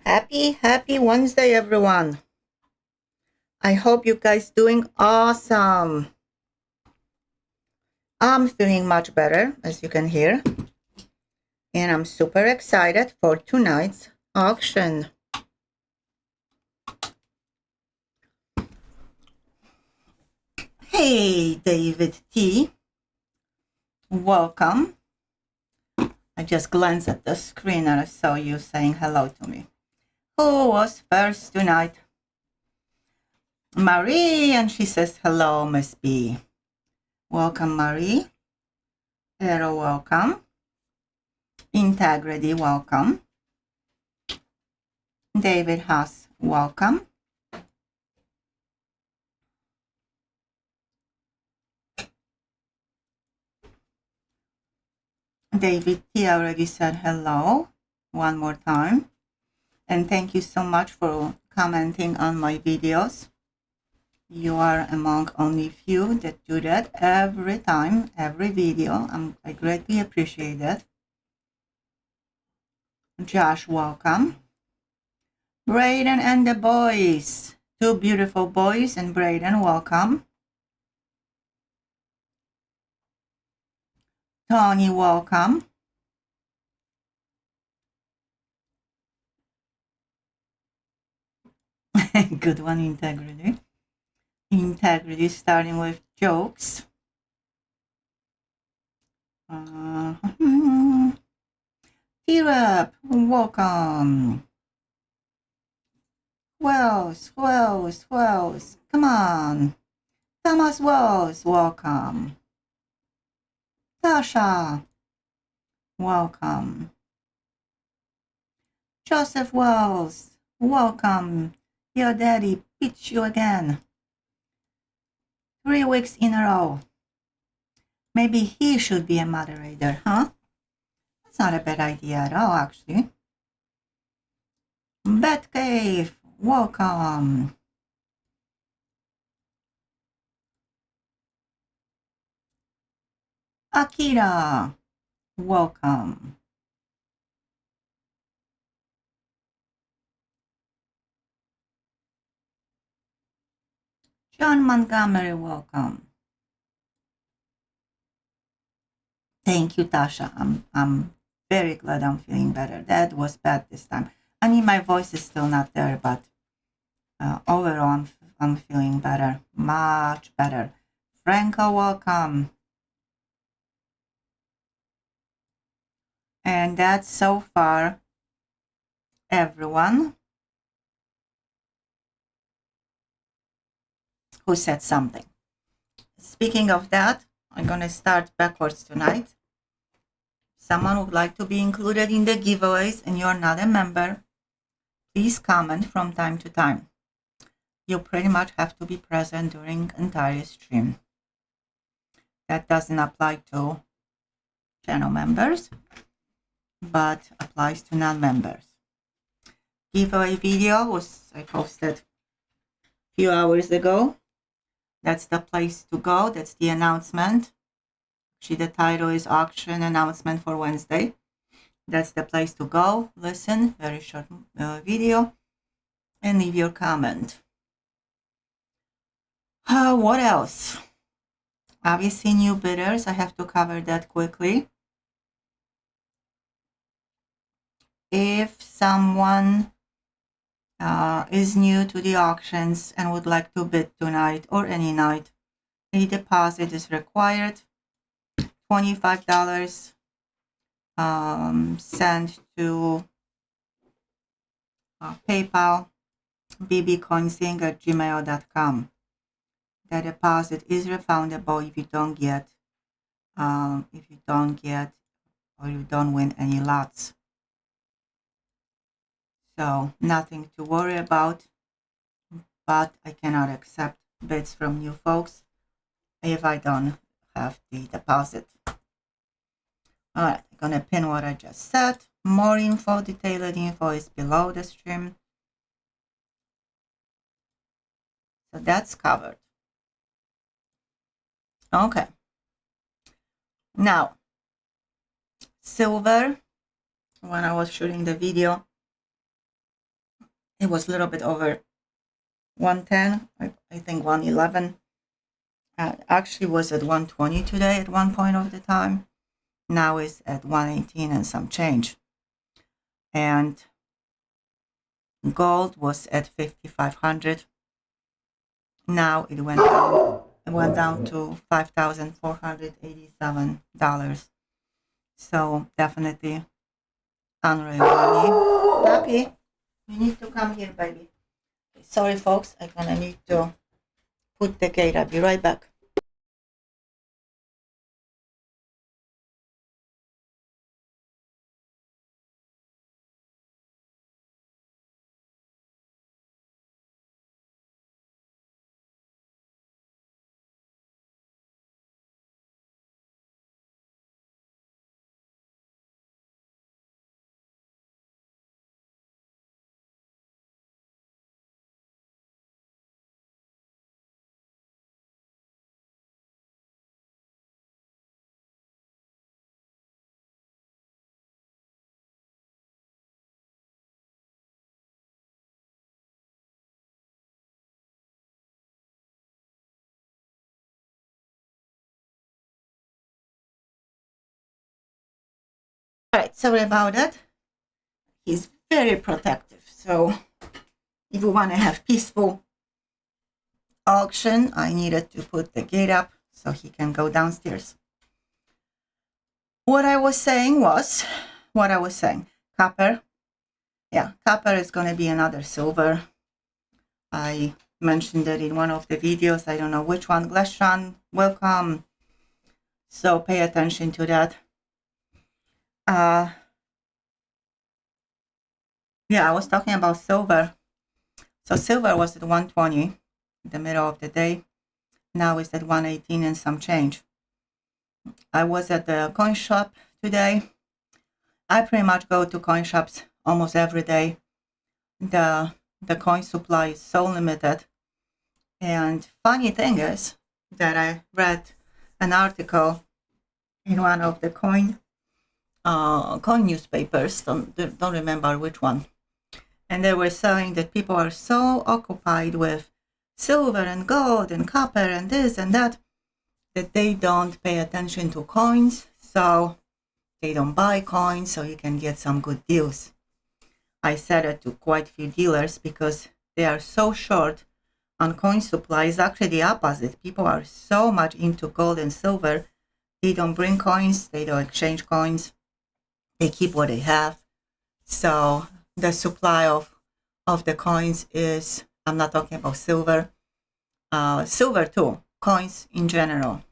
Happy Wednesday, everyone. I hope you guys doing awesome. I'm feeling much better, as you can hear. And I'm super excited for tonight's auction. Hey, David T. Welcome. I just glanced at the screen and I saw you saying hello to me. Who was first tonight? Marie, and she says hello, Miss B. Welcome, Marie. Hello, welcome. Integrity, welcome. David Haas, welcome. David T already said hello one more time. And thank you so much for commenting on my videos. You are among only few that do that every time, every video. I greatly appreciate it. Josh, welcome. Braden and the boys. Two beautiful boys and Braden, welcome. Tony, welcome. Good one, integrity. Integrity starting with jokes. T-Rap, welcome. Wells, come on. Thomas Wells, welcome. Tasha, welcome. Joseph Wells, welcome. Your daddy beats you again. 3 weeks in a row. Maybe he should be a moderator, huh? That's not a bad idea at all, actually. Batcave, welcome. Akira, welcome. John Montgomery, welcome. Thank you, Tasha. I'm very glad I'm feeling better. That was bad this time. I mean, my voice is still not there, but overall, I'm feeling better, much better. Franco, welcome. And that's so far everyone who said something. Speaking of that, I'm going to start backwards tonight. Someone would like to be included in the giveaways and you're not a member, please comment from time to time. You pretty much have to be present during entire stream. That doesn't apply to channel members, but applies to non-members. Giveaway video was I posted a few hours ago. That's the place to go. That's the announcement. Actually, the title is Auction Announcement for Wednesday. That's the place to go. Listen, very short video, and leave your comment. What else? Obviously, new bidders. I have to cover that quickly. If someone is new to the auctions and would like to bid tonight or any night, a deposit is required. $25 sent to PayPal, bbcoinsing@gmail.com. The deposit is refundable if you don't get or you don't win any lots. So nothing to worry about, but I cannot accept bids from new folks if I don't have the deposit. All right, I'm gonna pin what I just said. More info, detailed info is below the stream. So that's covered. Okay. Now, silver, when I was shooting the video, It was a little bit over 110, I think 111. Actually was at 120 today at one point of the time. Now it's at 118 and some change. And gold was at 5,500. Now it went down. It went down to $5,487. So definitely unreal money. Happy, you need to come here, baby. Sorry, folks. I'm gonna need to put the gate. I'll be right back. All right. Sorry about that. He's very protective. So if we want to have peaceful auction, I needed to put the gate up so he can go downstairs. What I was saying, copper. Yeah, copper is going to be another silver. I mentioned it in one of the videos. I don't know which one. Gleshan, welcome. So pay attention to that. Yeah, I was talking about silver. So silver was at 120 in the middle of the day. Now it's at 118 and some change. I was at the coin shop today. I pretty much go to coin shops almost every day. The coin supply is so limited. And funny thing is that I read an article in one of the coin newspapers. Don't remember which one. And they were saying that people are so occupied with silver and gold and copper and this and that they don't pay attention to coins. So they don't buy coins so you can get some good deals. I said it to quite a few dealers because they are so short on coin supply. It's actually the opposite. People are so much into gold and silver. They don't bring coins. They don't exchange coins. They keep what they have. So the supply of the coins is, I'm not talking about silver. Silver too, coins in general,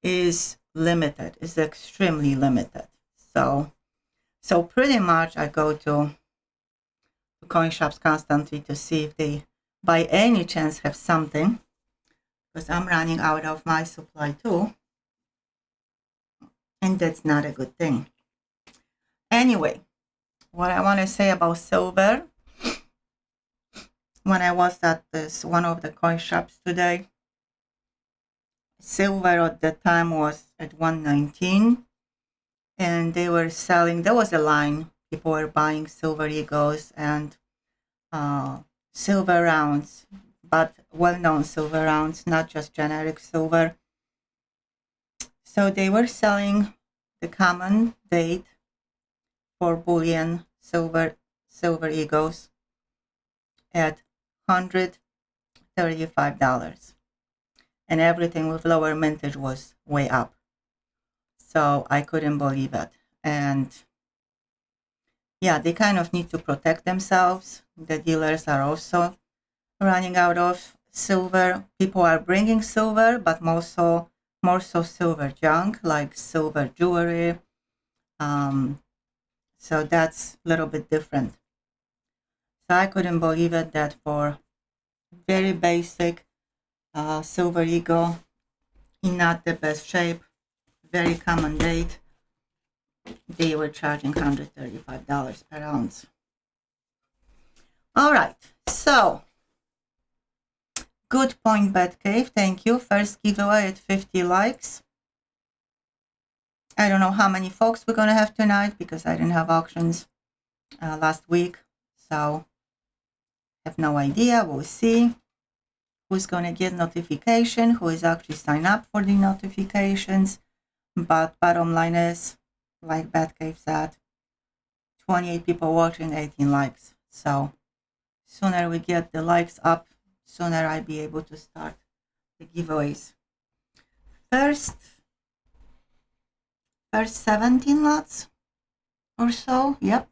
is limited, is extremely limited. So pretty much I go to coin shops constantly to see if they by any chance have something, because I'm running out of my supply too. And that's not a good thing. Anyway, what I want to say about silver, when I was at this one of the coin shops today, silver at the time was at 119 and they were selling, there was a line, people were buying silver eagles and silver rounds, but well-known silver rounds, not just generic silver. So they were selling the common date for bullion silver eagles at $135, and everything with lower mintage was way up. So I couldn't believe it. And yeah, they kind of need to protect themselves. The dealers are also running out of silver. People are bringing silver, but more so silver junk, like silver jewelry. So that's a little bit different. So I couldn't believe it that for very basic silver eagle in not the best shape, very common date, they were charging $135 per ounce. All right, so good point, Batcave. Thank you. First giveaway at 50 likes. I don't know how many folks we're going to have tonight because I didn't have auctions last week. So have no idea. We'll see who's going to get notification, who is actually signed up for the notifications. But bottom line is, like Batcave said, 28 people watching, 18 likes. So sooner we get the likes up, sooner I'll be able to start the giveaways. First 17 lots or so, yep,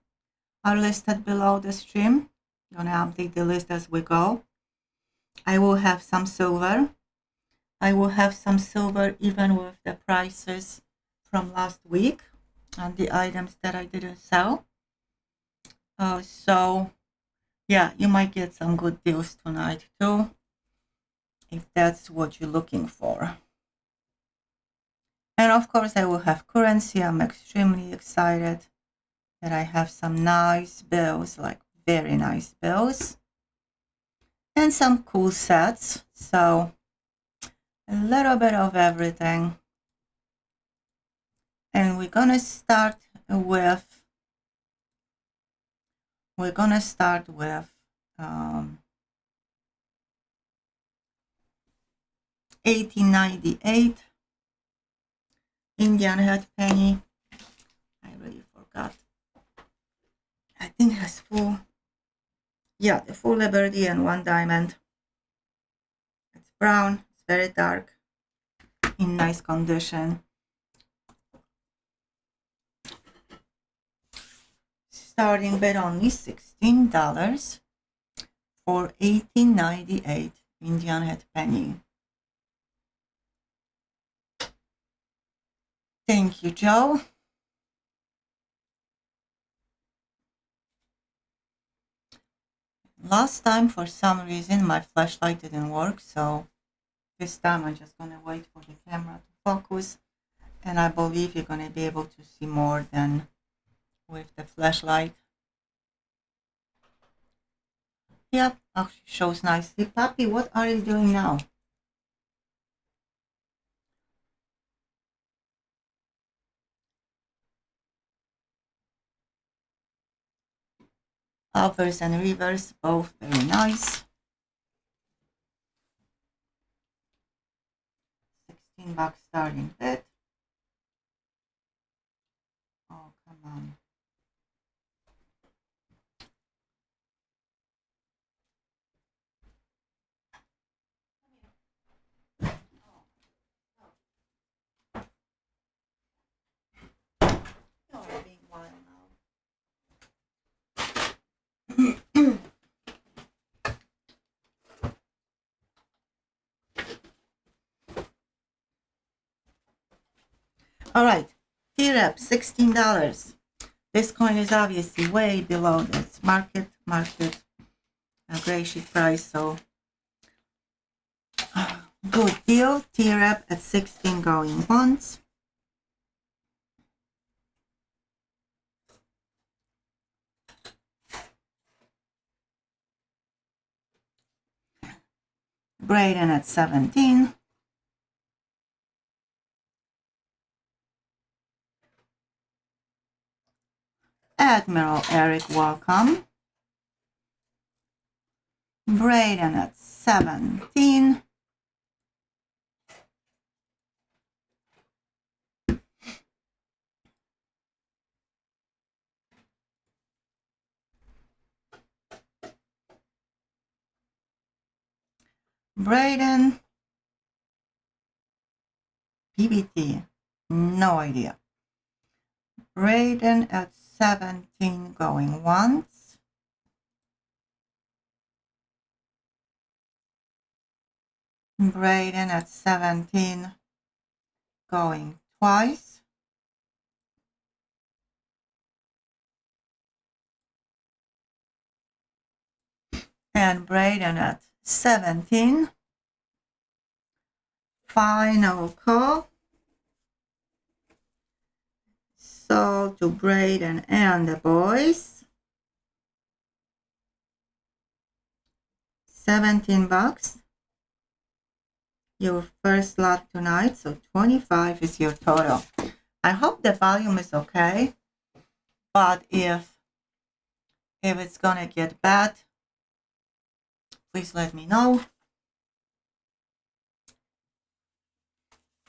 are listed below the stream. Gonna update the list as we go. I will have some silver. I will have some silver even with the prices from last week and the items that I didn't sell. So yeah, you might get some good deals tonight too, if that's what you're looking for. And of course I will have currency. I'm extremely excited that I have some nice bills, like very nice bills, and some cool sets. So a little bit of everything. And we're gonna start with 1898 Indian head penny. I really forgot. I think it has full, yeah, the full Liberty and one diamond. It's brown, it's very dark, in nice condition. Starting bid only $16 for 1898 Indian head penny. Thank you, Joe. Last time, for some reason, my flashlight didn't work, so this time I'm just gonna wait for the camera to focus, and I believe you're gonna be able to see more than with the flashlight. Yep, actually shows nicely. Puppy, what are you doing now? Uppers and reverse, both very nice. $16 starting bid. Oh, come on. You're being wild now. All right, T-Rep, $16. This coin is obviously way below its market gray sheet price, so good deal. T-Rep at 16 going once. Braden at 17. Admiral Eric, welcome. Braden at 17. Braden, PBT, no idea. Braden at 17 going once. Braden at 17 going twice. And Braden at 17. Final call. Sold to Braden and the boys. $17. Your first lot tonight, so 25 is your total. I hope the volume is okay, but if it's gonna get bad, please let me know.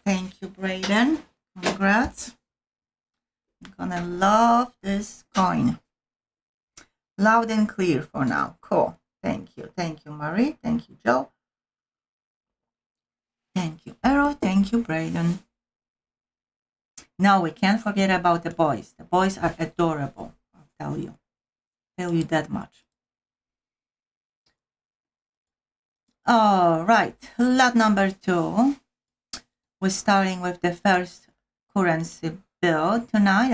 Thank you, Brayden. Congrats. I'm gonna love this coin. Loud and clear for now. Cool. Thank you. Thank you, Marie. Thank you, Joe. Thank you, Arrow. Thank you, Brayden. Now we can't forget about the boys. The boys are adorable. I'll tell you that much. All right, lot number 2. We're starting with the first currency bill tonight.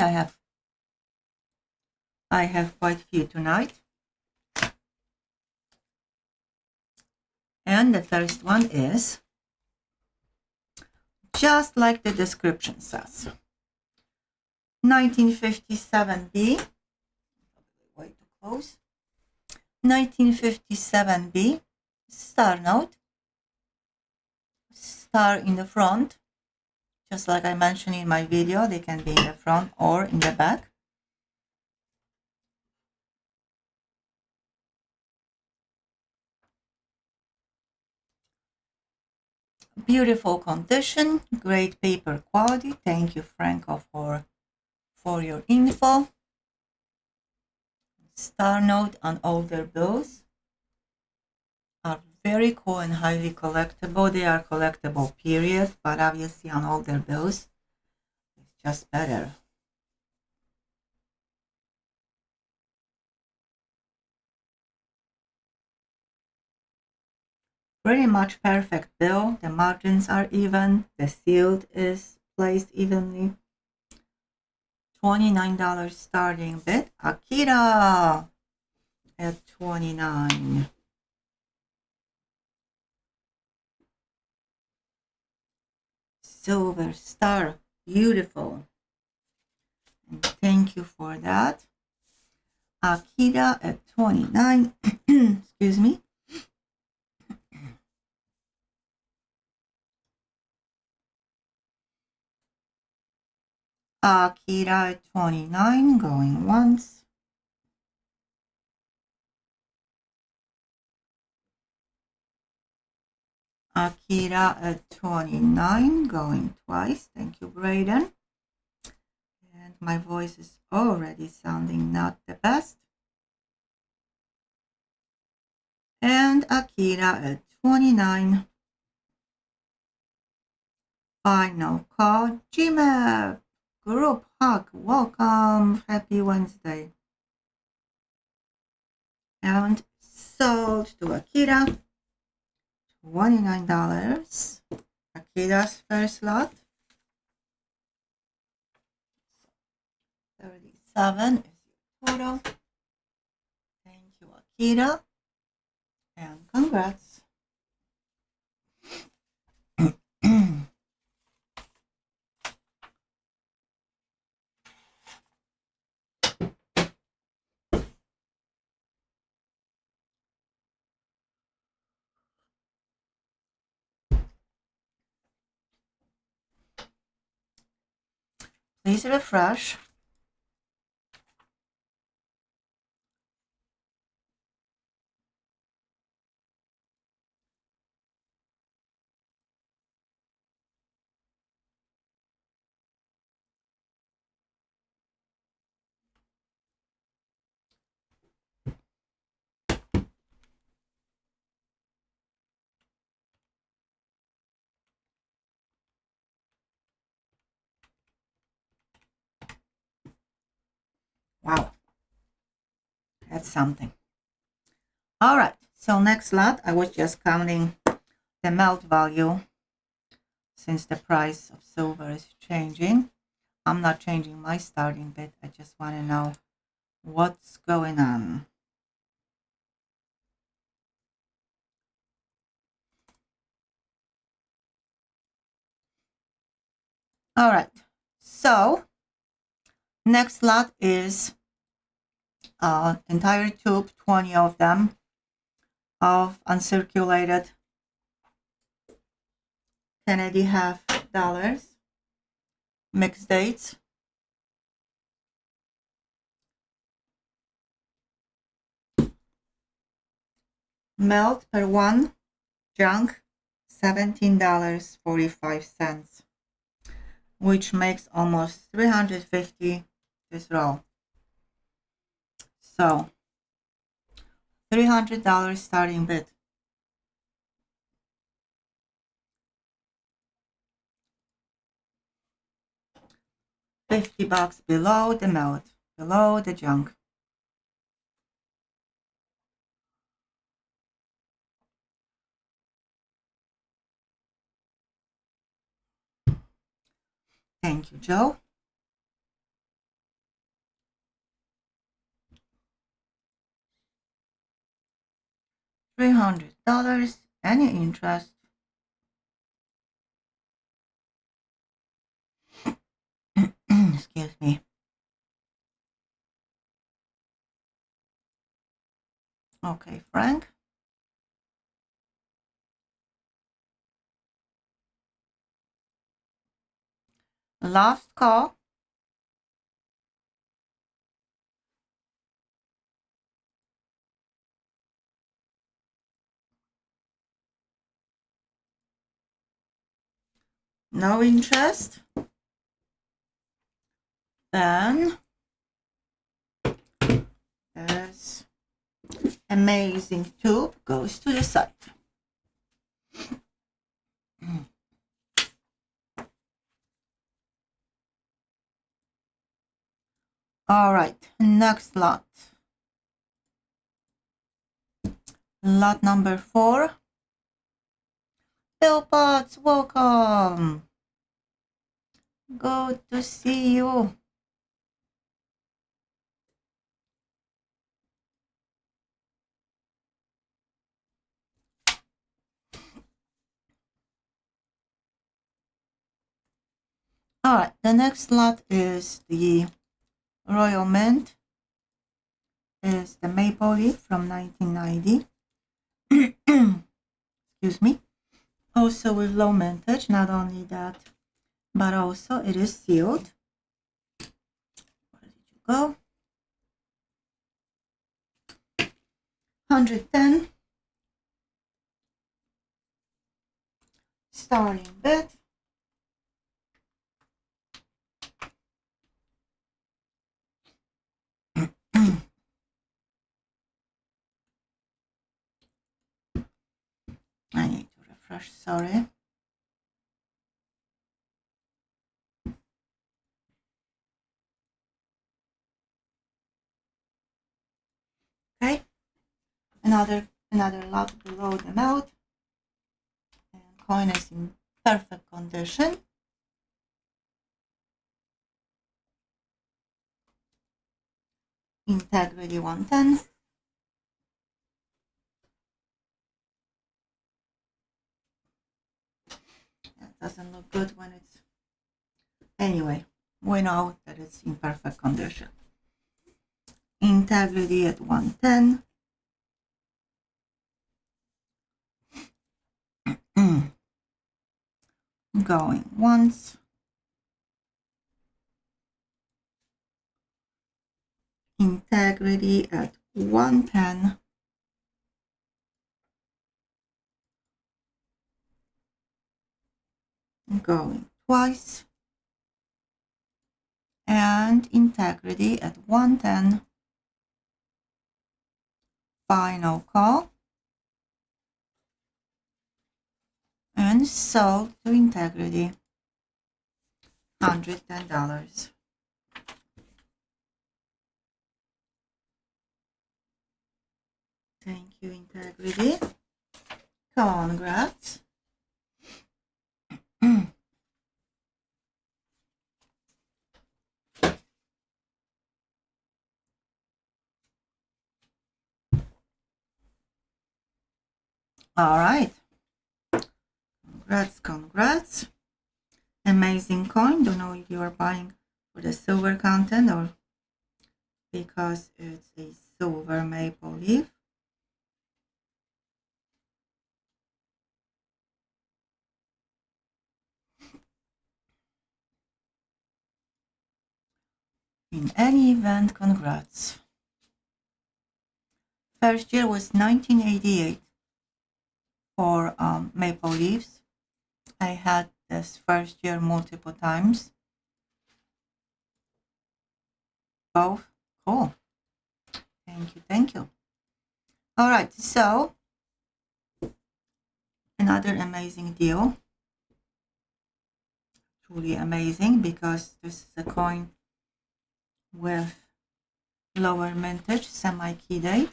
I have quite a few tonight. And the first one is just like the description says. 1957B. Way too close. 1957B. Star note. Star in the front. Just like I mentioned in my video, they can be in the front or in the back. Beautiful condition, great paper quality. Thank you, Franco, for your info. Star note on older bills are very cool and highly collectible. They are collectible, period, but obviously on older bills, it's just better. Pretty much perfect bill. The margins are even. The seal is placed evenly. $29 starting bid. Akira at $29. Silver star, beautiful. And thank you for that. Akira at $29. Excuse me. Akira at $29, going once. Akira at $29, going twice. Thank you, Brayden. And my voice is already sounding not the best. And Akira at $29. Final call. GMAP group hug. Welcome. Happy Wednesday. And sold to Akira. $29. Akira's first lot. 37 is your total. Thank you, Akira. And congrats. Please refresh. Wow, that's something. All right, so next lot, I was just counting the melt value since the price of silver is changing. I'm not changing my starting bid. I just want to know what's going on. All right, so next lot is entire tube, 20 of them, of uncirculated Kennedy half dollars, mixed dates. Melt per one junk, $17.45, which makes almost $350 this roll. So $300 starting bid. $50 below the melt, below the junk. Thank you, Joe. $300. Any interest? Excuse me. Okay, Frank. Last call. No interest. Then this amazing tube goes to the side. All right, next lot. Lot number 4. Bill Potts, welcome. Good to see you. All right, the next lot is the Royal Mint. Is the Maple Leaf from 1990. Excuse me. Also with low mintage. Not only that, but also it is sealed. Where did you go? 110. Starting bid. I need to refresh, sorry. Okay. Another lot below the melt. And coin is in perfect condition. Integrity 110. That doesn't look good when it's... Anyway, we know that it's in perfect condition. Integrity at 110. Going once. Integrity at 110. Going twice. And integrity at 110. Final call. And sold to integrity. $110. Thank you, integrity. Congrats. All right. Congrats. Amazing coin. Don't know if you are buying for the silver content or because it's a silver maple leaf. In any event, congrats. First year was 1988. for maple leaves. I had this first year multiple times. Both. Cool. Thank you. Thank you. All right. So another amazing deal. Truly amazing because this is a coin with lower mintage, semi-key date.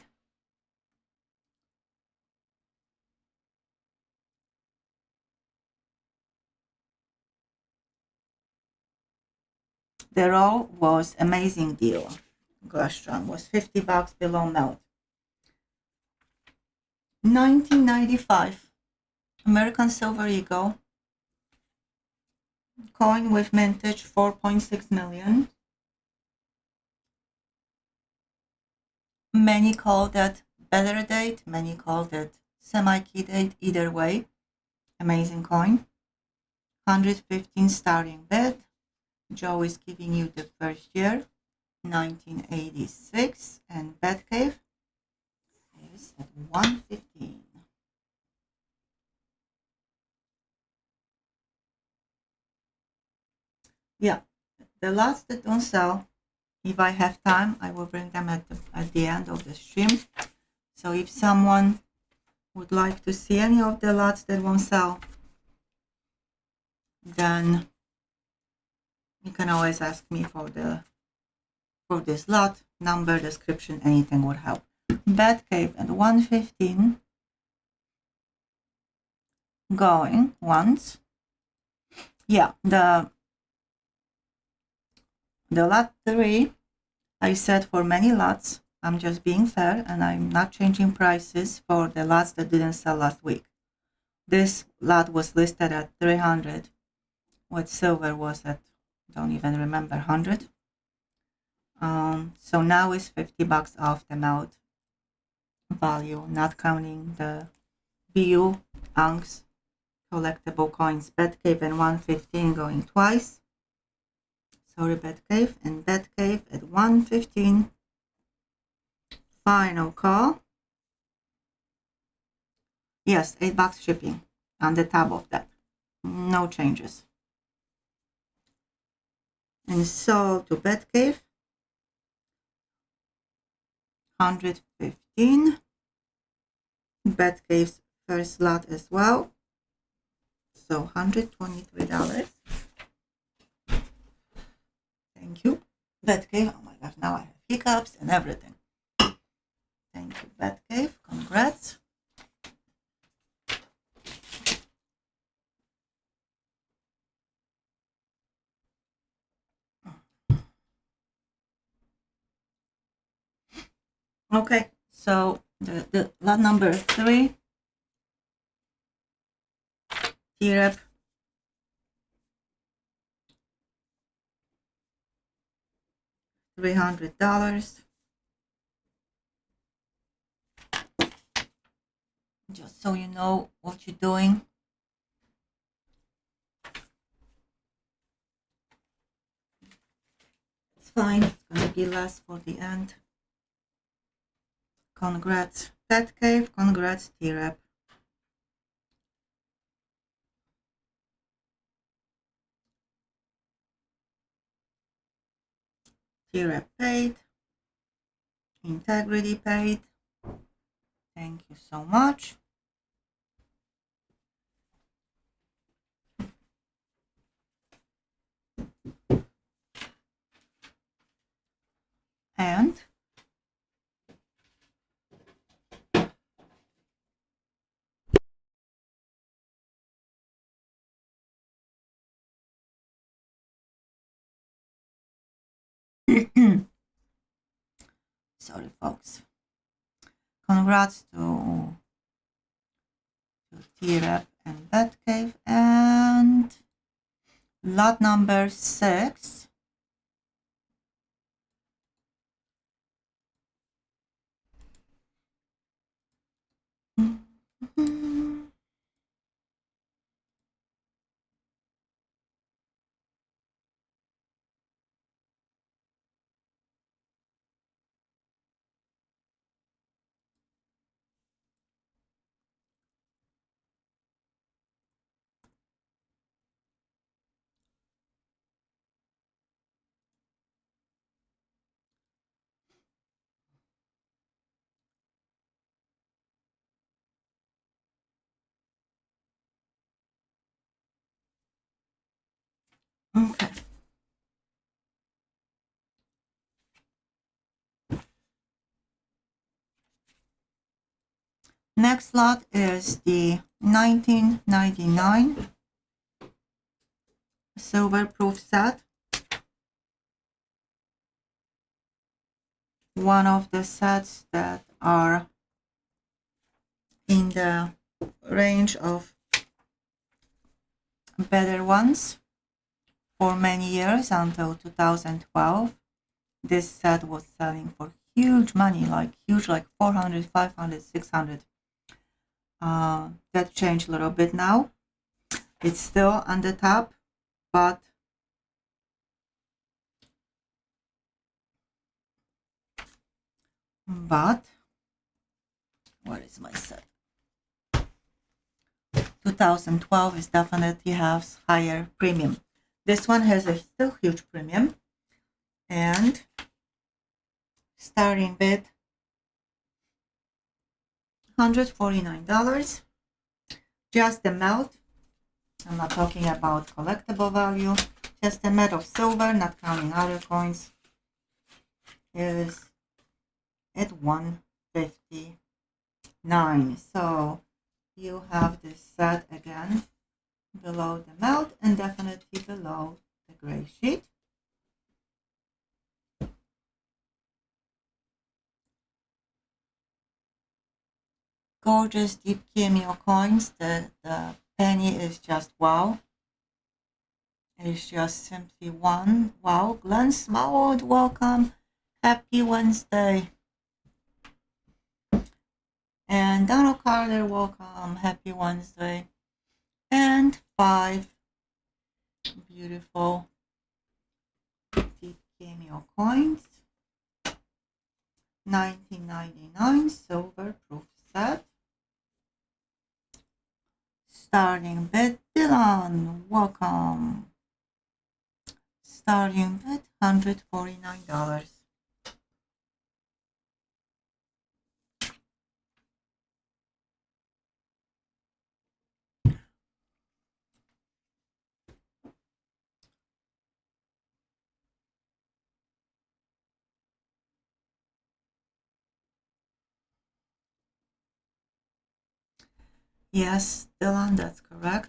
The roll was amazing deal. Glastron was $50 below melt. 1995 American Silver Eagle coin with mintage 4.6 million. Many called that better date, many called it semi-key date. Either way, amazing coin. 115 starting bid. Joe is giving you the first year, 1986, and Batcave is at 115. Yeah, the lots that don't sell, if I have time, I will bring them at the end of the stream. So if someone would like to see any of the lots that won't sell, then you can always ask me for this lot, number, description, anything would help. Batcave at 115, going once. Yeah, the lot 3, I said for many lots, I'm just being fair and I'm not changing prices for the lots that didn't sell last week. This lot was listed at 300, what silver was at, don't even remember, 100. So now it's $50 off the melt value, not counting the BU, Anks, collectible coins. Batcave and 115 going twice. Sorry, Batcave and Batcave at 115. Final call. Yes, $8 shipping on the top of that. No changes. And sold to Batcave, 115. Batcave's first lot as well. So $123. Thank you, Batcave. Oh my gosh, now I have hiccups and everything. Thank you, Batcave. Congrats. Okay, so the lot number 3, T-Rep, $300. Just so you know what you're doing. It's fine, it's gonna be less for the end. Congrats, Batcave. Congrats, T-Rep. T-Rep paid. Integrity paid. Thank you so much. And sorry, folks. Congrats to T-Rep and Batcave. And lot number 6. Next lot is the 1999 silver proof set. One of the sets that are in the range of better ones for many years until 2012. This set was selling for huge money, like huge, like 400, 500, 600. That changed a little bit now. It's still on the top, but where is my set? 2012 is definitely has higher premium. This one has a still huge premium, and starting with $149. Just the melt. I'm not talking about collectible value. Just the mat of silver, not counting other coins, is at $159. So you have this set again below the melt and definitely below the gray sheet. Gorgeous deep cameo coins. The penny is just wow. It's just simply one. Wow. Glenn Smallwood, welcome. Happy Wednesday. And Donald Carter, welcome. Happy Wednesday. And 5 beautiful deep cameo coins. 1999 silver proof set. Starting with Dylan, welcome. Starting with $149. Yes, Dylan, that's correct.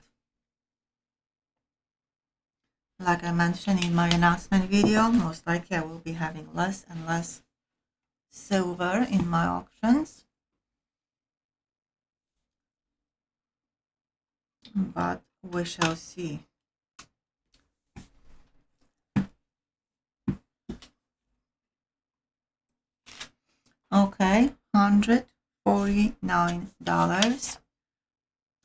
Like I mentioned in my announcement video, most likely I will be having less and less silver in my auctions. But we shall see. Okay, $149.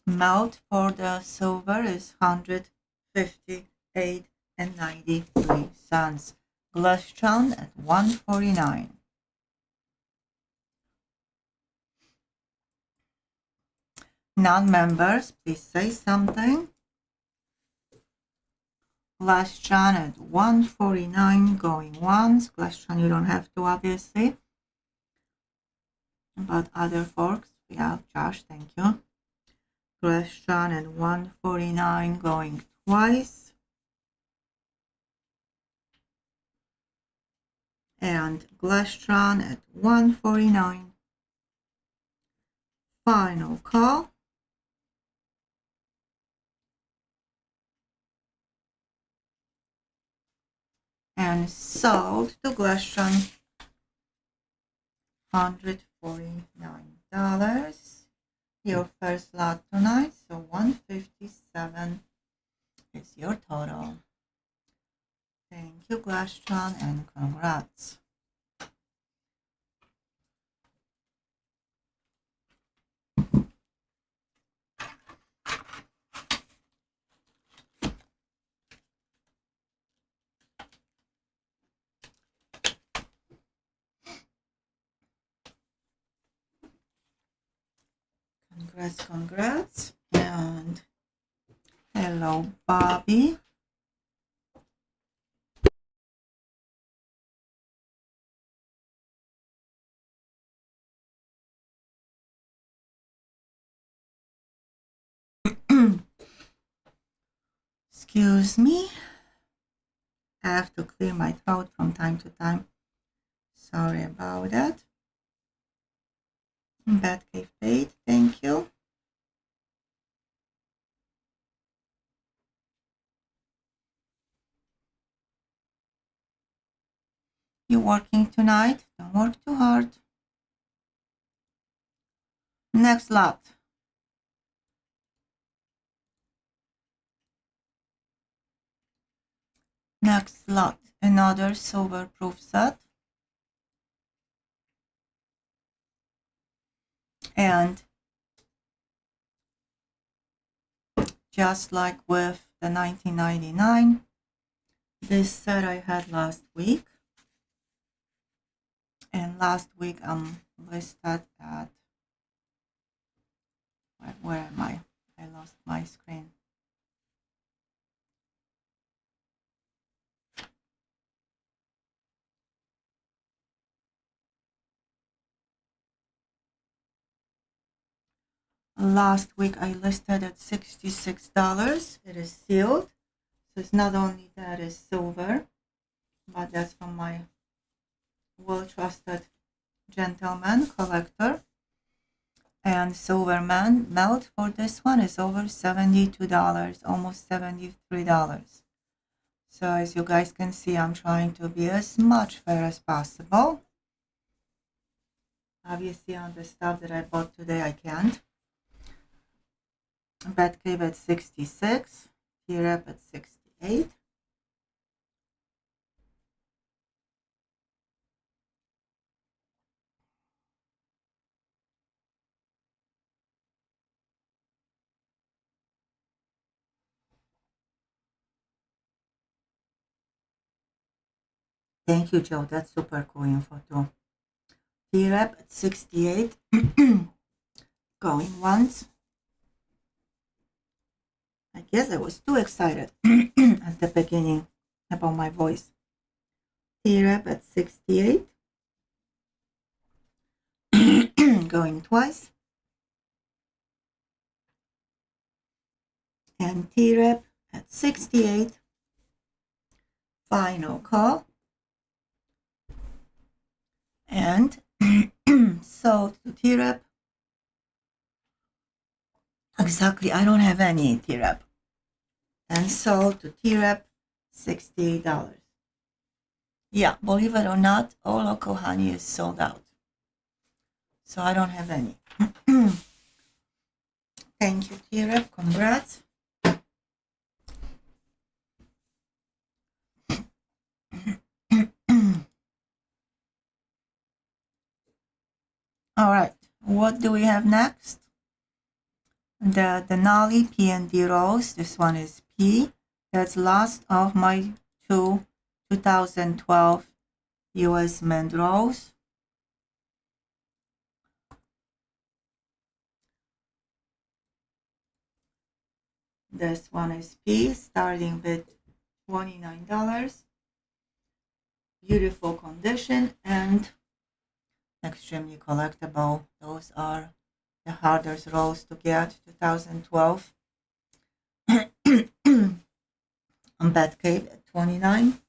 Melt for the silver is 158.93 cents. Glasstone at 149. Non-members, please say something. Glasstone at 149 going once. Glasstone, you don't have to, obviously. But other folks, yeah, Josh, thank you. Glasstone at 149 going twice. And Glasstone at 149. Final call. And sold to Glasstone $149. Your first lot tonight, so 157 is your total. Thank you, Glasstone, and congrats. Congrats. And hello, Bobby. Excuse me. I have to clear my throat from time to time. Sorry about that. Batcave paid, thank you. You working tonight? Don't work too hard. Next lot. Next lot. Another silver proof set. And just like with the 1999, this set I had last week. And last week I'm listed at, where am I? I lost my screen. Last week I listed at $66. It is sealed. So it's not only that it's silver, but that's from my well-trusted gentleman collector. And silver melt for this one is over $72, almost $73. So as you guys can see, I'm trying to be as much fair as possible. Obviously on the stuff that I bought today, I can't. Batcave at 66, T-Rep at 68. Thank you, Joe. That's super cool info too. T-Rep at 68. Going once. I guess I was too excited at the beginning about my voice. T-Rep at 68. Going twice. And T-Rep at 68. Final call. And sold to T-Rep. Exactly, I don't have any T-Rep. And sold to T-Rep $68. Yeah, believe it or not, all local honey is sold out. So I don't have any. Thank you, T-Rep. Congrats. All right, what do we have next? The Denali P&D Rose. This one is P. That's last of my two 2012 US Mint Rose. This one is P, starting with $29. Beautiful condition and extremely collectible. Those are the hardest rolls to get. 2012 on Batcave at 29.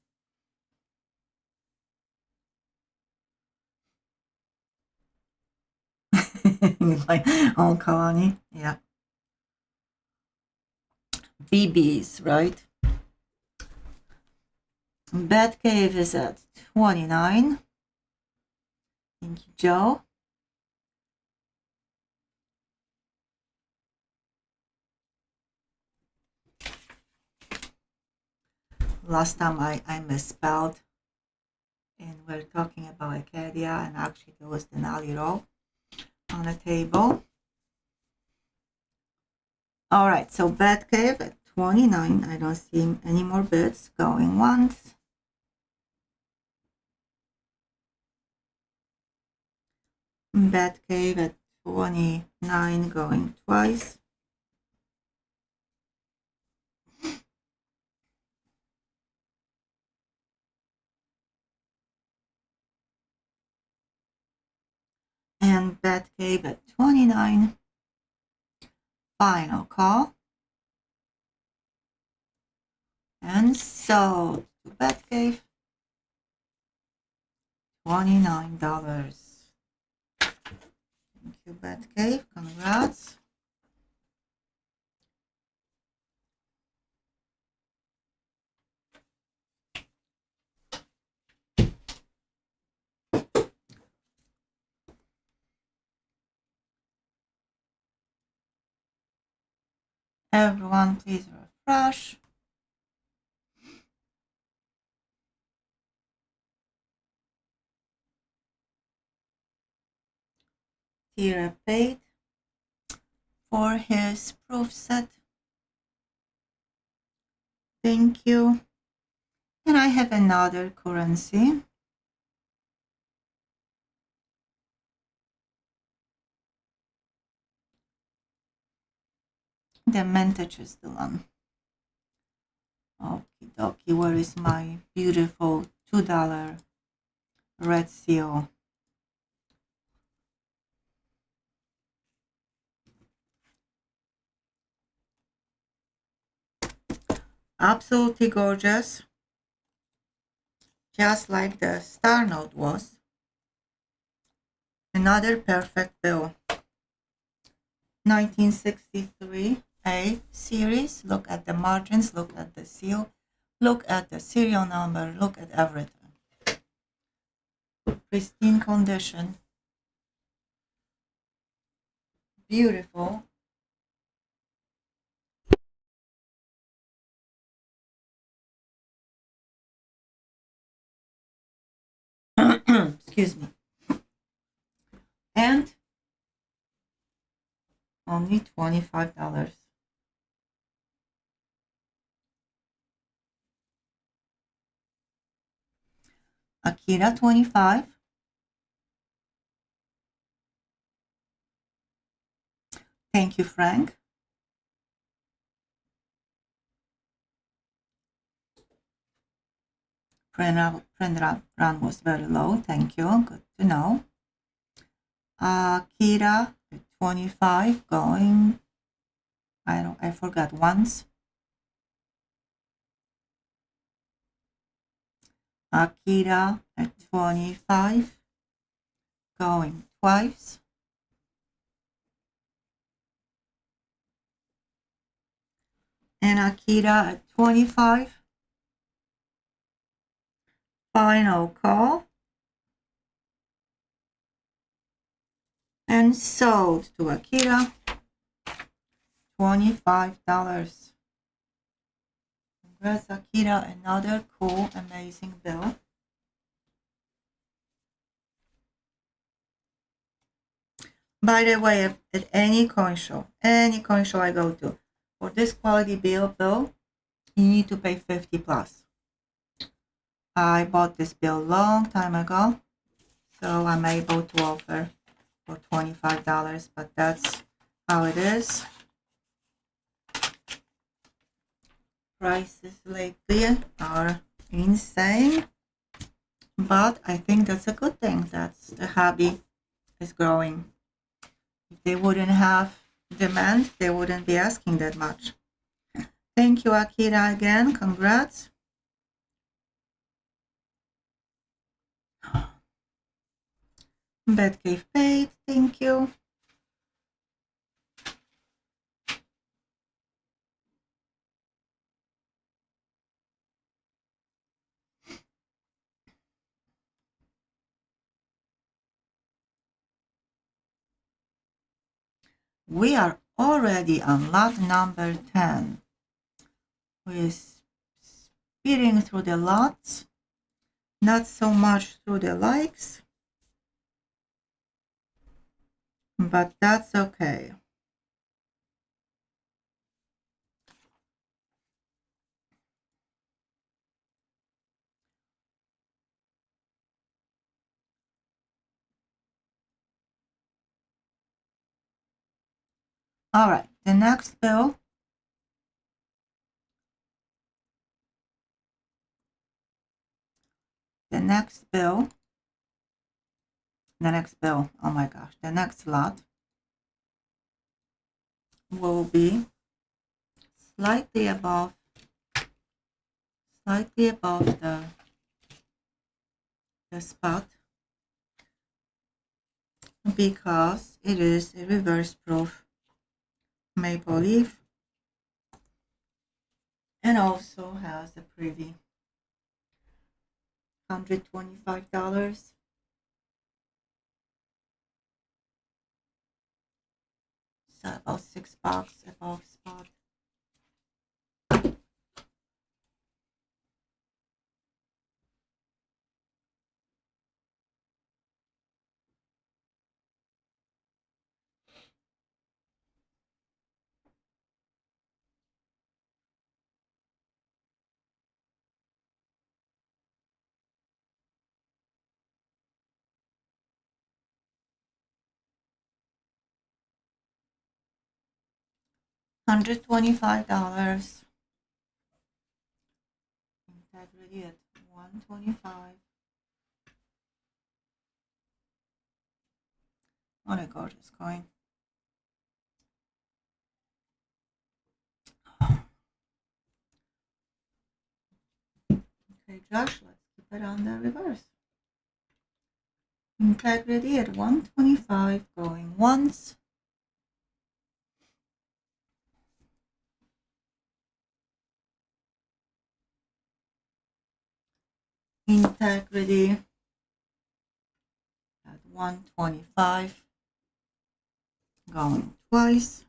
My own colony, yeah. BBs, right? Batcave is at 29. Thank you, Joe. Last time I misspelled, and we're talking about Acadia, and actually there was Denali roll on the table. All right, so Batcave at 29. I don't see any more bids. Going once. Batcave at 29. Going twice. And Batcave at 29. Final call. And sold to Batcave. $29. Thank you, Batcave. Congrats. Everyone, please refresh. Tira paid for his proof set. Thank you. And I have another currency. The Mentage is the one. Okie dokie, where is my beautiful $2 red seal? Absolutely gorgeous. Just like the star note was. Another perfect bill. 1963 A series. Look at the margins, look at the seal, look at the serial number, look at everything. Pristine condition. Beautiful. Excuse me. And only $25. Akira 25. Thank you, Frank. Print run was very low. Thank you. Good to know. Akira 25 going. I forgot once. Akira at 25 going twice. And Akira at 25. Final call. And sold to Akira. $25. Congrats, Akira. Another cool, amazing bill. By the way, at any coin show I go to, for this quality bill, you need to pay 50 plus. I bought this bill long time ago, so I'm able to offer for $25, but that's how it is. Prices lately are insane, but I think that's a good thing. That's the hobby is growing. If they wouldn't have demand, they wouldn't be asking that much. Thank you, Akira, again. Congrats. Batcave paid. Thank you. We are already on lot number 10. We're speeding through the lots, not so much through the likes, but that's okay. All right, the next bill. The next bill, oh my gosh, the next lot will be slightly above the spot. because it is a reverse proof maple leaf and also has a pretty $125. So about $6 above spot. $125. Integrity at 125. What a gorgeous coin. Okay, Josh, let's keep it on the reverse. Integrity at 125 going once. Integrity at 125 going twice.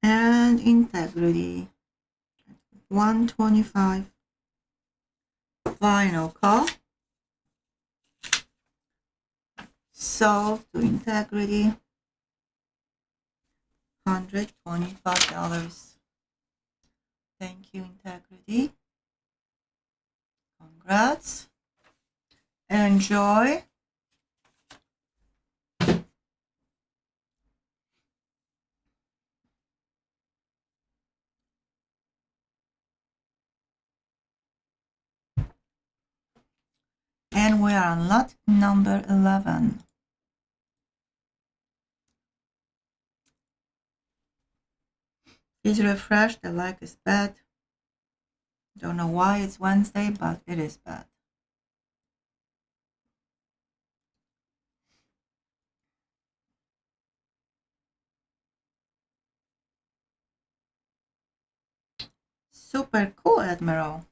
And integrity at 125. Final call. Sold to integrity. $125. Thank you, integrity. Congrats. Enjoy. And we are on lot number 11. Please refresh. The like is bad. Don't know why it's Wednesday, but it is bad. Super cool, Admiral.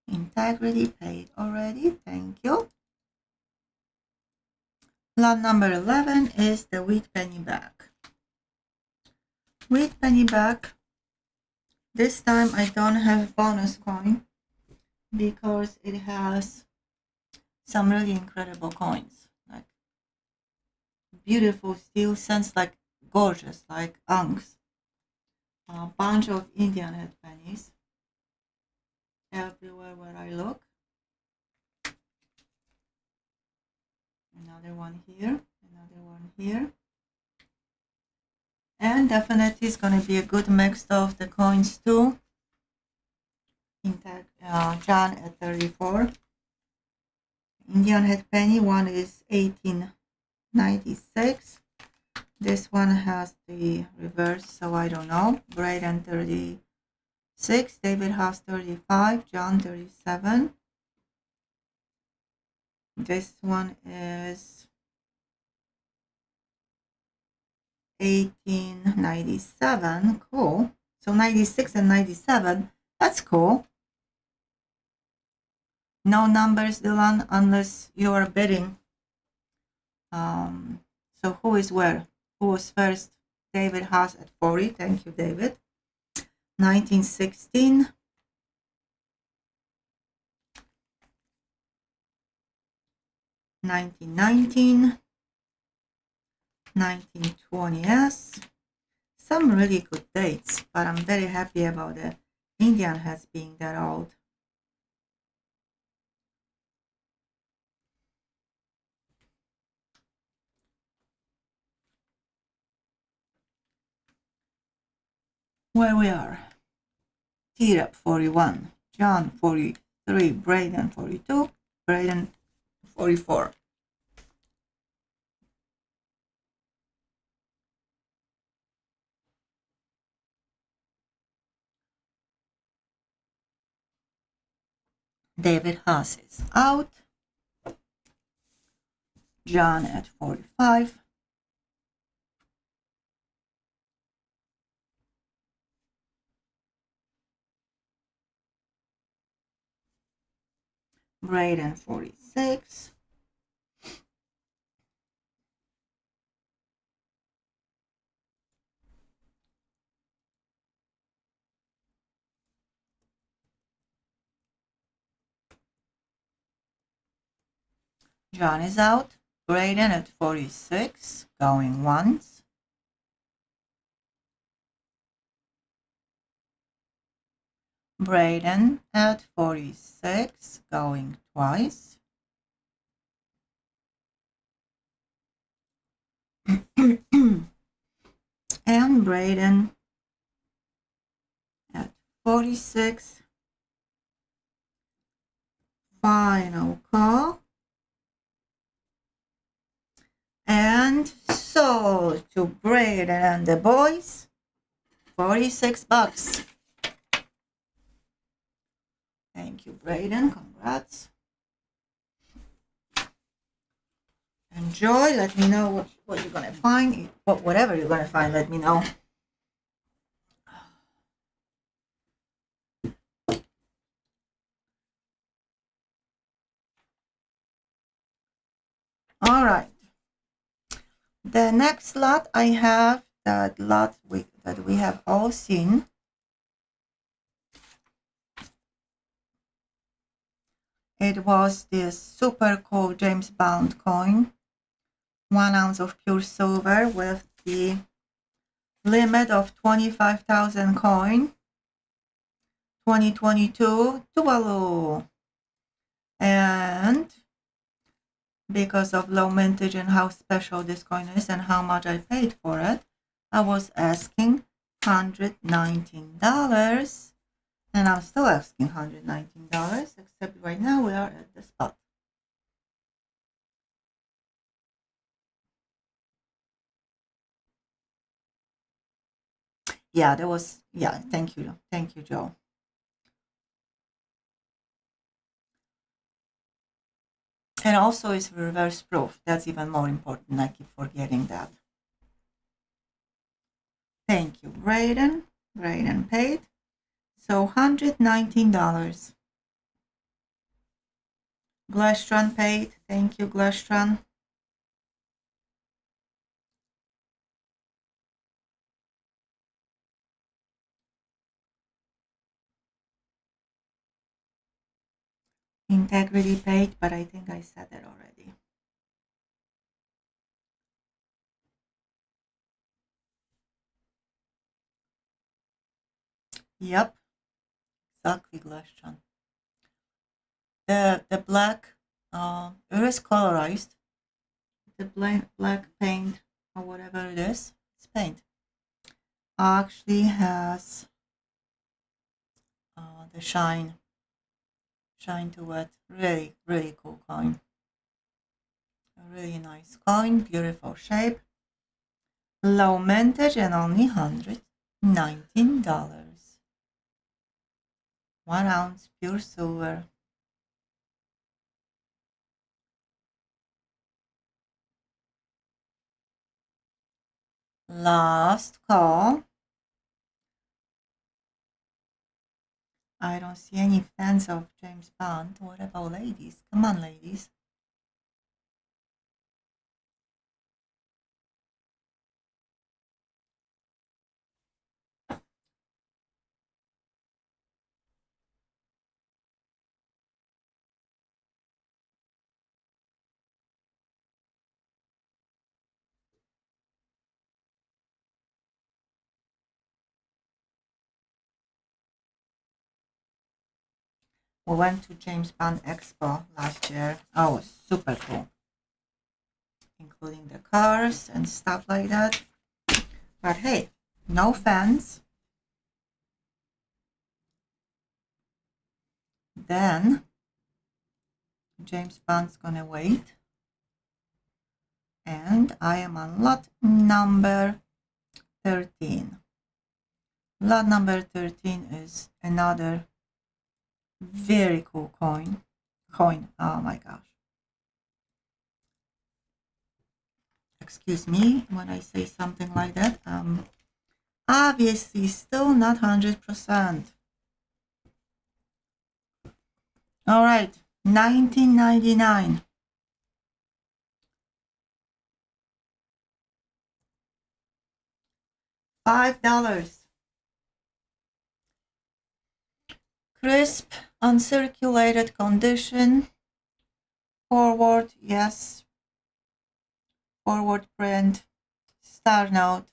Integrity paid already. Thank you. Lot number 11 is the wheat penny bag. Wheat penny bag. This time I don't have bonus coin because it has some really incredible coins. Like beautiful steel cents, like gorgeous, like unks. A bunch of Indian head pennies everywhere where I look. Another one here, another one here. And definitely it's going to be a good mix of the coins too. John at 34. Indian head penny, one is 1896. This one has the reverse, so I don't know. Braden 36, David has 35, John 37. This one is 1897. Cool. So 96 and 97. That's cool. No numbers, Dylan, unless you are bidding. So who is where? Who was first? David Haas at 40. Thank you, David. 1916. 1919. 1920s. Some really good dates, but I'm very happy about the Indian heads being that old. Where we are. T-Rep 41, John 43, Braden 42, Braden 44. David Haas is out. John at 45. Braden 46. John is out. Braden at 46, going once. Braden at 46, going twice. And Braden at 46. Final call. And so to Braden and the boys, $46. Thank you, Braden. Congrats. Enjoy. Let me know what you're gonna find. Whatever you're gonna find, let me know. All right. The next lot I have, that lot that we have all seen. It was this super cool James Bond coin, 1 ounce of pure silver with the limit of 25,000 coin, 2022 Tuvalu. And because of low mintage and how special this coin is and how much I paid for it, I was asking $119. And I'm still asking $119, except right now we are at the spot. Yeah, there was, yeah, thank you, Joe. And also it's reverse proof. That's even more important. I keep forgetting that. Thank you, Braden. Braden paid. So $119. Glastron paid. Thank you, Glastron. Integrity paid, but I think I said it already. Yep, exactly, Glastron. The black, it is colorized. The black paint or whatever it is, it's paint. Actually has the shine to it. Really, really cool coin. A really nice coin, beautiful shape. Low mintage and only $119. 1 ounce pure silver. Last call. I don't see any fans of James Bond. What about ladies? Come on, ladies. We went to James Bond Expo last year. Oh, it was super cool. Including the cars and stuff like that. But hey, no fans. Then James Bond's gonna wait. And I am on lot number 13. Lot number 13 is another Very cool coin. Oh my gosh. Excuse me when I say something like that. Obviously still not 100%. All right, 1999. $5. Crisp, uncirculated condition. Forward, yes. Forward print. Star note.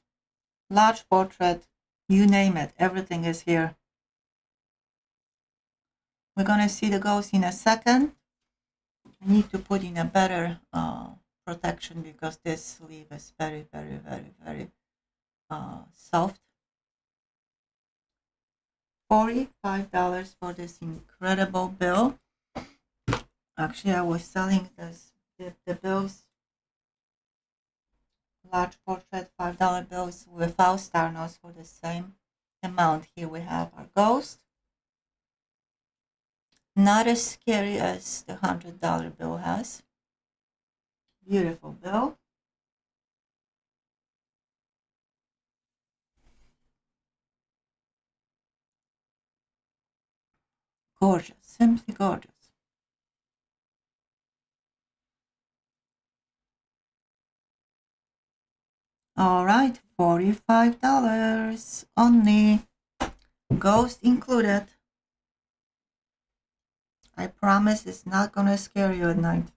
Large portrait. You name it. Everything is here. We're going to see the ghost in a second. I need to put in a better protection because this sleeve is very, very, very, very soft. $45 for this incredible bill. Actually, I was selling the bills, large portrait $5 bills without star notes for the same amount. Here we have our ghost. Not as scary as the $100 bill has. Beautiful bill. Gorgeous, simply gorgeous. All right, $45 only. Ghost included. I promise it's not gonna scare you at night.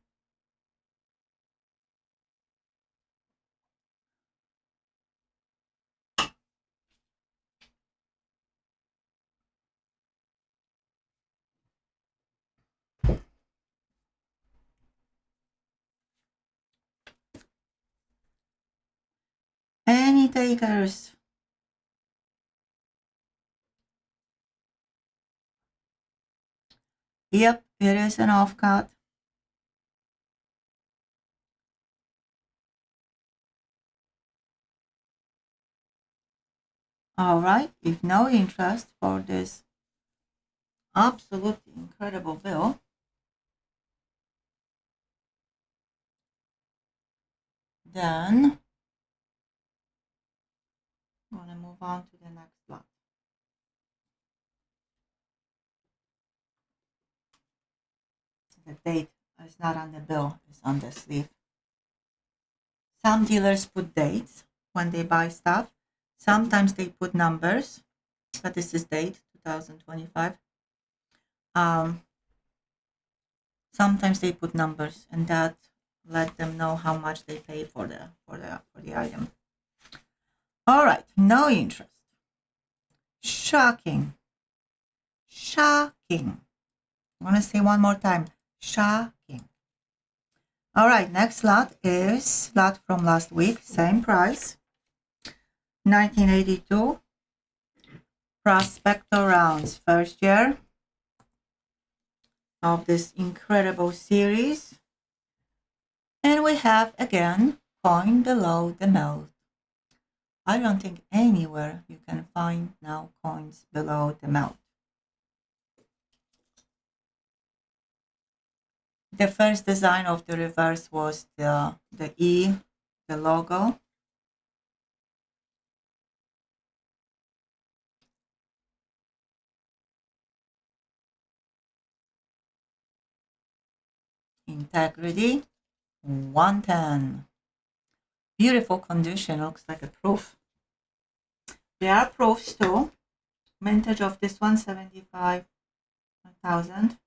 Any takers? Yep, it is an off cut. All right, if no interest for this absolutely incredible bill, then I'm going to move on to the next lot. The date is not on the bill, it's on the sleeve. Some dealers put dates when they buy stuff. Sometimes they put numbers, but this is date 2025. Sometimes they put numbers, and that let them know how much they pay for the item. All right, no interest. Shocking. Shocking. I'm going to say one more time. Shocking. All right, next lot is lot from last week. Same price. 1982. Prospector rounds. First year of this incredible series. And we have, again, coin below the melt. I don't think anywhere you can find now coins below the melt. The first design of the reverse was the E, the logo. Integrity, 110. Beautiful condition, looks like a proof. There are proofs too. Vintage of this one, 75,000.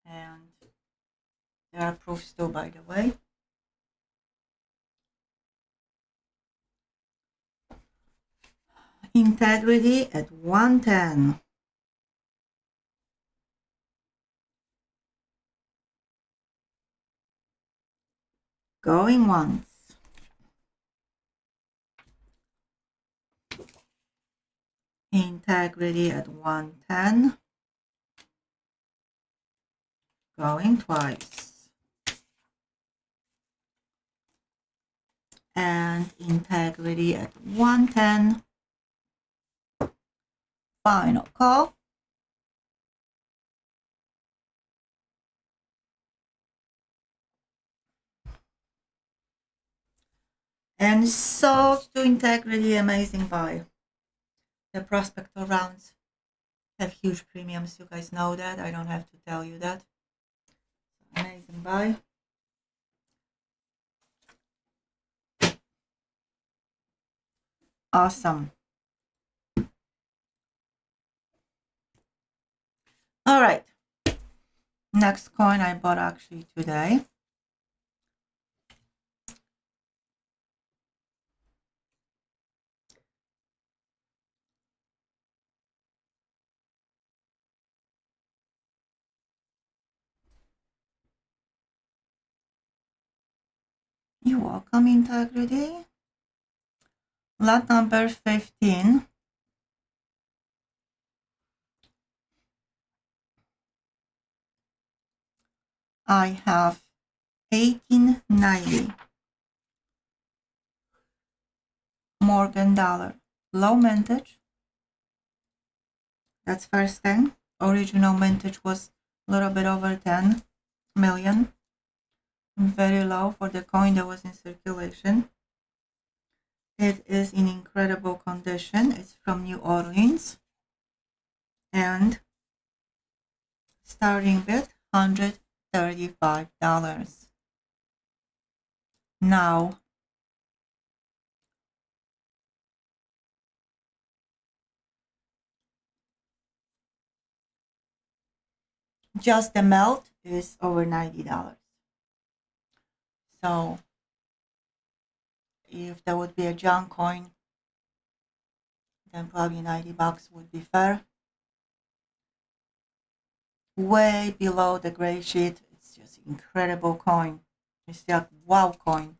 And there are proofs too, by the way. Integrity at 110. Going once. Integrity at 110. Going twice. And integrity at 110. Final call. And sold to integrity, amazing buy. The prospector rounds have huge premiums. You guys know that. I don't have to tell you that. Amazing buy. Awesome. All right. Next coin I bought actually today. You're welcome, integrity. Lot number 15. I have 1890 Morgan dollar. Low mintage. That's first thing. Original mintage was a little bit over 10 million. Very low for the coin that was in circulation. It is in incredible condition. It's from New Orleans. And starting bid $135. Now, just the melt is over $90. So if there would be a junk coin, then probably $90 would be fair. Way below the gray sheet. It's just incredible coin. It's just wow coin.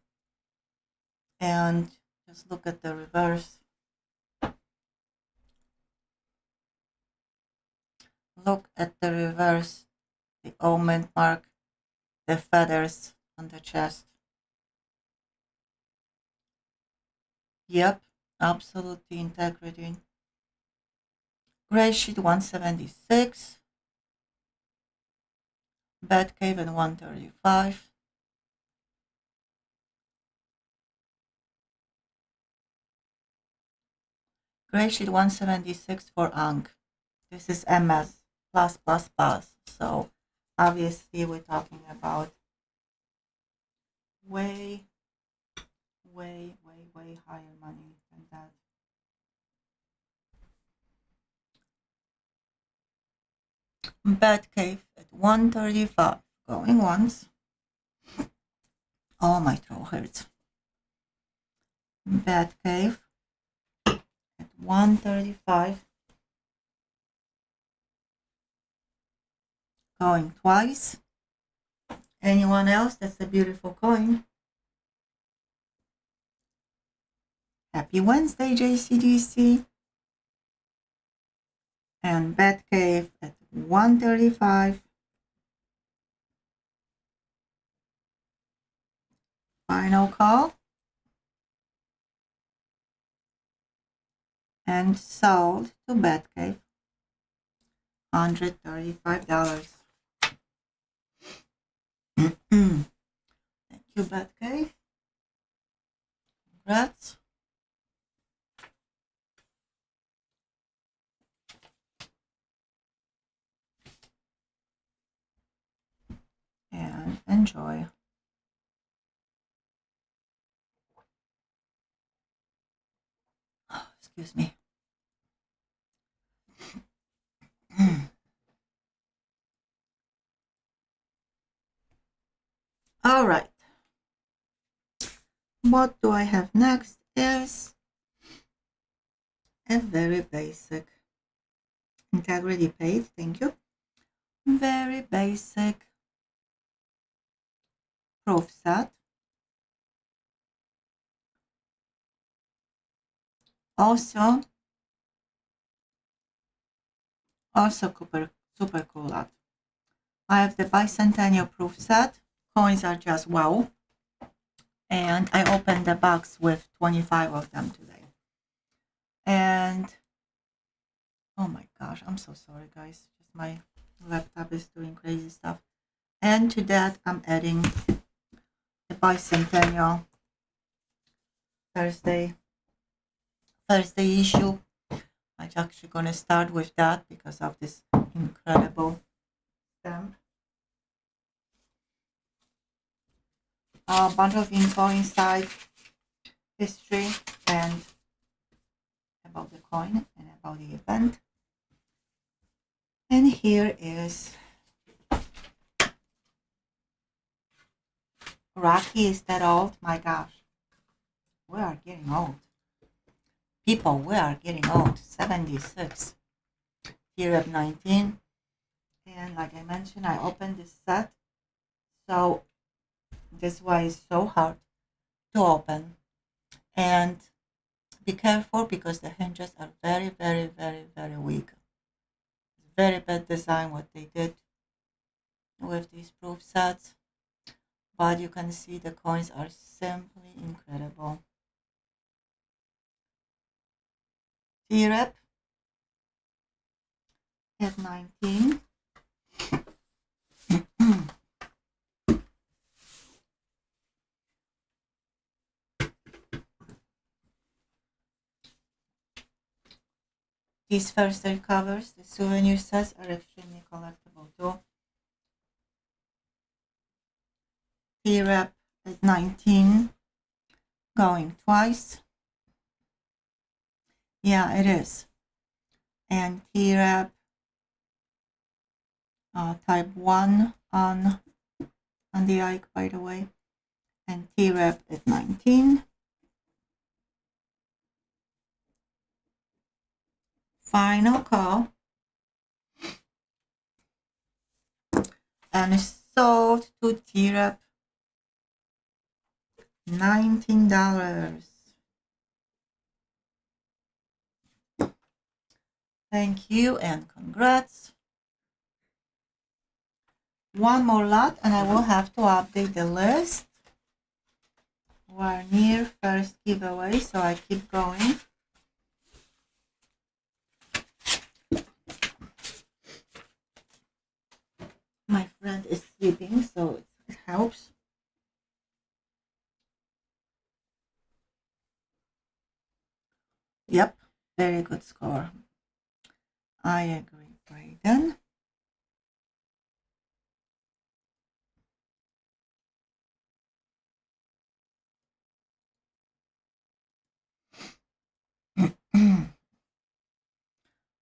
And just look at the reverse. Look at the reverse. The almond mark, the feathers on the chest. Yep, absolutely integrity. Gray sheet 176. Bad cave at 135. Gray sheet 176 for Ankh. This is MS plus plus plus. So obviously we're talking about way higher money than that. Bad cave at 135. Going once. Oh, my throat hurts. Bad cave at 135. Going twice. Anyone else? That's a beautiful coin. Happy Wednesday, JCDC. And Bad Cave at 135. Final call. And sold to Bad Cave. $135. Thank you, Bad Cave. Congrats. And enjoy. Excuse me. All right. What do I have next is a very basic integrity paid. Thank you. Very basic proof set. Also super cool lot. I have the bicentennial proof set. Coins are just wow. And I opened the box with 25 of them today. And oh my gosh, I'm so sorry, guys. Just my laptop is doing crazy stuff. And to that, I'm adding the bicentennial Thursday issue. I'm actually going to start with that because of this incredible stamp. A bunch of info inside, history, and about the coin and about the event. And here is Rocky. Is that old? My gosh, we are getting old. People, we are getting old. 76. Here at 19. And like I mentioned, I opened this set. So this is why it's so hard to open. And be careful because the hinges are very, very, very, very weak. Very bad design what they did with these proof sets. But you can see the coins are simply incredible. T-Rep at 19. These first aid covers, the souvenir sets, are extremely collectible too. T-Rep at 19. Going twice. Yeah, it is. And T-Rep type 1 on the Ike, by the way. And T-Rep at 19. Final call. And sold to T-Rep $19. Thank you and congrats. One more lot and I will have to update the list. We're near first giveaway, so I keep going. My friend is sleeping, so it helps. Yep, very good score. I agree, Brayden.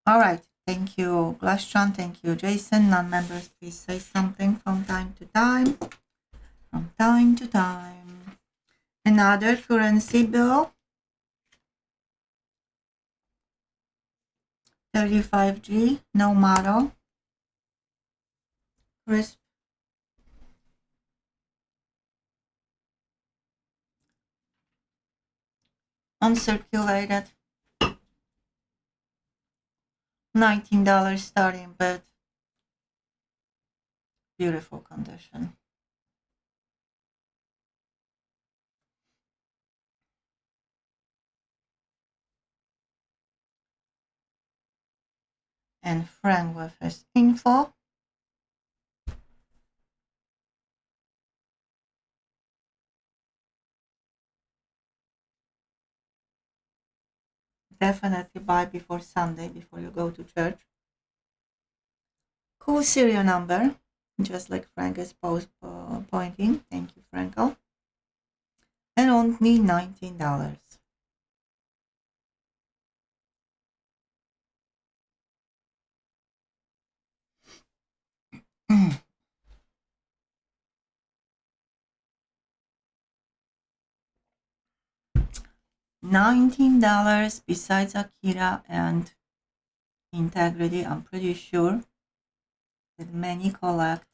All right, thank you, Glassjon. Thank you, Jason. Non-members, please say something from time to time. From time to time. Another currency bill. 35G, no model. Crisp. Uncirculated. $19 starting bid. Beautiful condition. And Frank with his info. Definitely buy before Sunday, before you go to church. Cool serial number, just like Frank is pointing. Thank you, Franco. And only $19. $19 besides Akira and Integrity. I'm pretty sure that many collect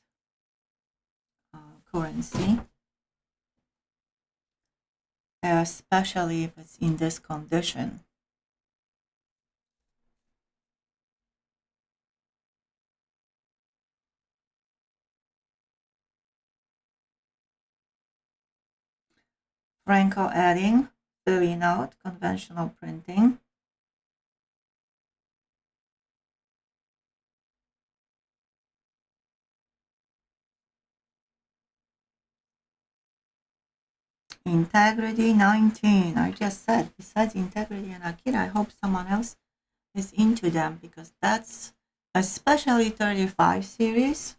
currency, especially if it's in this condition. Franco adding, filling out, conventional printing. Integrity 19. I just said, besides Integrity and Akira, I hope someone else is into them because that's especially 35 series,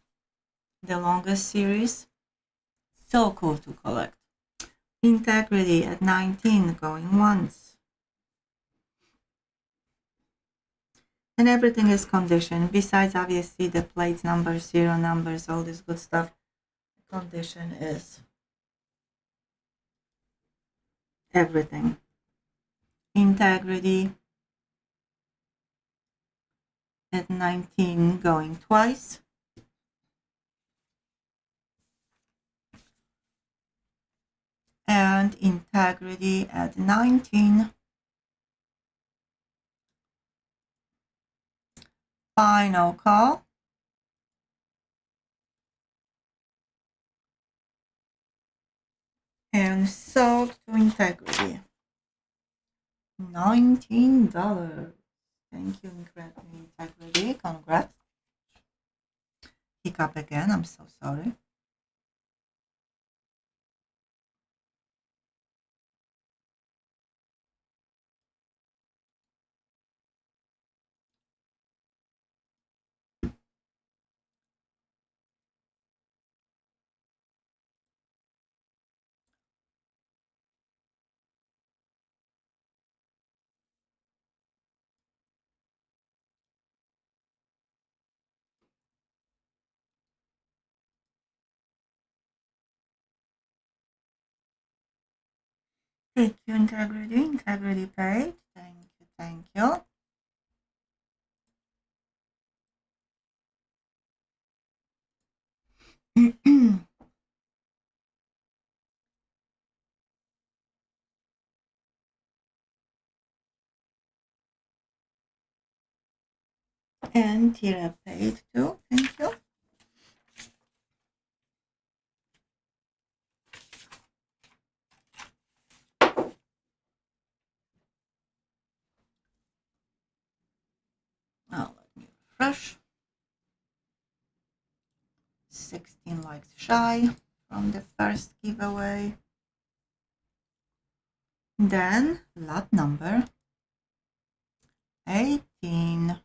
the longest series. So cool to collect. Integrity at 19, going once. And everything is conditioned, besides obviously the plate numbers, serial numbers, all this good stuff. The condition is everything. Integrity at 19, going twice. And integrity at 19. Final call. And sold to Integrity. $19. Thank you, Integrity. Congrats. Hiccup again. I'm so sorry. Thank you, Integrity. Integrity paid. Thank you. Thank you. And Tira paid too. Thank you. Now let me refresh. 16 likes shy from the first giveaway. Then lot number 18.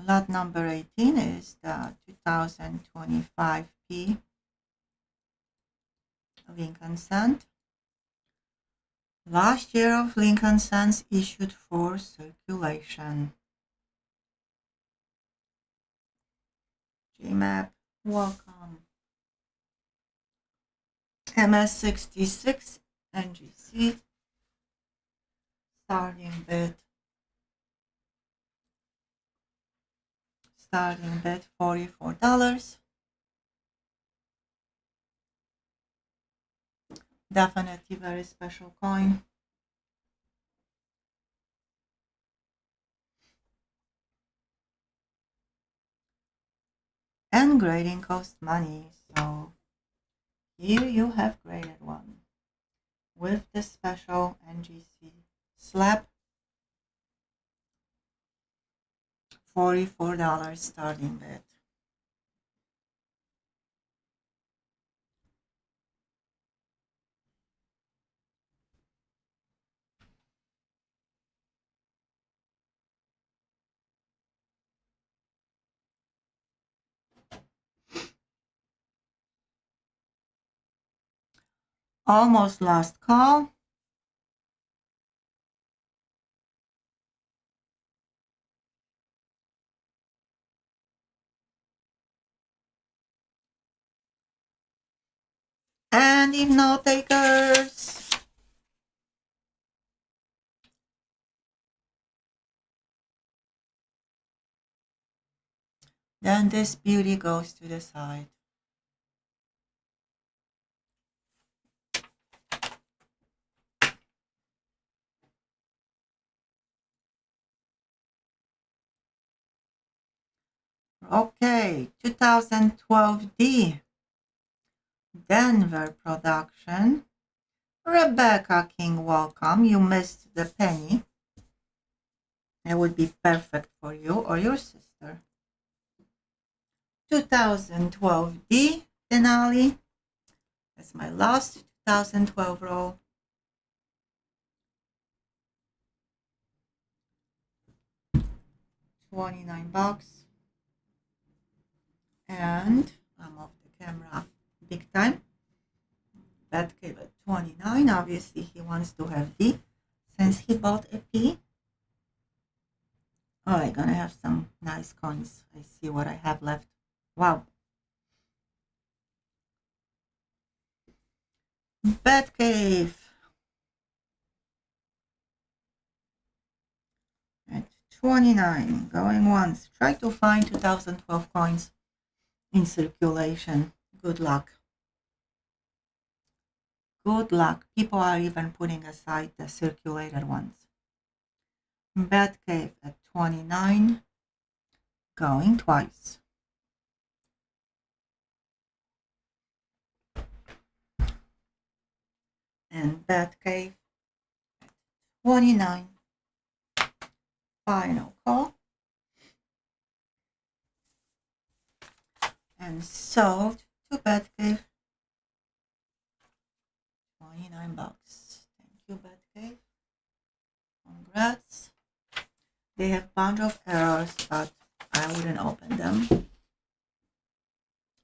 Lot number 18 is the 2025P Lincoln Cent. Last year of Lincoln Cents issued for circulation. GMAP, welcome. MS66 NGC. Starting bid $44. Definitely very special coin. And grading costs money, so here you have graded one with the special NGC slab. $44 starting bid. Almost last call. And if no takers, then this beauty goes to the side. Okay, 2012D Denver production. Rebecca King, welcome. You missed the penny. It would be perfect for you or your sister. 2012D Denali. That's my last 2012 roll. $29. And I'm off the camera big time. That gave it 29. Obviously, he wants to have D since he bought a P. Oh, I'm gonna have some nice coins. I see what I have left. Wow. Batcave. At 29. Going once. Try to find 2012 coins in circulation. Good luck. Good luck. People are even putting aside the circulated ones. Batcave at 29. Going twice. And Batcave at 29. Final call. And sold to Batcave. $29. Thank you, Batcave. Congrats. They have a bunch of errors, but I wouldn't open them.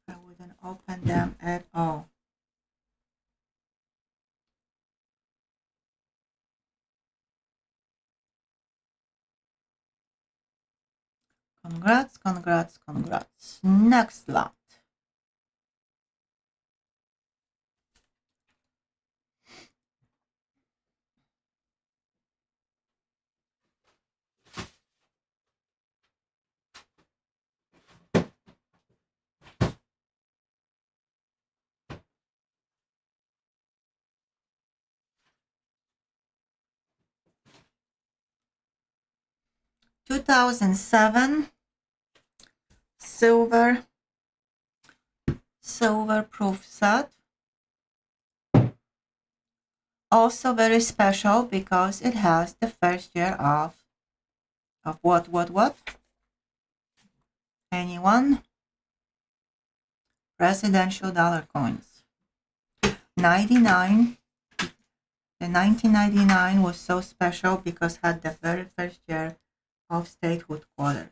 I wouldn't open them at all. Congrats, congrats, congrats. Next lot. $2,007 silver proof set. Also very special because it has the first year of what? Anyone? Presidential dollar coins. 99. The 1999 was so special because it had the very first year of statehood quarters.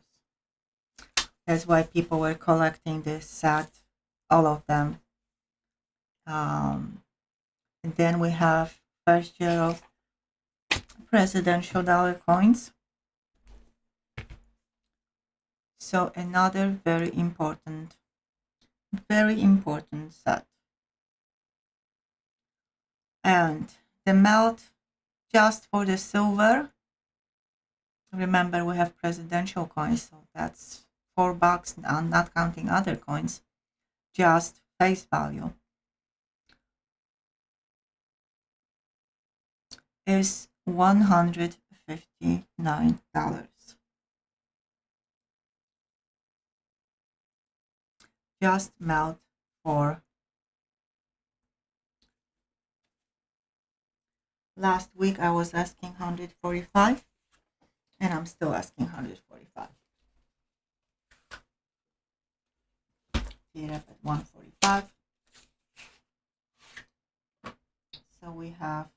That's why people were collecting this set, all of them. And then we have first year of presidential dollar coins. So another very important set. And the melt just for the silver. Remember, we have presidential coins, so that's $4, and not counting other coins, just face value. Is $159. Just melt for last week. I was asking 145, and I'm still asking 145. Get up at 145. So we have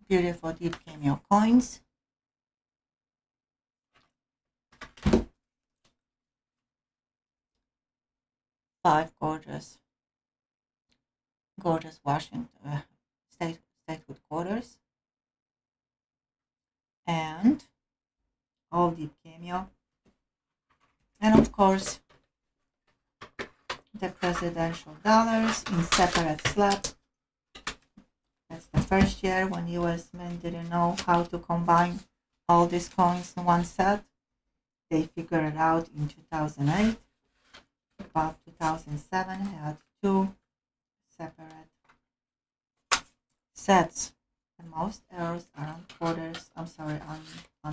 beautiful deep cameo coins. Five gorgeous Washington statehood quarters, and all deep cameo, and of course the presidential dollars in separate slabs. That's the first year when US men didn't know how to combine all these coins in one set. They figured it out in 2008. About 2007 had two separate sets. The most errors are on quarters, on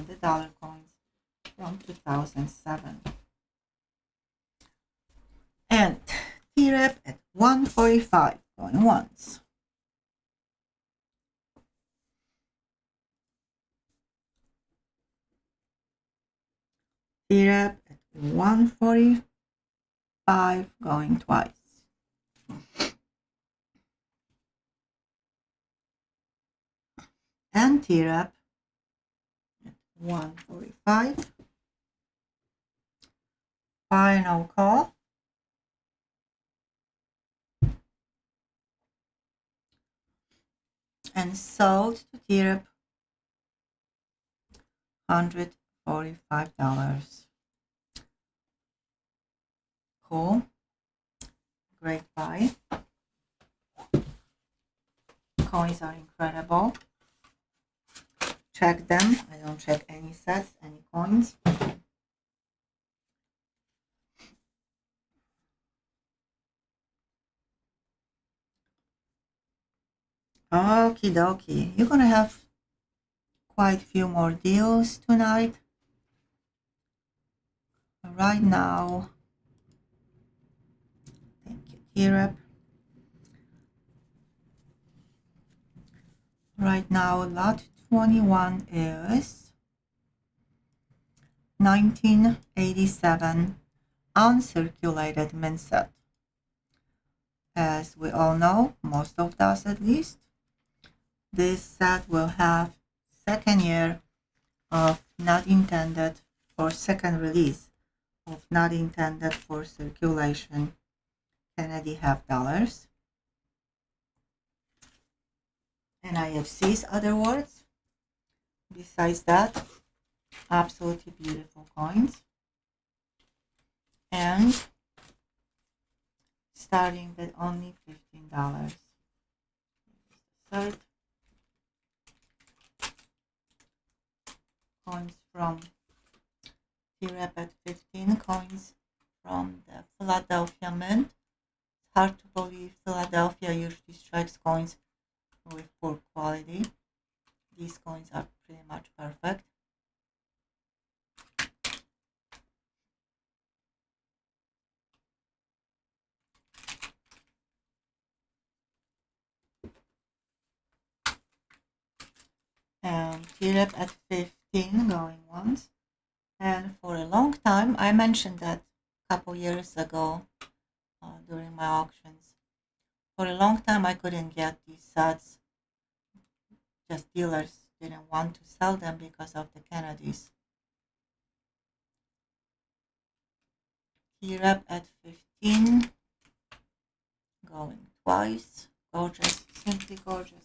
the dollar coins from 2007. And T-Rep at 145, going once. T-Rep at 145 going twice. And T-Rep at 145. Final call. And sold to T-Rep $145. Cool. Great buy. Coins are incredible. Check them. I don't check any sets, any coins. Okie dokie. You're gonna have quite a few more deals tonight. Right now, thank you, T-Rep. Right now, lot 21 is 1987 uncirculated mint set. As we all know, most of us at least, this set will have second year of not intended for second release of not intended for circulation Kennedy half dollars. And IFC's other words. Besides that, absolutely beautiful coins. And starting with only $15. Third, coins from T-Rep at 15, coins from the Philadelphia Mint. It's hard to believe Philadelphia usually strikes coins with poor quality. These coins are pretty much perfect. And T-Rep at 15 going once. And for a long time, I mentioned that a couple years ago during my auctions. For a long time, I couldn't get these sets. Just dealers didn't want to sell them because of the Kennedys. T-Rep at 15 going twice. Gorgeous, simply gorgeous.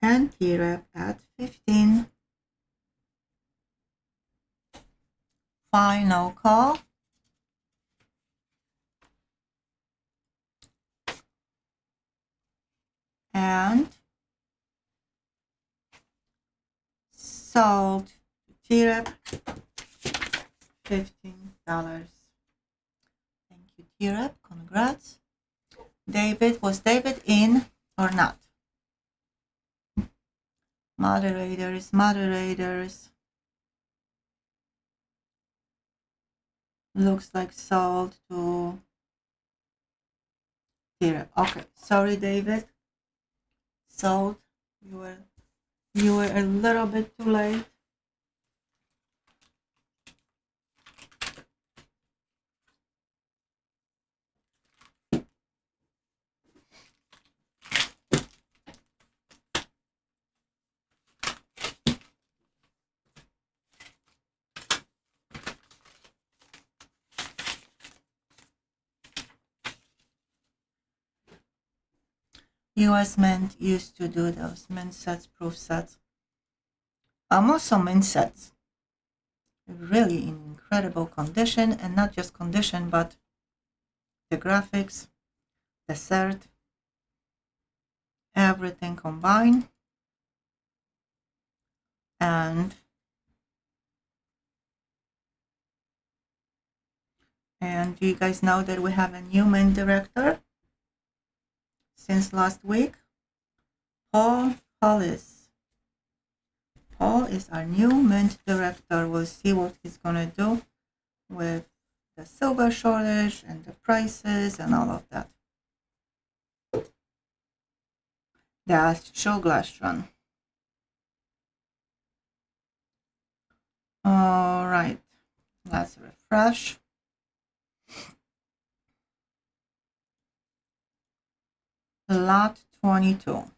And T-Rep at 15. Final call. And sold T-Rep $15. Thank you, T-Rep. Congrats. David, was David in or not? Moderators, moderators. Looks like sold to T-Rep. Okay, sorry, David. Sold. You were a little bit too late. US Mint used to do those mint sets, proof sets. Also mint sets. Really in incredible condition, and not just condition, but the graphics, the cert, everything combined. And do you guys know that we have a new mint director since last week? Paul Hollis. Paul is our new mint director. We'll see what he's gonna do with the silver shortage and the prices and all of that. That's glass run. All right, let's refresh. Lot 22.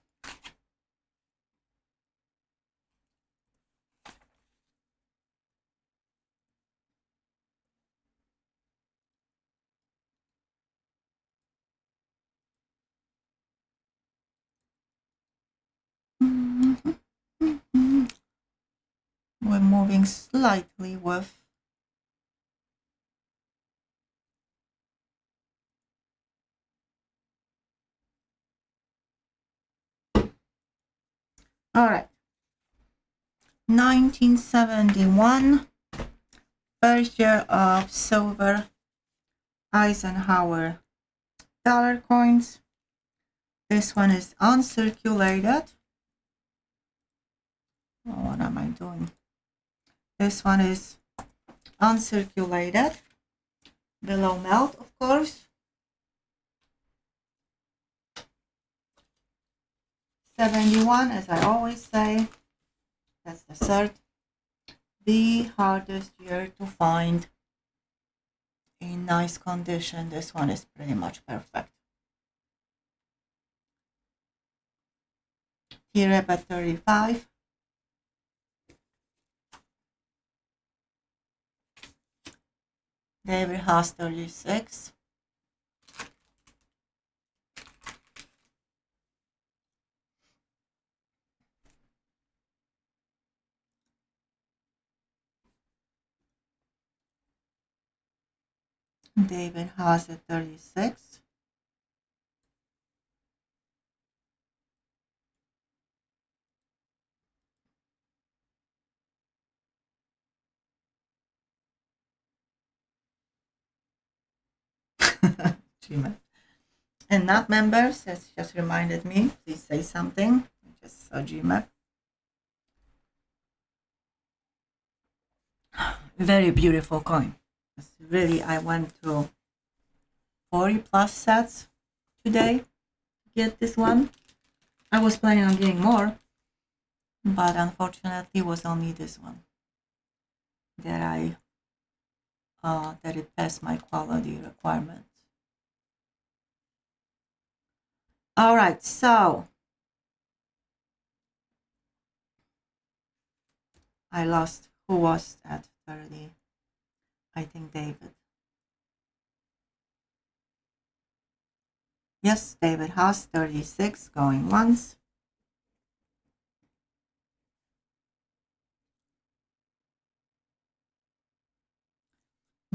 We're moving slightly with all right. 1971, first year of silver Eisenhower dollar coins. This one is uncirculated. Oh, what am I doing? This one is uncirculated. Below melt, of course. 71, as I always say, that's the third, the hardest year to find in nice condition. This one is pretty much perfect. Here at 35. David has 36. David has a 36. Gmail. And not members, has just reminded me, please say something. Just saw Gmail. Very beautiful coin. It's really, I went to 40 plus sets today to get this one. I was planning on getting more, but unfortunately it was only this one that that it passed my quality requirements. All right, so I lost. Who was at 30? I think David. Yes, David has 36 going once.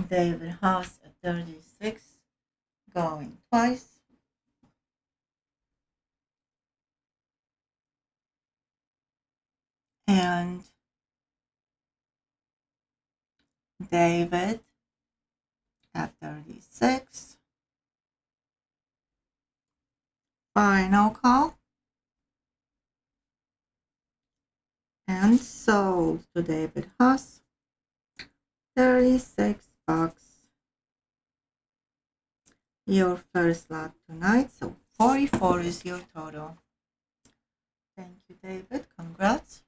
David has 36 going twice. And David at 36. Final call. And sold to David Huss. 36 bucks. Your first lot tonight. So 44 is your total. Thank you, David. Congrats.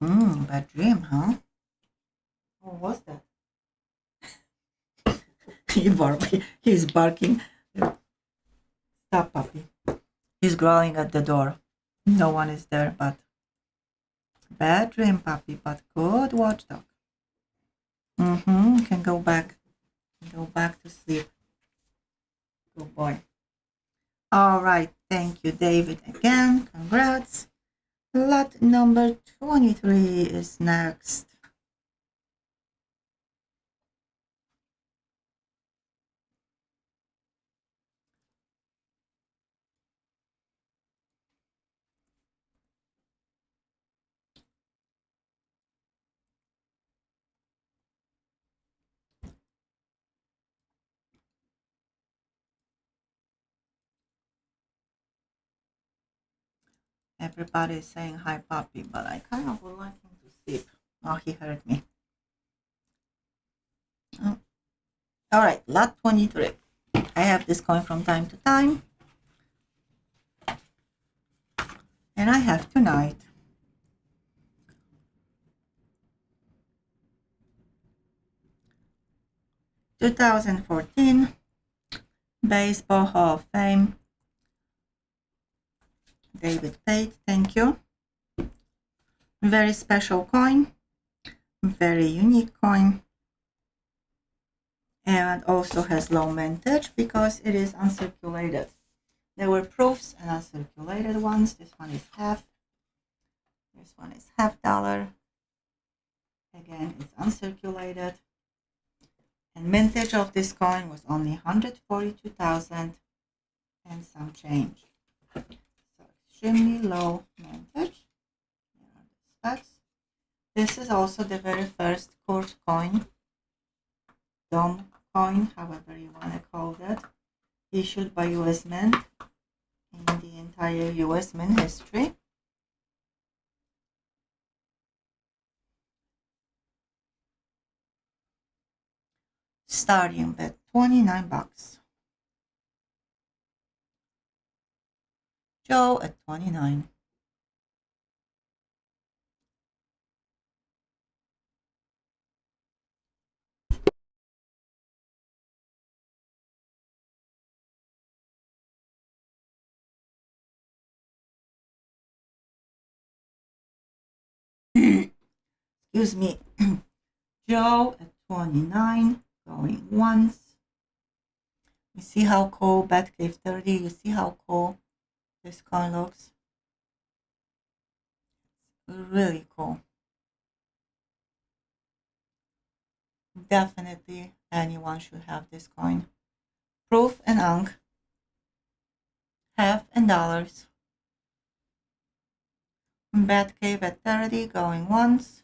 Bad dream, huh? What was that? He's barking. Stop, puppy. He's growling at the door. No one is there, but bad dream, puppy, but good watchdog. Can go back. Go back to sleep. Good boy. All right. Thank you, David, again. Congrats. Lot number 23 is next. Everybody is saying hi, puppy, but I kind of would like him to sleep. Oh, he heard me. Oh. All right, lot 23. I have this coin from time to time. And I have tonight 2014 Baseball Hall of Fame. David Pate, thank you. Very special coin. Very unique coin. And also has low mintage because it is uncirculated. There were proofs and uncirculated ones. This one is half. This one is $half. Again, it's uncirculated. And mintage of this coin was only 142,000 and some change. So extremely low mintage. Here are the specs. This is also the very first court coin, dome coin, however you want to call that, issued by US Mint in the entire US Mint history. Starting with $29. Joe at 29. Excuse me. Joe at 29, going once. You see how cool Batcave 30, you see how cool this coin looks? Really cool. Definitely anyone should have this coin. Proof and Unc. Half and dollars. Batcave at 30, going once.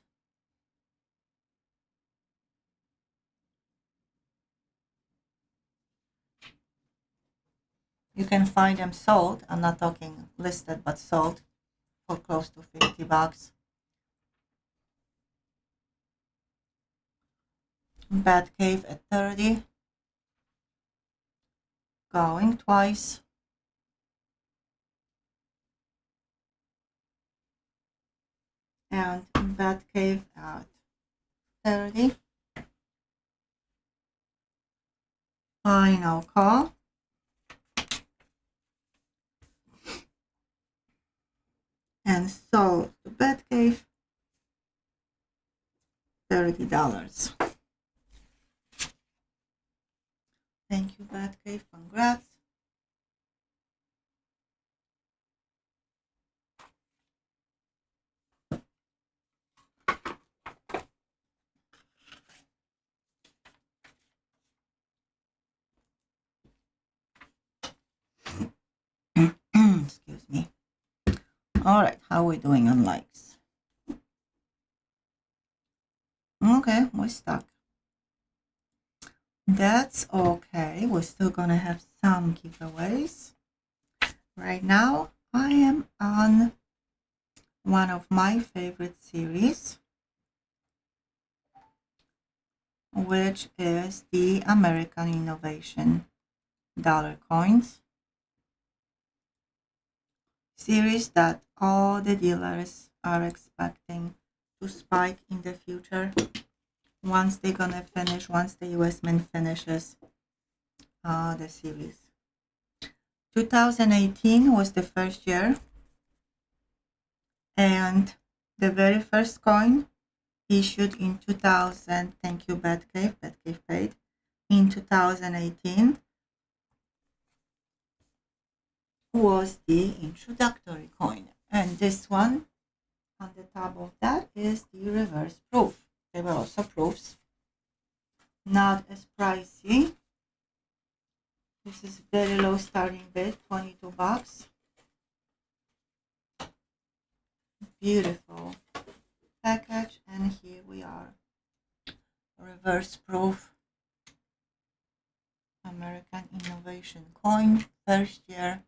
You can find them sold. I'm not talking listed, but sold for close to $50. Batcave at 30, going twice. And Batcave at 30. Final call. And sold to Batcave, $30. Thank you, Batcave. Congrats. Excuse me. All right, how are we doing on likes? Okay, we're stuck. That's okay. We're still gonna have some giveaways. Right now, I am on one of my favorite series, which is the American Innovation dollar coins series that all the dealers are expecting to spike in the future once they're gonna finish, once the US Mint finishes the series. 2018 was the first year, and the very first coin issued in 2000, thank you Batcave paid, in 2018 was the introductory coin, and this one on the top of that is the reverse proof. They were also proofs, not as pricey. This is very low starting bid, $22. Beautiful package, and here we are. Reverse proof American Innovation coin, first year.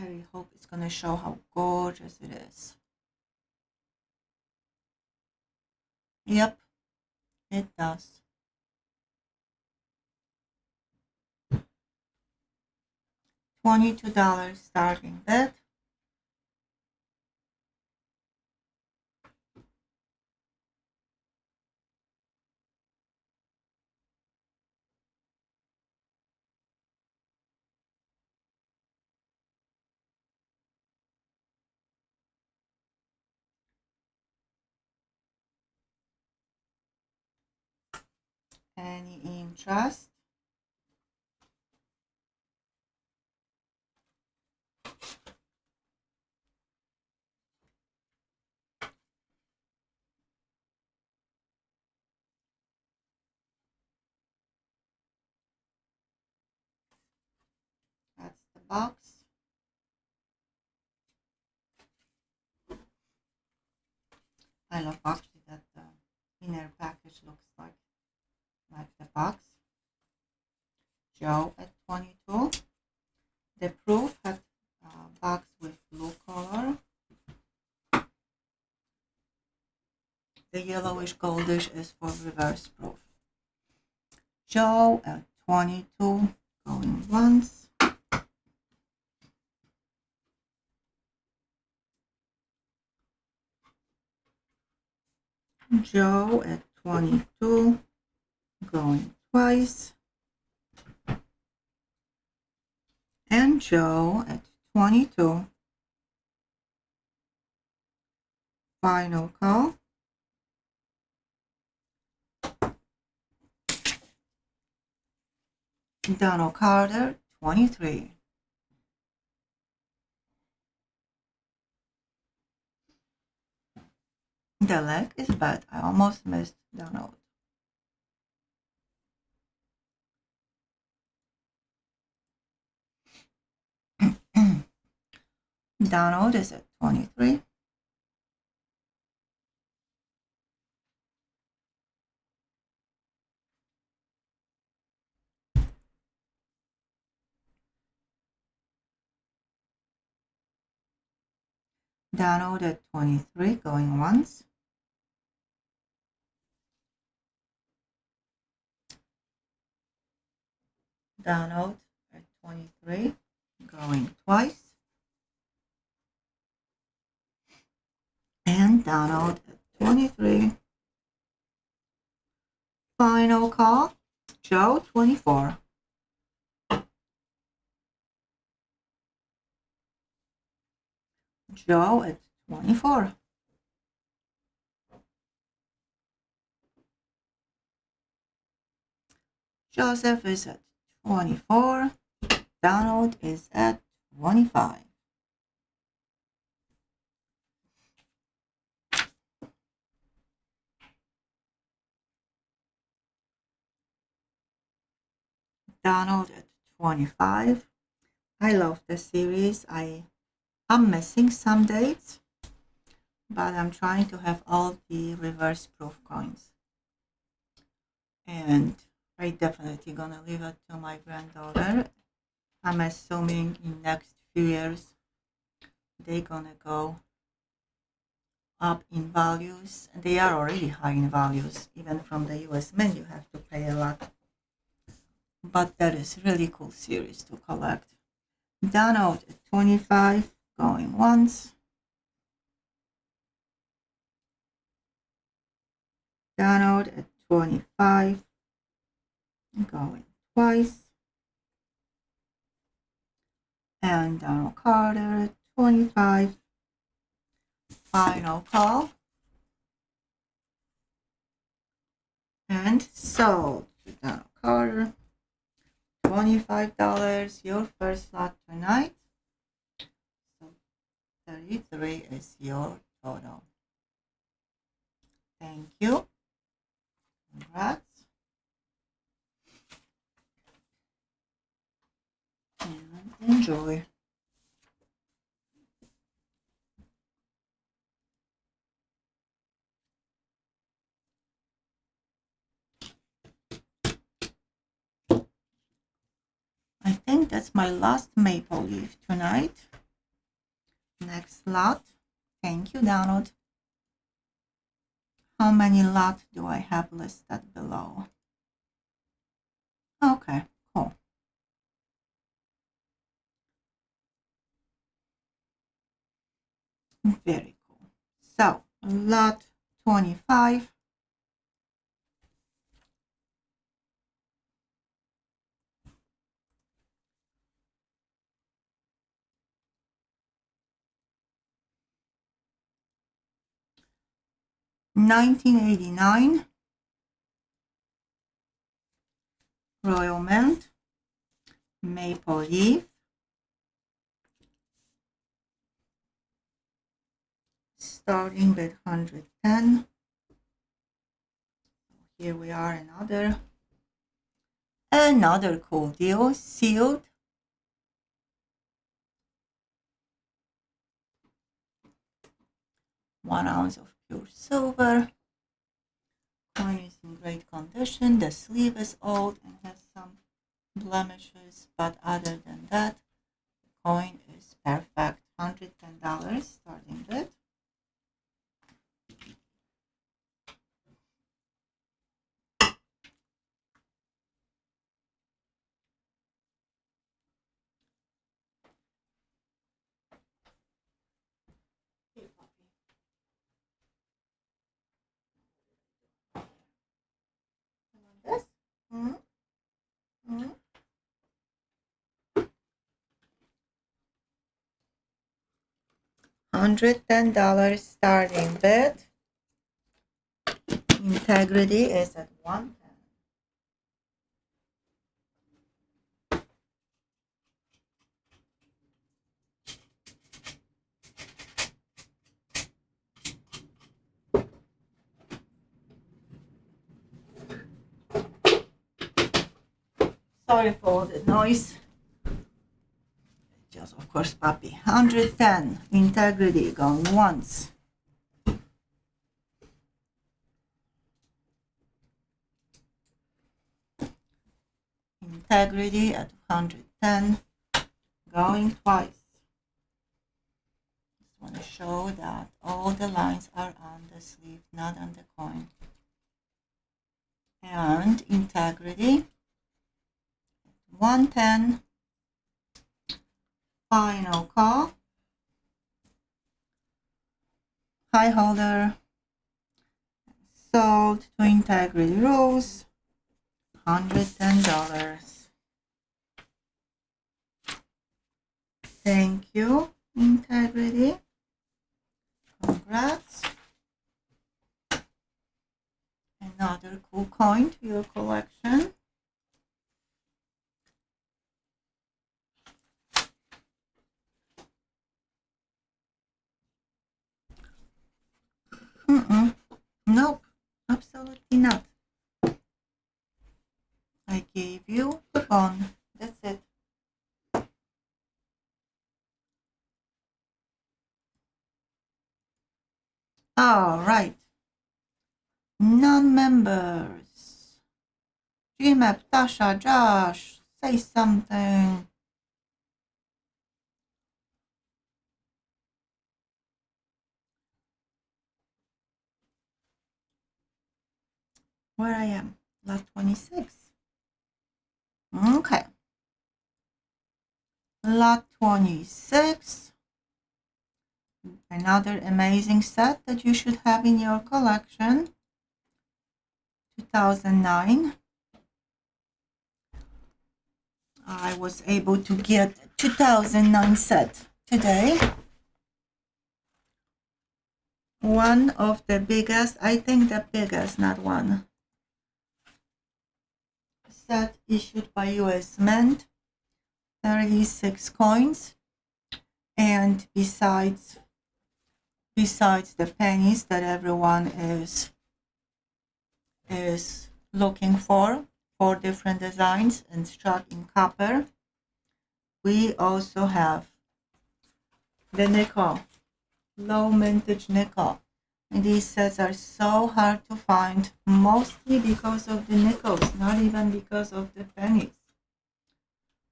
I really hope it's gonna show how gorgeous it is. Yep, it does. $22 starting bid. Any interest? That's the box. I love actually that the inner package looks like the box. Joe at 22. The proof had a box with blue color. The yellowish goldish is for reverse proof. Joe at 22, going once. Joe at 22, going twice. And Joe at 22. Final call. Donald Carter, 23. The leg is bad. I almost missed Donald. Donald is at 23. Donald at 23, going once. Donald at 23, going twice. And Donald at 23. Final call. Joe, 24. Joe at 24. Joseph is at 24. Donald is at 25. Donald at 25. I love the series. I'm missing some dates, but I'm trying to have all the reverse proof coins. And I definitely gonna leave it to my granddaughter. I'm assuming in next few years they're gonna go up in values. They are already high in values. Even from the US Mint you have to pay a lot. But that is really cool series to collect. Donald at 25, going once. Donald at 25, going twice. And Donald Carter at 25. Final call. And sold to Donald Carter. $25, your first lot tonight. So 33 is your total. Thank you. Congrats. And enjoy. I think that's my last maple leaf tonight. Next lot. Thank you, Donald. How many lots do I have listed below? Okay, cool. Very cool. So, lot 25. $19.89 Royal Mint, Maple Leaf, starting with 110. Here we are, another cool deal, sealed. One ounce of pure silver. Coin is in great condition. The sleeve is old and has some blemishes, but other than that, the coin is perfect. $110 starting with. This? $110 starting bid. Integrity is at 110. Sorry for all the noise. Just, of course, puppy. 110. Integrity going once. Integrity at 110. Going twice. Just want to show that all the lines are on the sleeve, not on the coin. And integrity 110. Final call. High holder. Sold to Integrity Rose. $110. Thank you, Integrity. Congrats. Another cool coin to your collection. Nope, absolutely not. I gave you the bond. That's it. All right. Non-members. GMAP, Tasha, Josh, say something. Where I am, lot 26. Okay. Lot 26. Another amazing set that you should have in your collection. 2009. I was able to get 2009 set today. One of the biggest, I think the biggest, not one, set issued by US Mint. 36 coins. And besides the pennies that everyone is looking for different designs and struck in copper, we also have the nickel, low mintage nickel. And these sets are so hard to find, mostly because of the nickels, not even because of the pennies.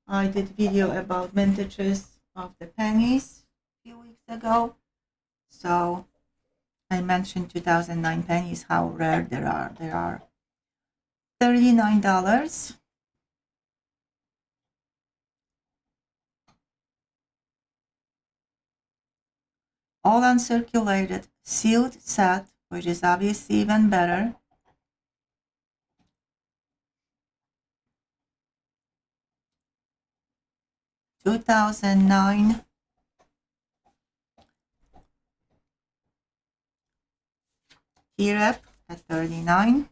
I did video about vintages of the pennies a few weeks ago. So I mentioned 2009 pennies, how rare there are. There are $39. All uncirculated, sealed set, which is obviously even better. $2,009. T-Rep at 39.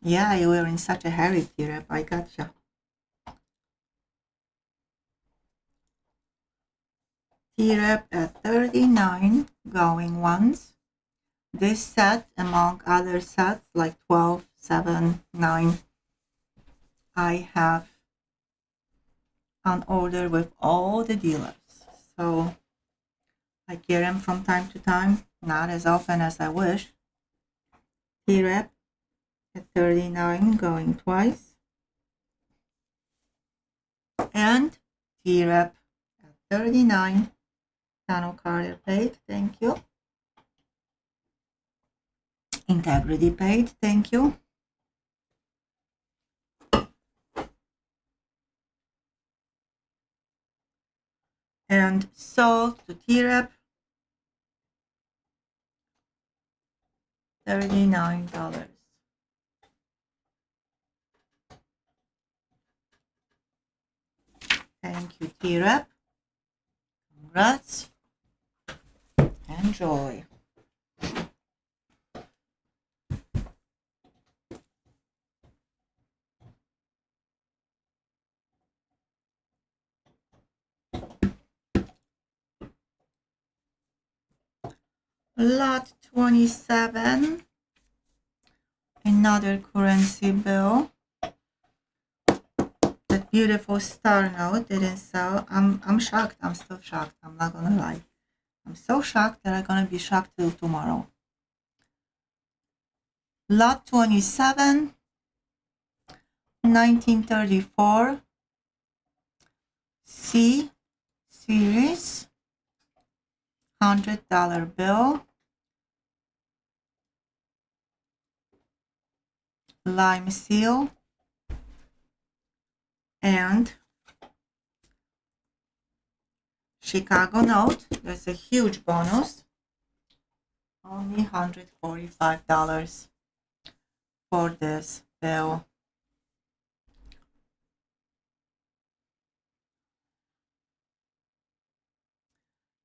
Yeah, you were in such a hurry, T-Rep. I gotcha. T-Rep at 39, going once. This set, among other sets like 12, 7, 9, I have on order with all the dealers. So I get them from time to time, not as often as I wish. T-Rep at 39, going twice. And T-Rep at 39, Channel Carter paid, thank you. Integrity paid, thank you. And sold to T-Rep, $39. Thank you, T-Rep. Congrats. Enjoy. Lot 27. Another currency bill. That beautiful star note didn't sell. I'm shocked. I'm still shocked. I'm not gonna lie. I'm so shocked that I'm gonna be shocked till tomorrow. Lot 27, 1934 C series, $100 bill, lime seal, and Chicago note. There's a huge bonus. Only $145 for this bill.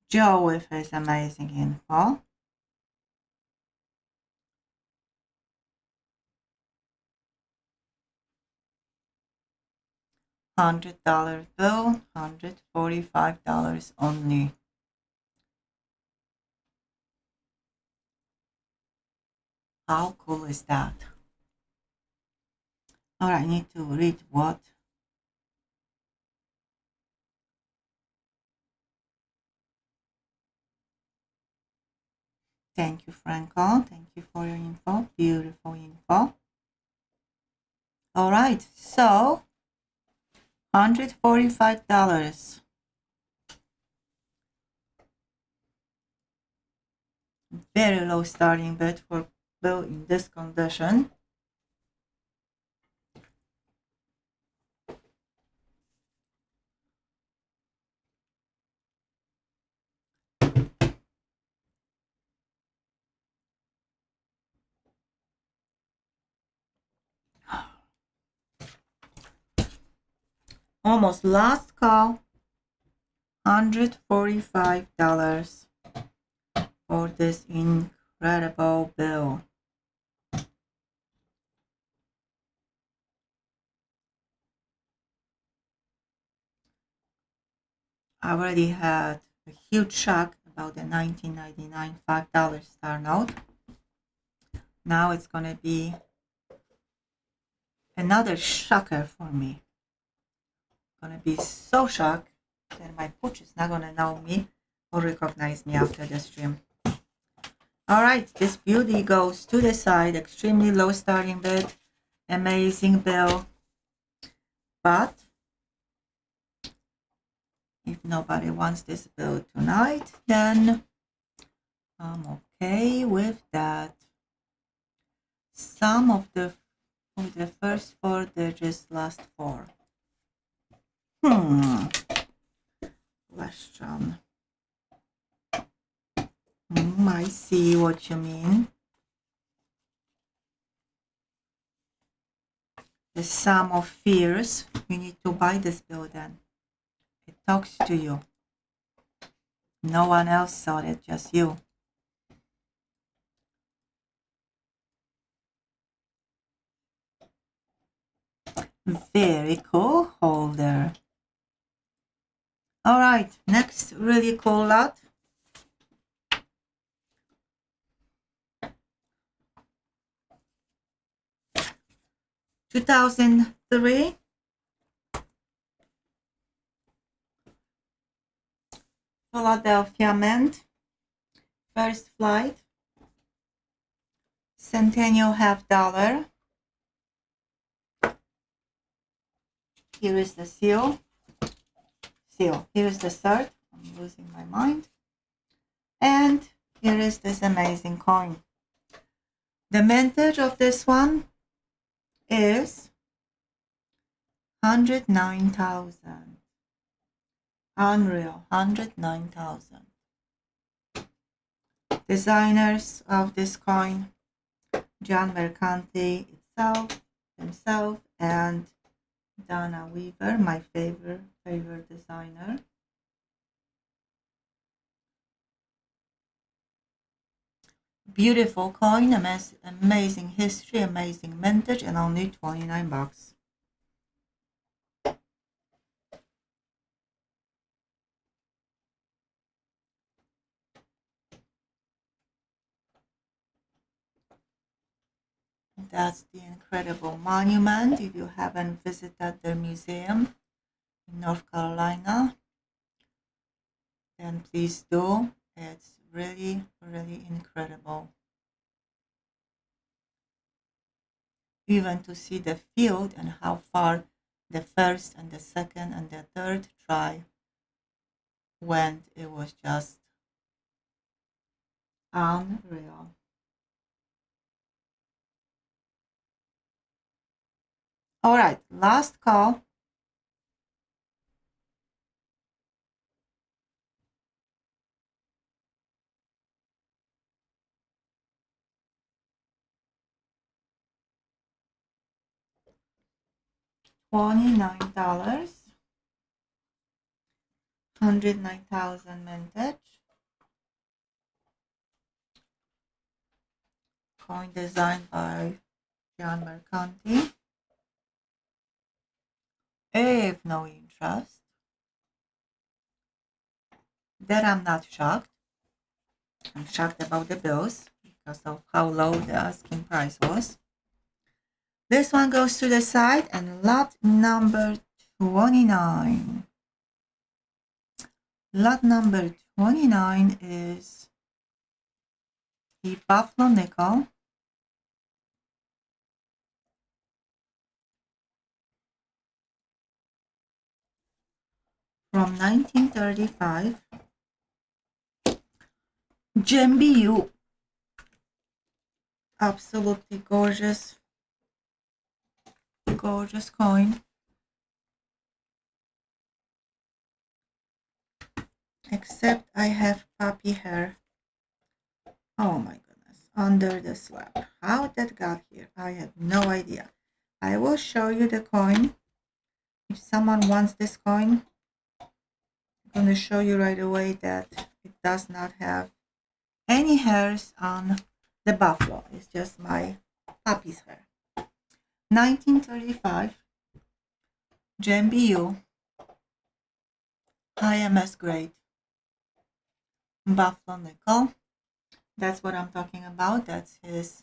Joe with his amazing info. $100 bill, $145 only. How cool is that? All right, I need to read what. Thank you, Franco. Thank you for your info. Beautiful info. All right, so $145. Very low starting bid for bill in this condition. Almost last call. $145 for this incredible bill. I already had a huge shock about the 1999 $5 star note. Now it's going to be another shocker for me. I'm going to be so shocked that my pooch is not going to know me or recognize me after the stream. All right, this beauty goes to the side. Extremely low starting bid. Amazing bill. But If nobody wants this build tonight, then I'm okay with that. Sum of the first 4 digits, last 4. Question. I see what you mean. The sum of fears. You need to buy this bill then. It talks to you. No one else saw it, just you. Very cool holder. All right, next really cool lot. (2003) Philadelphia Mint, first flight, Centennial half dollar. Here is the seal. Here is the cert. I'm losing my mind. And here is this amazing coin. The mintage of this one is 109,000. Unreal, 109,000. Designers of this coin, John Mercanti himself, and Donna Weaver, my favorite designer. Beautiful coin, amazing history, amazing mintage, and only 29 bucks. That's the incredible monument. If you haven't visited the museum in North Carolina, then please do. It's really, really incredible. Even to see the field and how far the first and the second and the third try went, it was just unreal. All right, last call. $29. 109,000 mintage. Coin designed by John Mercanti. If no interest, then I'm not shocked. I'm shocked about the bills because of how low the asking price was. This one goes to the side, and lot number 29. Lot number 29 is the Buffalo nickel. From 1935. GMBU. Absolutely gorgeous. Gorgeous coin. Except I have puppy hair. Oh my goodness. Under the slab. How that got here, I have no idea. I will show you the coin. If someone wants this coin, I'm going to show you right away that it does not have any hairs on the buffalo. It's just my puppy's hair. 1935 GMBU IMS grade buffalo nickel. That's what I'm talking about. That's his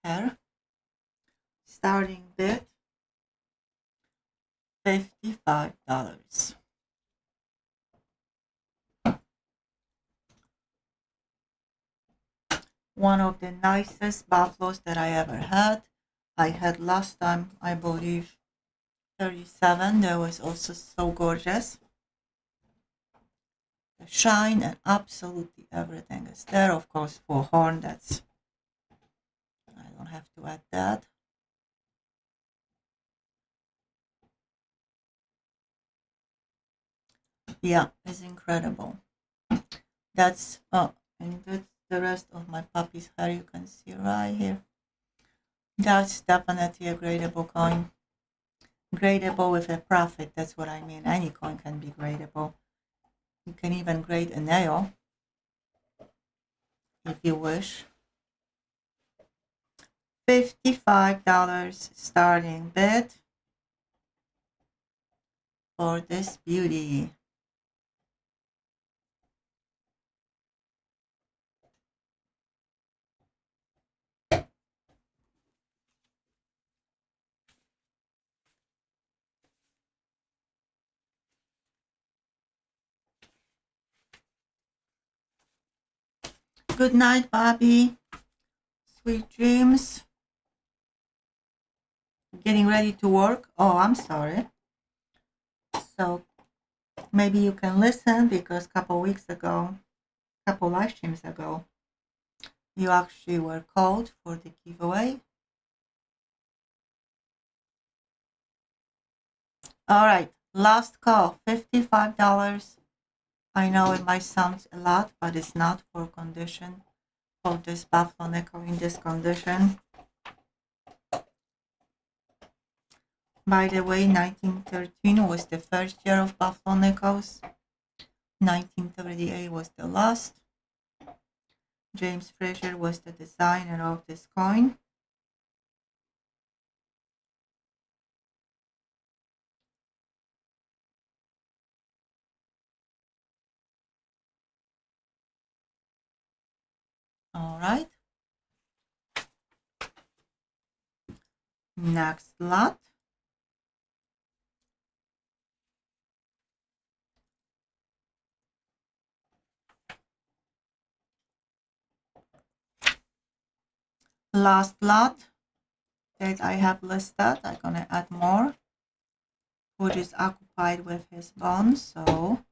hair. Starting bid $55. One of the nicest buffaloes that I ever had. I had last time, I believe, 37. That was also so gorgeous. the shine, and absolutely everything is there. Of course, for horn, that's, I don't have to add that. Yeah, it's incredible. That's, oh, and that's the rest of my puppy's hair you can see right here. That's definitely a gradable coin. Gradable with a profit, that's what I mean. Any coin can be gradable. You can even grade a nail if you wish. $55 starting bid for this beauty. Good night, Bobby. Sweet dreams. Getting ready to work. Oh, I'm sorry. So maybe you can listen because a couple weeks ago, couple live streams ago, you actually were called for the giveaway. All right, last call, $55. I know it might sound a lot, but it's not for condition of this buffalo nickel in this condition. By the way, 1913 was the first year of buffalo nickels. 1938 was the last. James Fraser was the designer of this coin. All right. Next lot. Last lot that I have listed. I'm gonna add more, which is occupied with his bones. So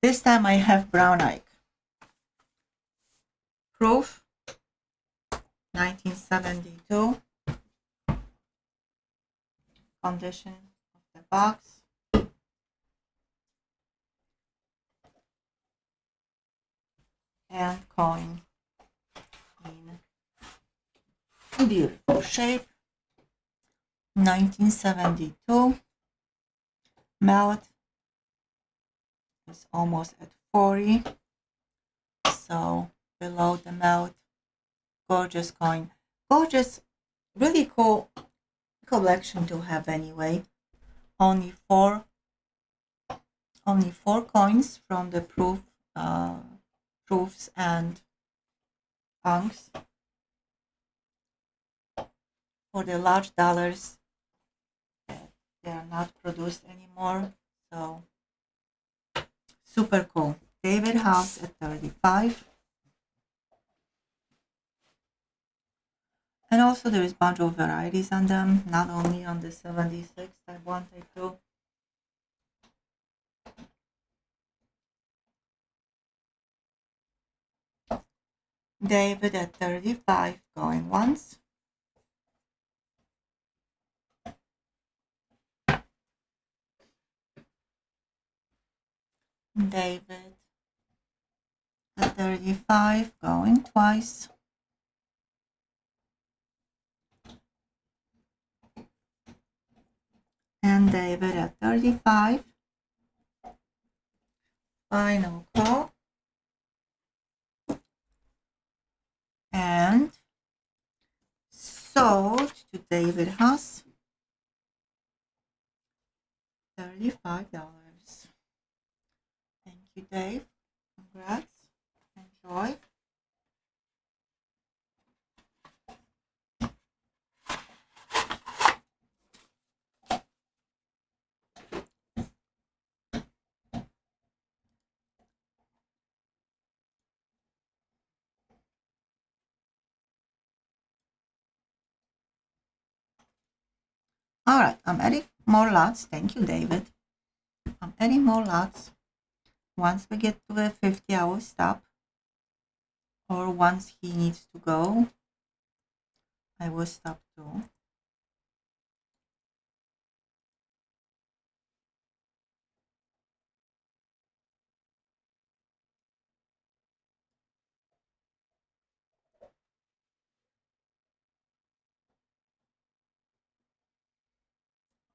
this time I have brown Ike. Proof 1972. Condition of the box. And coin in beautiful shape. 1972. Melt is almost at 40. So below the melt, gorgeous coin. Gorgeous, really cool collection to have anyway. Only four coins from the proofs and punks. For the large dollars, they are not produced anymore. So super cool. David House at 35. And also there is a bunch of varieties on them, not only on the 76 type 1, type 2. David at 35 going once. David at 35 going twice. And David at 35. Final call. And sold to David Huss. $35. Thank you, Dave. Congrats. Enjoy. All right, I'm adding more lots. Thank you, David. I'm adding more lots. Once we get to the 50, I will stop. Or once he needs to go, I will stop too.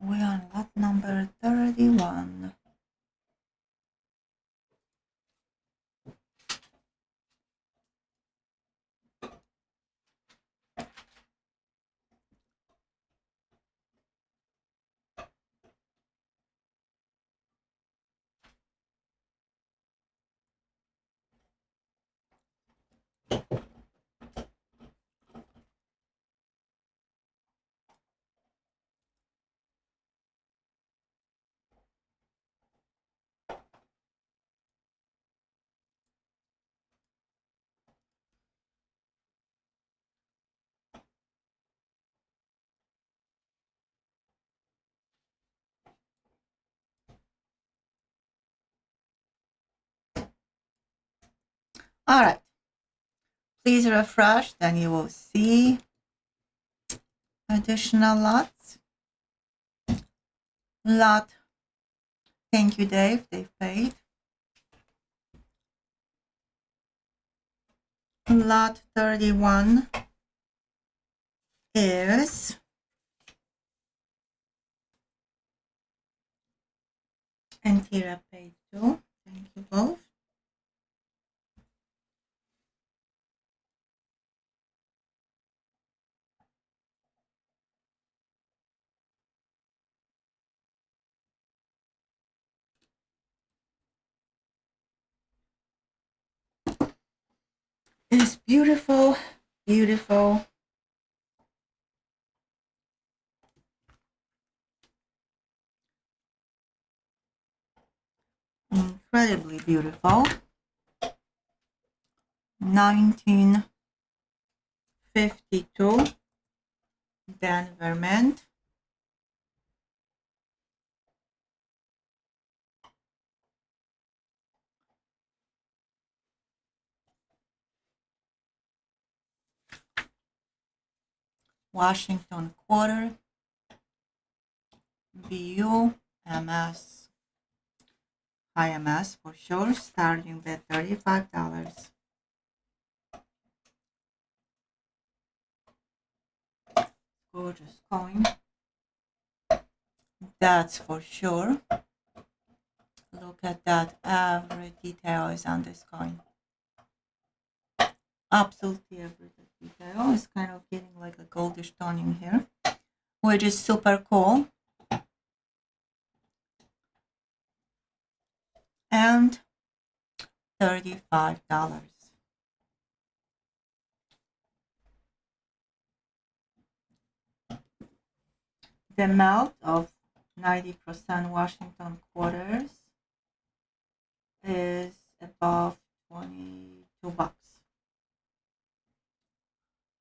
We are on lot number 31. All right. Please refresh, then you will see additional lots. Lot, thank you, Dave. They've paid. Lot 31 is and Tira paid too. Thank you both. It's beautiful, beautiful. Incredibly beautiful. 1952 Denver Mint. Washington quarter. BU MS. High MS for sure, starting at $35. Gorgeous coin. That's for sure. Look at that. Every detail is on this coin. Absolutely every detail is kind of getting like a goldish toning here, which is super cool. And $35. The amount of 90% Washington quarters is above 22 bucks.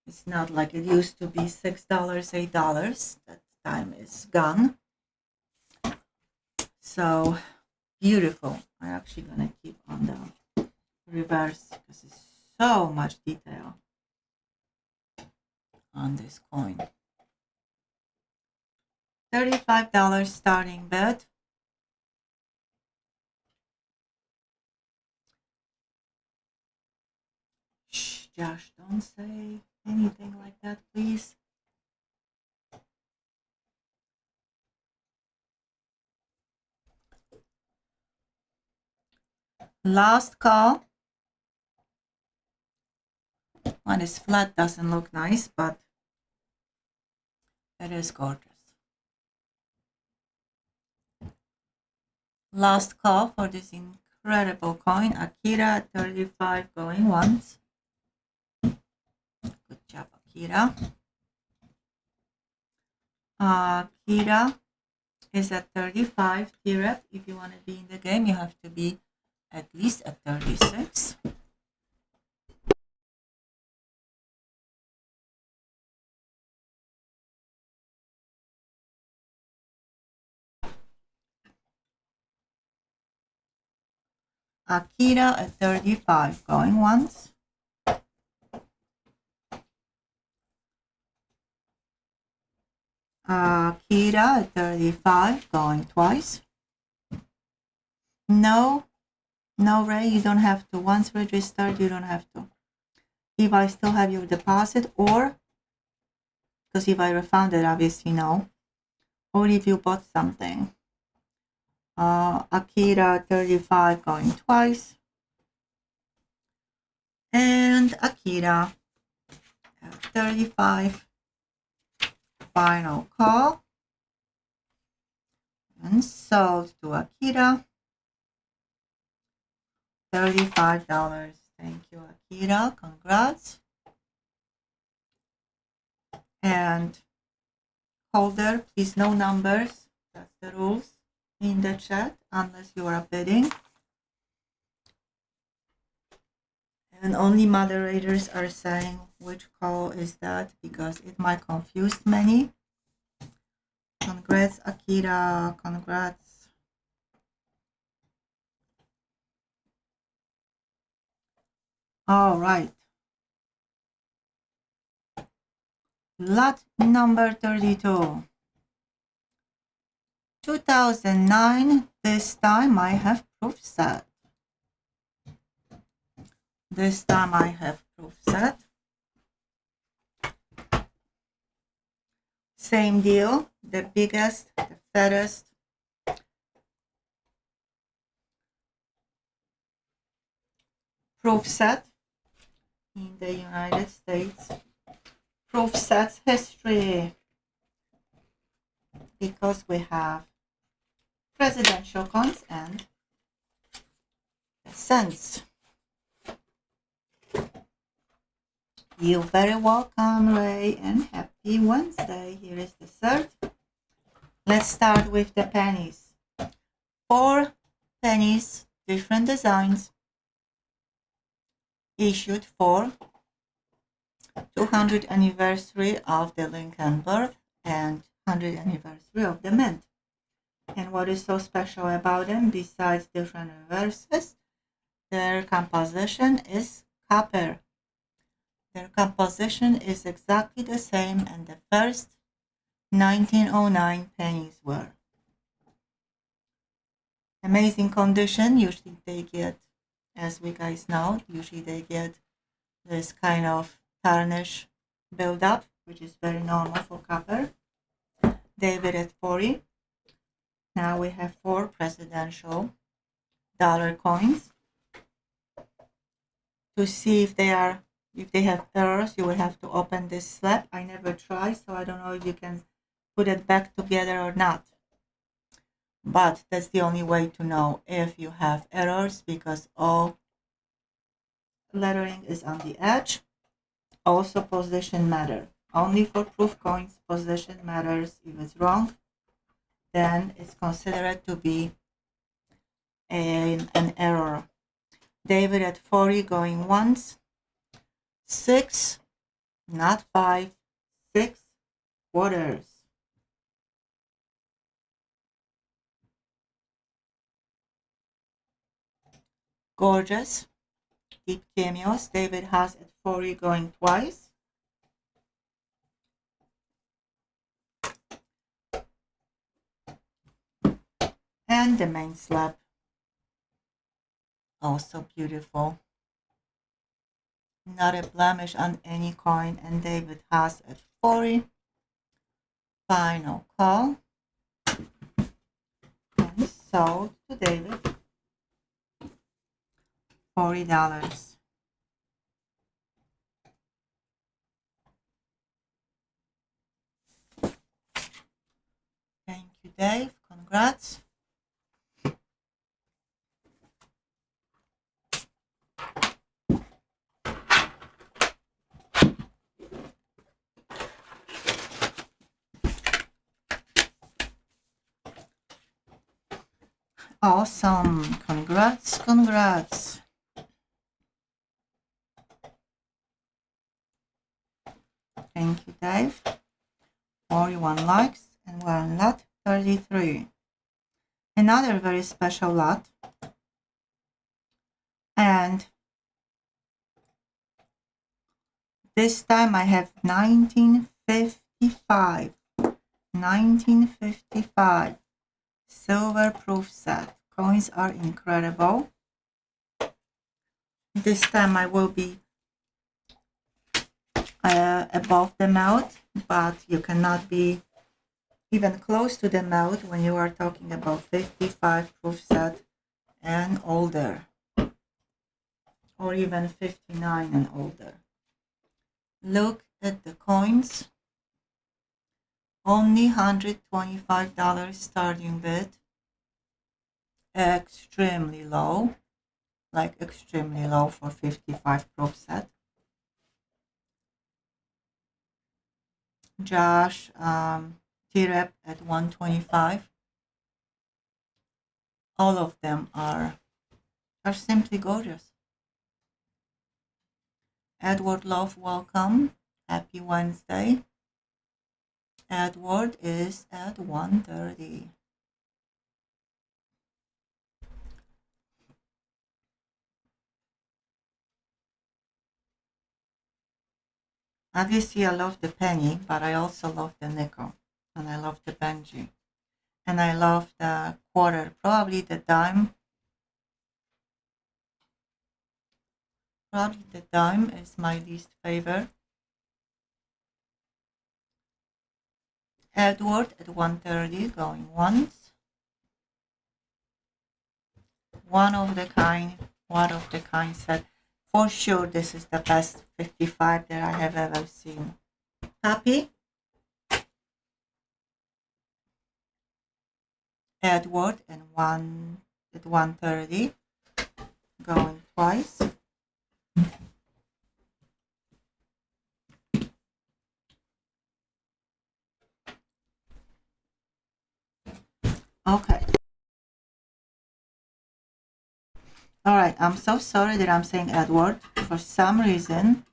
It's not like it used to be $6, $8. That time is gone. So beautiful. I'm actually gonna keep on the reverse because it's so much detail on this coin. $35 starting bid. Shh, Josh, don't say anything like that, please. Last call. When it's flat, doesn't look nice, but it is gorgeous. Last call for this incredible coin. Akira 35 going once. Good job, Akira. Akira is at 35. Tira, if you want to be in the game, you have to be at least at 36. Akira at 35, going once. Akira at 35, going twice. No, Ray, you don't have to. Once registered, you don't have to. If I still have your deposit, or, because if I refunded, obviously no. Or if you bought something. Akira 35 going twice. And Akira 35, final call. And sold to Akira, $35. Thank you, Akira. Congrats. And holder, please no numbers. That's the rules in the chat unless you are bidding. And only moderators are saying which call is that because it might confuse many. Congrats, Akira. Congrats. All right. Lot number 32. 2009. This time I have proof set. This time I have proof set. Same deal. The biggest, the fattest. Proof set in the United States. Proof sets history. Because we have presidential coins and cents. You're very welcome, Ray, and happy Wednesday. Here is the third. Let's start with the pennies. 4 pennies, different designs, issued for 200th anniversary of the Lincoln birth and 100th anniversary of the mint. And what is so special about them, besides different reverses, their composition is copper. Their composition is exactly the same as the first 1909 pennies were. Amazing condition. Usually they get, as we guys know, usually they get this kind of tarnish buildup, which is very normal for copper. David at 40. Now we have 4 presidential dollar coins. To see if they have errors, you will have to open this slab. I never tried, so I don't know if you can put it back together or not. But that's the only way to know if you have errors, because all lettering is on the edge. Also, position matter. Only for proof coins, position matters. If it's wrong, then it's considered to be an error. David at 40 going once. 6, not 5, 6 quarters. Gorgeous. Deep cameos. David has at 40 going twice. And the main slab. Also beautiful. Not a blemish on any coin, and David has at 40. Final call. And sold to David. $40. Thank you, Dave. Congrats. Awesome. Congrats, congrats. Thank you, Dave. 41 likes and we're on lot 33. Another very special lot. And this time I have 1955. 1955. Silver proof set. Coins are incredible. This time I will be above the melt, but you cannot be even close to the melt when you are talking about 55 proof set and older, or even 59 and older. Look at the coins. Only $125 starting bid. Extremely low, like extremely low for 55 proof set. Josh, T-Rep at 125. All of them are simply gorgeous. Edward Love, welcome. Happy Wednesday. Edward is at 130. Obviously, I love the penny, but I also love the nickel, and I love the Benji, and I love the quarter. Probably the dime. Probably the dime is my least favorite. Edward at 130, going once. One of the kind said, for sure this is the best 55 that I have ever seen. Happy? Edward at 130, going twice. Okay. All right, I'm so sorry that I'm saying Edward. For some reason,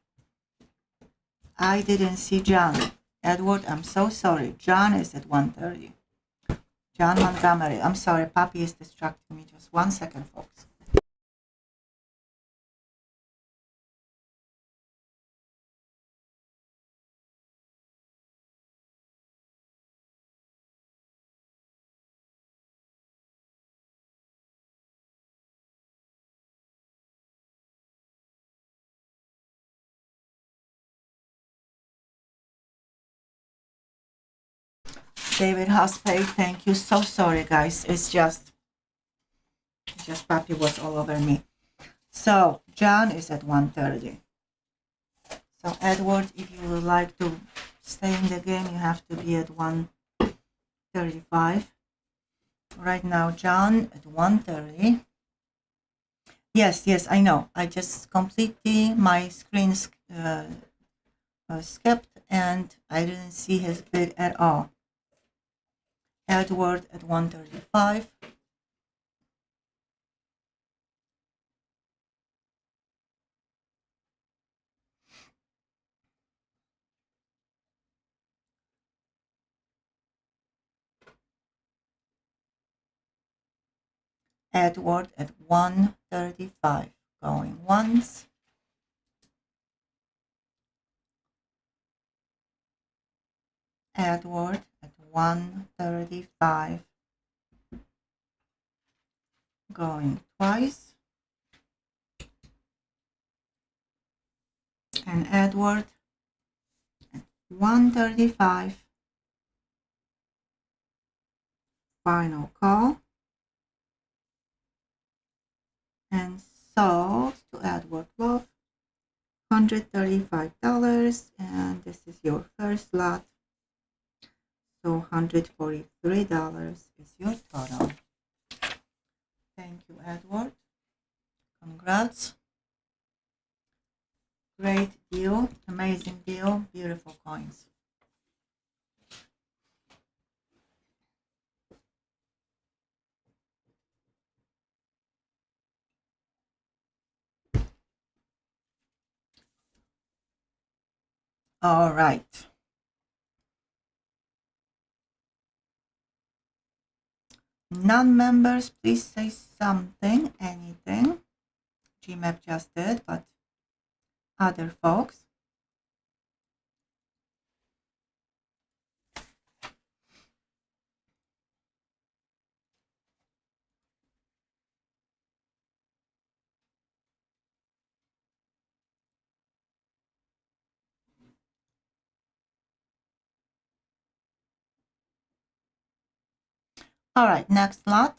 I didn't see John. Edward, I'm so sorry. John is at 130. John Montgomery. I'm sorry, Poppy is distracting me. Just 1 second, folks. David Hospay, thank you. So sorry, guys. It's just Poppy was all over me. So John is at 130. So Edward, if you would like to stay in the game, you have to be at 135. Right now, John at 130. Yes, I know. I just completely, my screen skipped and I didn't see his bid at all. Edward at 135. Edward at 135. Going once. Edward at 135. Going twice. And Edward at 135. Final call. And sold to Edward Love, $135, and this is your first lot. So $143 is your total. Thank you, Edward. Congrats. Great deal, amazing deal, beautiful coins. All right. Non-members, please say something, anything. GMAP just did, but other folks. All right, next lot.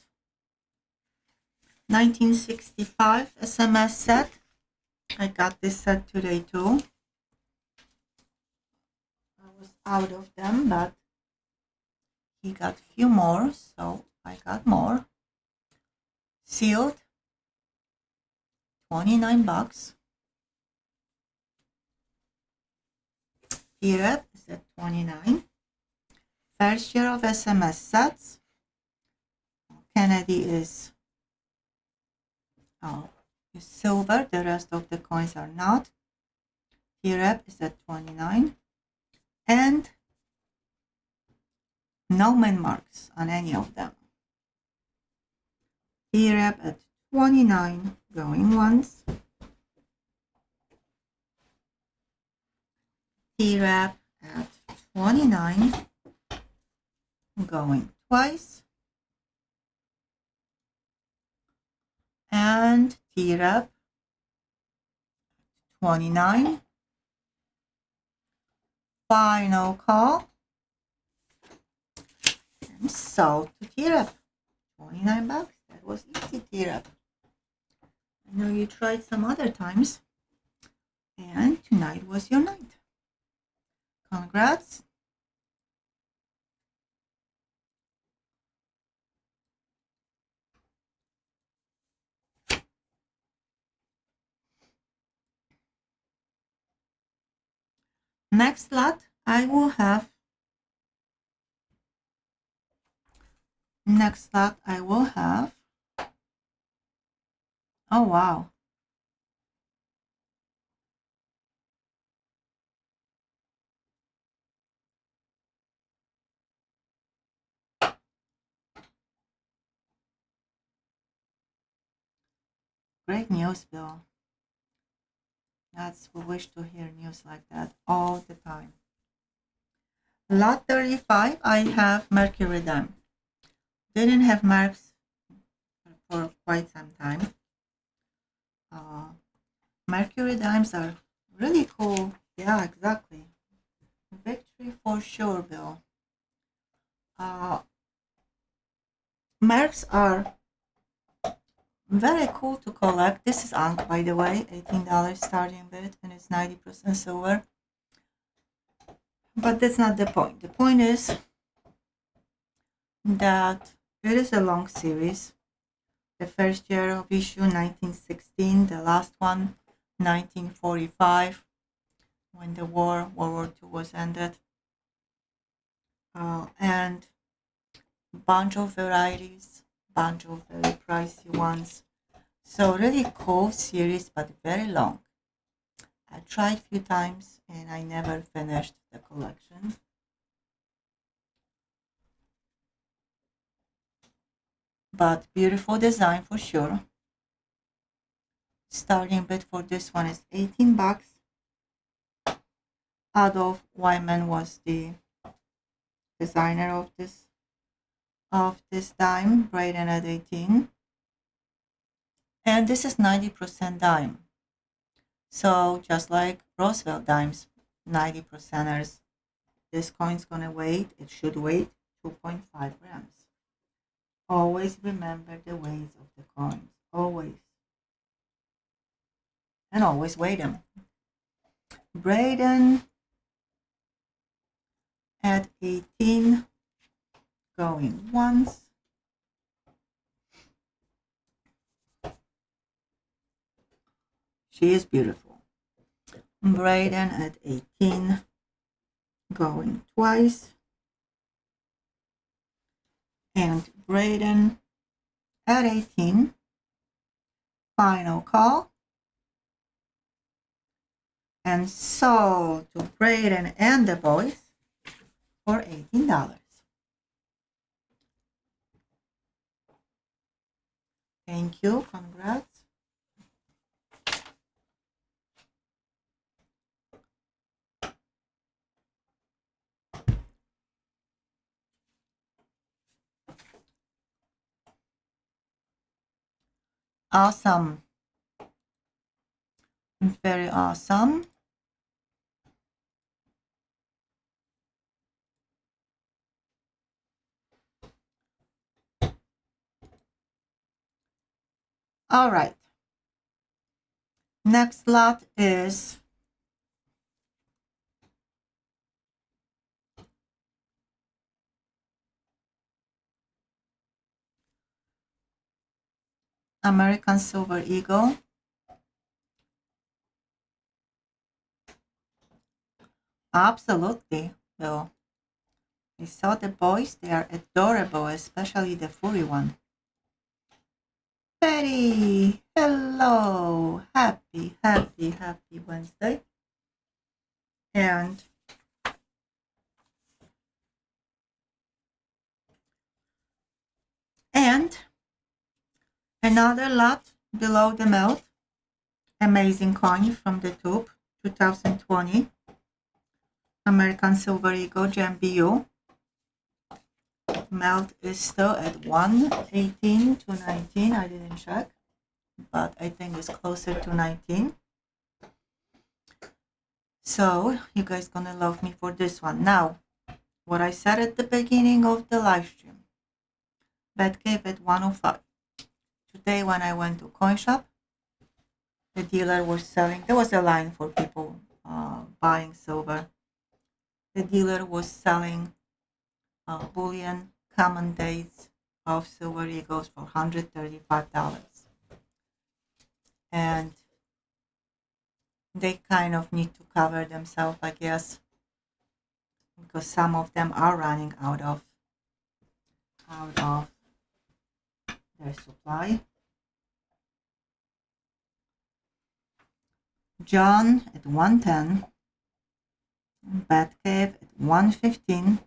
1965 SMS set. I got this set today too. I was out of them, but he got a few more, so I got more. Sealed, 29 bucks. Here is at 29. Fair share of SMS sets. Kennedy is silver, the rest of the coins are not. T-Rep is at 29. And no min marks on any of them. T-Rep at 29, going once. T-Rep at 29, going twice. And T-Rep 29. Final call. And sold to T-Rep. 29 bucks. That was easy, T-Rep. I know you tried some other times. And tonight was your night. Congrats. Next lot, I will have. Oh, wow. Great news, Bill. We wish to hear news like that all the time. Lot 35, I have Mercury Dime. Didn't have marks for quite some time. Mercury Dimes are really cool. Yeah, exactly. Victory for sure, Bill. Marks are very cool to collect. This is Ankh, by the way, $18 starting bid, and it's 90% silver. But that's not the point. The point is that it is a long series. The first year of issue, 1916. The last one, 1945, when the World War II was ended. And bunch of varieties, bunch of very pricey ones. So really cool series, but very long. I tried a few times and I never finished the collection. But beautiful design for sure. Starting bid for this one is 18 bucks. Adolf Wyman was the designer of this dime, Braden at 18. And this is 90% dime. So just like Roosevelt dimes, 90%ers, this coin's gonna weight, it should weigh 2.5 grams. Always remember the weights of the coins, always. And always weigh them. Braden at 18, going once. She is beautiful. Braden at 18, going twice. And Braden at 18, final call. And sold to Braden and the boys for $18. Thank you, congrats. Awesome. Very awesome. All right. Next lot is American Silver Eagle. Absolutely, Bill. I saw the boys. They are adorable, especially the furry one. Betty, hello. Happy, happy, happy Wednesday. And another lot below the melt. Amazing coin from the tube, 2020. American Silver Eagle GMBU. Melt is still at 118 to 19. I didn't check, but I think it's closer to 19. So you guys gonna love me for this one. Now, what I said at the beginning of the live stream, bet gave it 105. Today when I went to coin shop, the dealer was selling, there was a line for people buying silver. The dealer was selling bullion common dates of silver eagles for $135. And they kind of need to cover themselves, I guess, because some of them are running out of their supply. John at 110, Batcave at 115,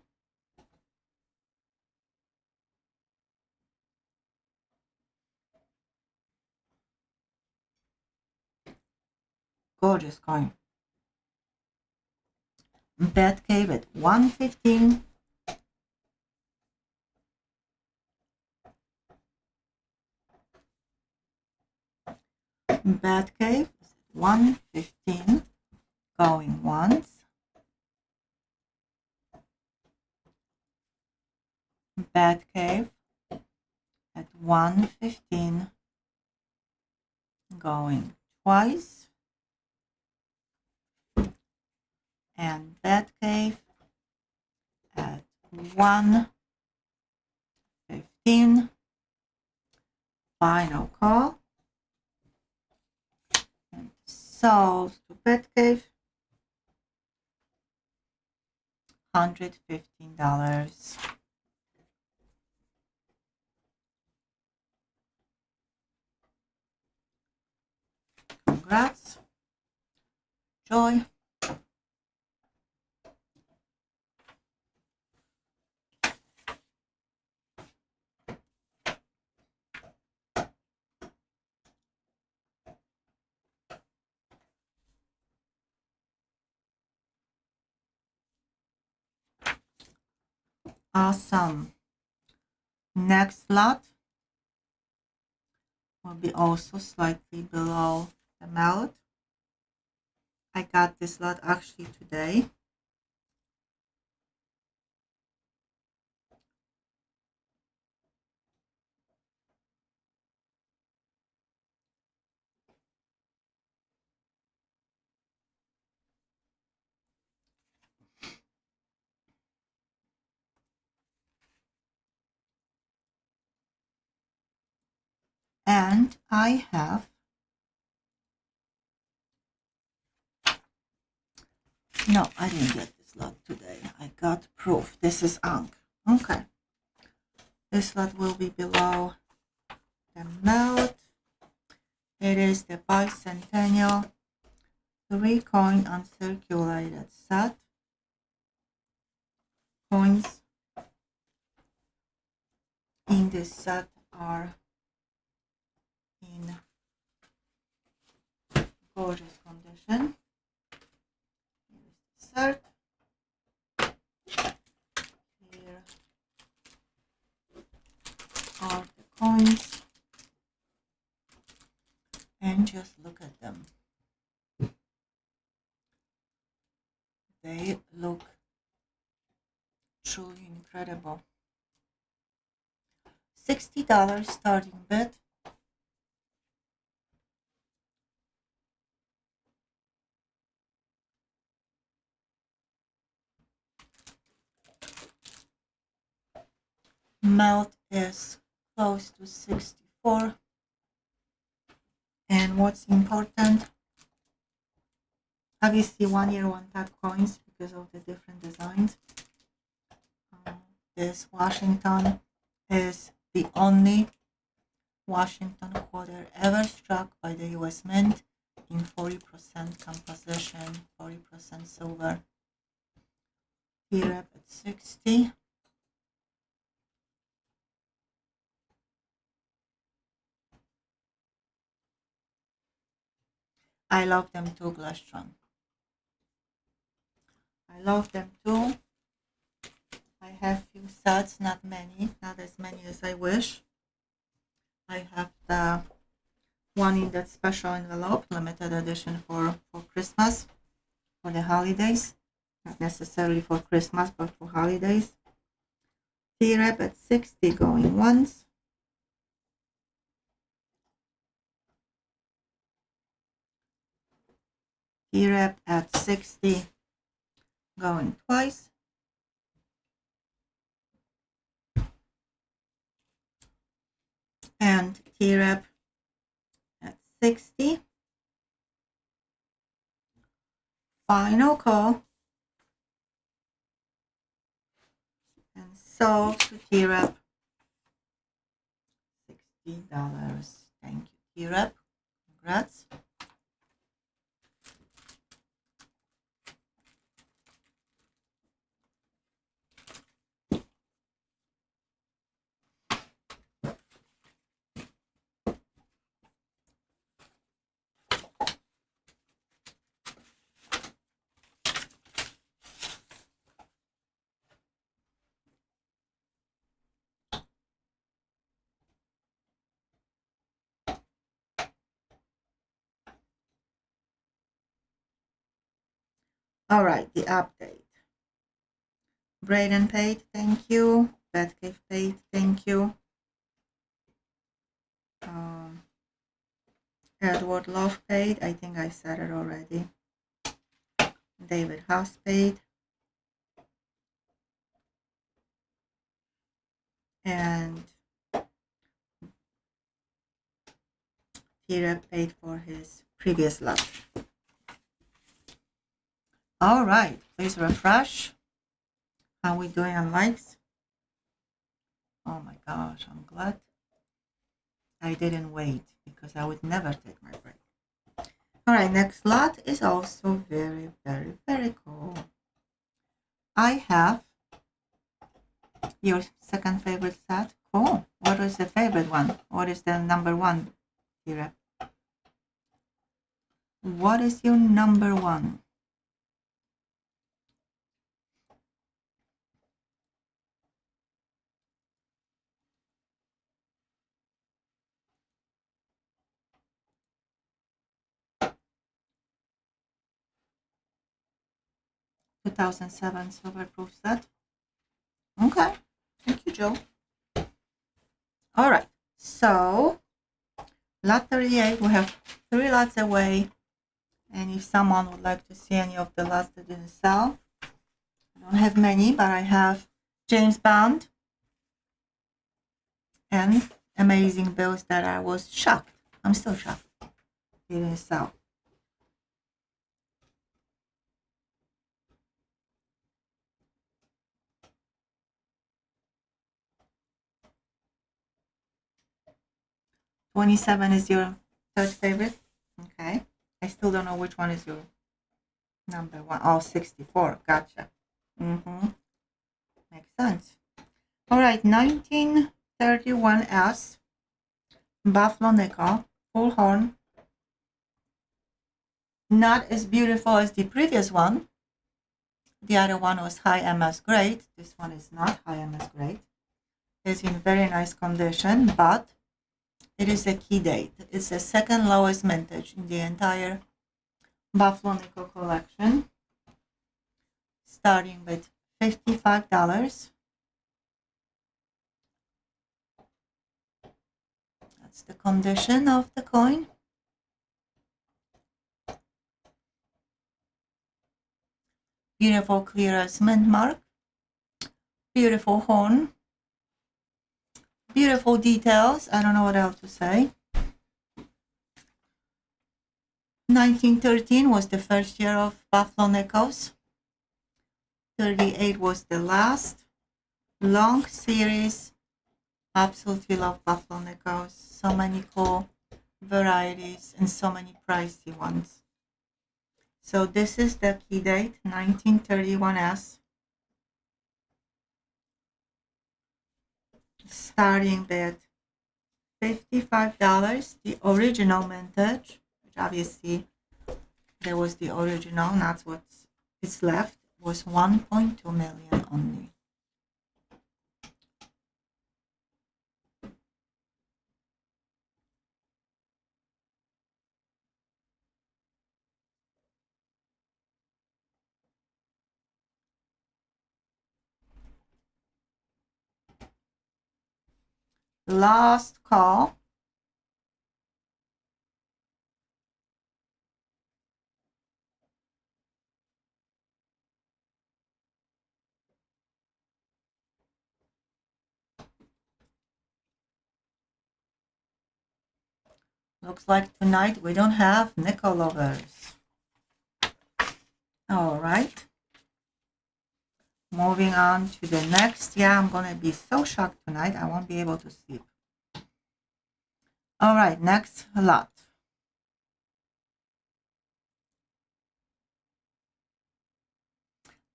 gorgeous coin. Batcave at 115, Batcave is at 115, going once, Batcave at 115, going twice, and Batcave at 115, final call, and sold to Batcave, $115. Congrats. Joy. Awesome. Next lot will be also slightly below the melt. I got this lot actually today. And I have, no, I didn't get this lot today. I got proof. This is Ankh. Okay. This lot will be below the melt. It is the bicentennial 3-coin uncirculated set. Coins in this set are in gorgeous condition. Here is the cert. Here are the coins. just look at them. They look truly incredible. $60 starting bid. Melt is close to 64. And what's important, obviously 1 year, 1 tag coins because of the different designs. This Washington is the only Washington quarter ever struck by the US Mint in 40% composition, 40% silver. T-Rep at 60. I love them too, Glastron. I love them too. I have few sets, not many, not as many as I wish. I have the one in that special envelope, limited edition for Christmas, for the holidays. Not necessarily for Christmas, but for holidays. T-Rep at 60 going once. T-Rep at 60 going twice. And T-Rep at 60. Final call. And sold to T-Rep. $60. Thank you, T-Rep. Congrats. All right, the update. Braden paid, thank you. Batcave paid, thank you. Edward Love paid, I think I said it already. David House paid. And T-Rep paid for his previous lot. All right, please refresh. How we doing on likes? Oh my gosh, I'm glad I didn't wait because I would never take my break. All right, next lot is also very, very, very cool. I have your second favorite set. Cool. What is the favorite one? What is the number one, T-Rep? What is your number one? (2007) silverproof set. Okay. Thank you, Joe. All right. So, lot 38, we have 3 lots away. And if someone would like to see any of the lots that didn't sell, I don't have many, but I have James Bond and amazing bills that I was shocked. I'm still shocked. Didn't sell. (27) is your third favorite. Okay. I still don't know which one is your number one. Oh, 64. Gotcha. Makes sense. All right. 1931S. Buffalo nickel. Full horn. Not as beautiful as the previous one. The other one was high MS grade. This one is not high MS grade. It's in very nice condition, but It is a key date. It's the second lowest mintage in the entire Buffalo Nickel collection, starting with $55. That's the condition of the coin. Beautiful clear as mint mark. Beautiful horn. Beautiful details. I don't know what else to say. 1913 was the first year of Buffalo Nickels. 38 was the last. Long series. Absolutely love Buffalo Nickels. So many cool varieties and so many pricey ones. So this is the key date, 1931S. Starting with $55, the original mintage, which obviously there was the original, and that's what is left, was 1.2 million only. Last call. Looks like tonight we don't have nickel lovers. All right. Moving on to the next. Yeah, I'm going to be so shocked tonight. I won't be able to sleep. All right, next lot.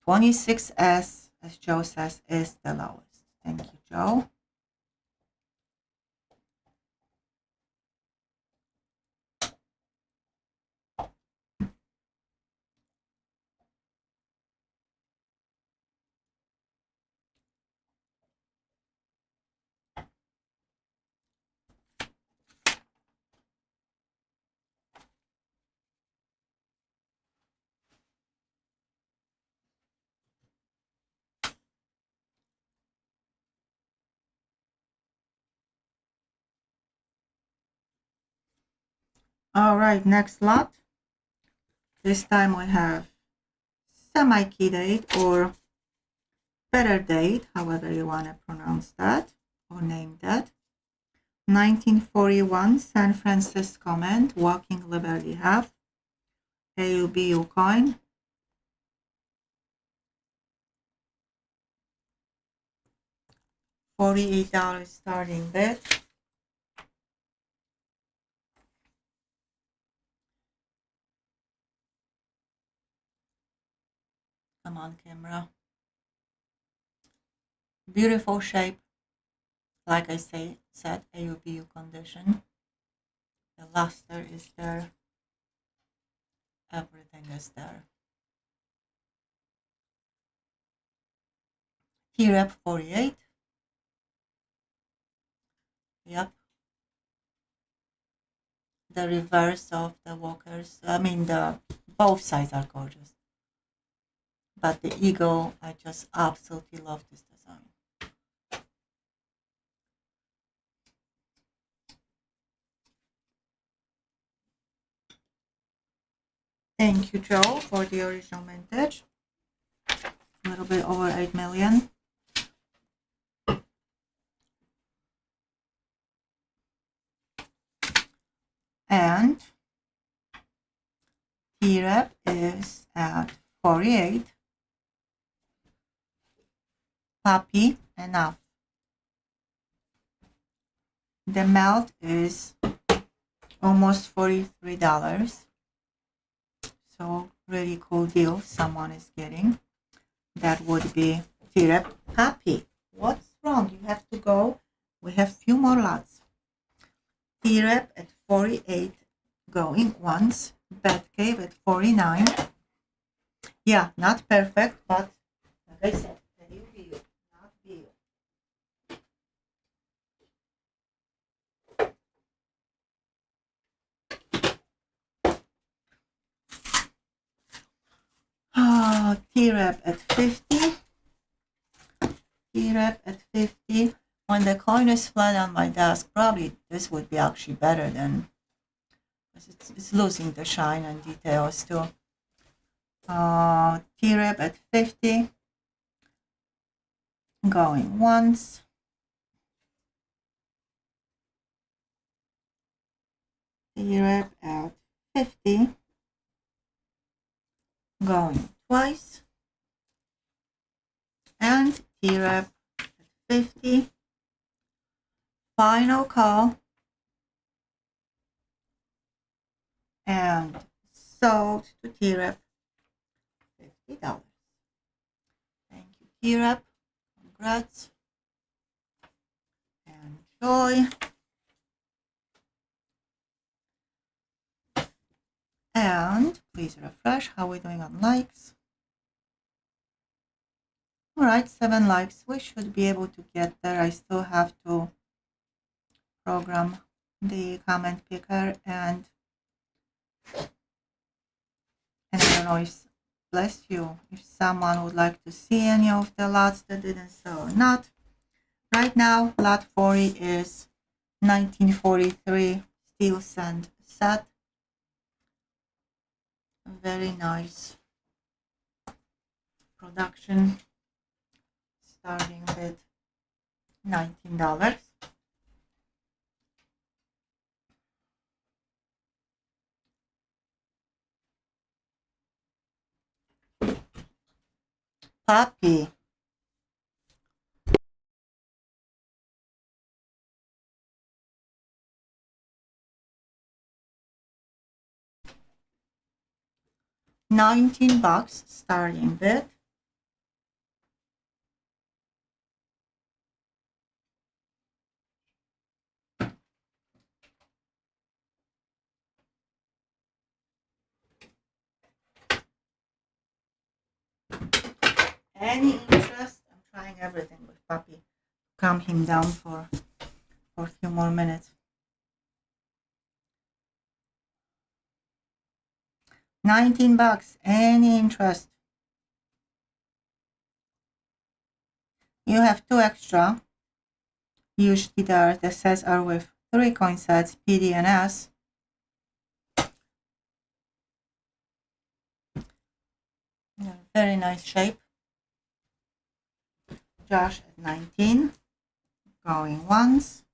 $26S, as Joe says, is the lowest. Thank you, Joe. All right, next lot. This time we have semi-key date or better date, however you want to pronounce that or name that. 1941 San Francisco Mint, Walking Liberty Half, AUBU coin. $48 starting bid. Come on, camera. Beautiful shape. Like I said, AUBU condition. The luster is there. Everything is there. T-Rep 48. Yep. The reverse of the walkers. I mean, both sides are gorgeous. But the eagle, I just absolutely love this design. Thank you, Joe, for the original mintage. A little bit over 8 million. And T-Rep is at 48. Puppy enough. The melt is almost $43. So really cool deal someone is getting. That would be T-Rep Puppy. What's wrong? You have to go. We have few more lots. T-Rep at 48 going once. Batcave at 49. Yeah, not perfect, but like I said, not real. T-Rep at 50. T-Rep at 50. When the coin is flat on my desk, probably this would be actually better than, because it's losing the shine and details too. T-Rep at 50. Going once. T-Rep at 50. Going twice. And T-Rep at 50. Final call. And sold to T-Rep $50. Thank you, T-Rep. Congrats. Enjoy. And please refresh. How are we doing on likes? All right, 7 likes. We should be able to get there. I still have to program the comment picker, and I don't know if, bless you, if someone would like to see any of the lots that didn't sell or not. Right now, lot 40 is 1943 steel sand set. Very nice production, starting with $19. Puppy. $19 starting bid. Any interest? I'm trying everything with Puppy. Calm him down for a few more minutes. $19. Any interest? You have 2 extra. Usually the sets are with 3 coin sets, PD and S. Very nice shape. Josh at 19. Going once.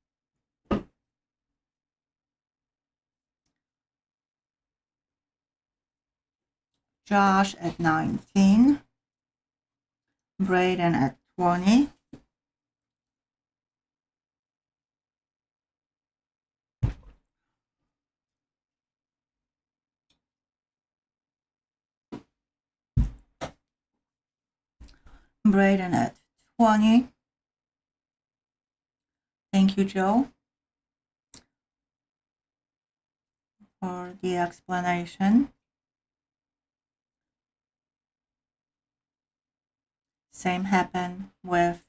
Josh at 19. Braden at 20. Braden at 20. Thank you, Joe, for the explanation. Same happened with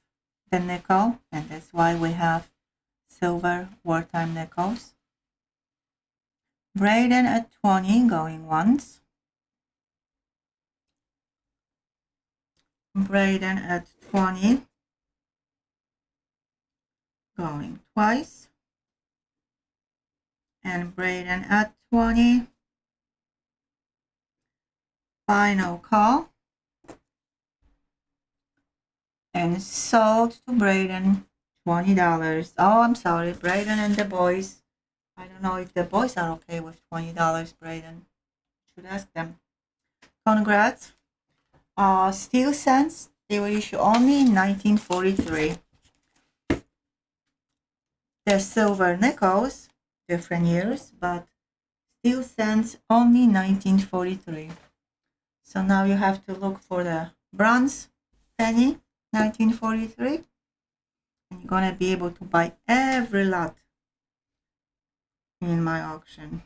the nickel, and that's why we have silver wartime nickels. Braden at 20, going once. Braden at 20, going twice. And Braden at 20. Final call. And sold to Braden $20. Oh, I'm sorry, Braden and the boys. I don't know if the boys are okay with $20, Braden. Should ask them. Congrats. Steel cents, they were issued only in 1943. The silver nickels, different years, but steel cents only 1943. So now you have to look for the bronze penny, 1943. And you're gonna be able to buy every lot in my auction.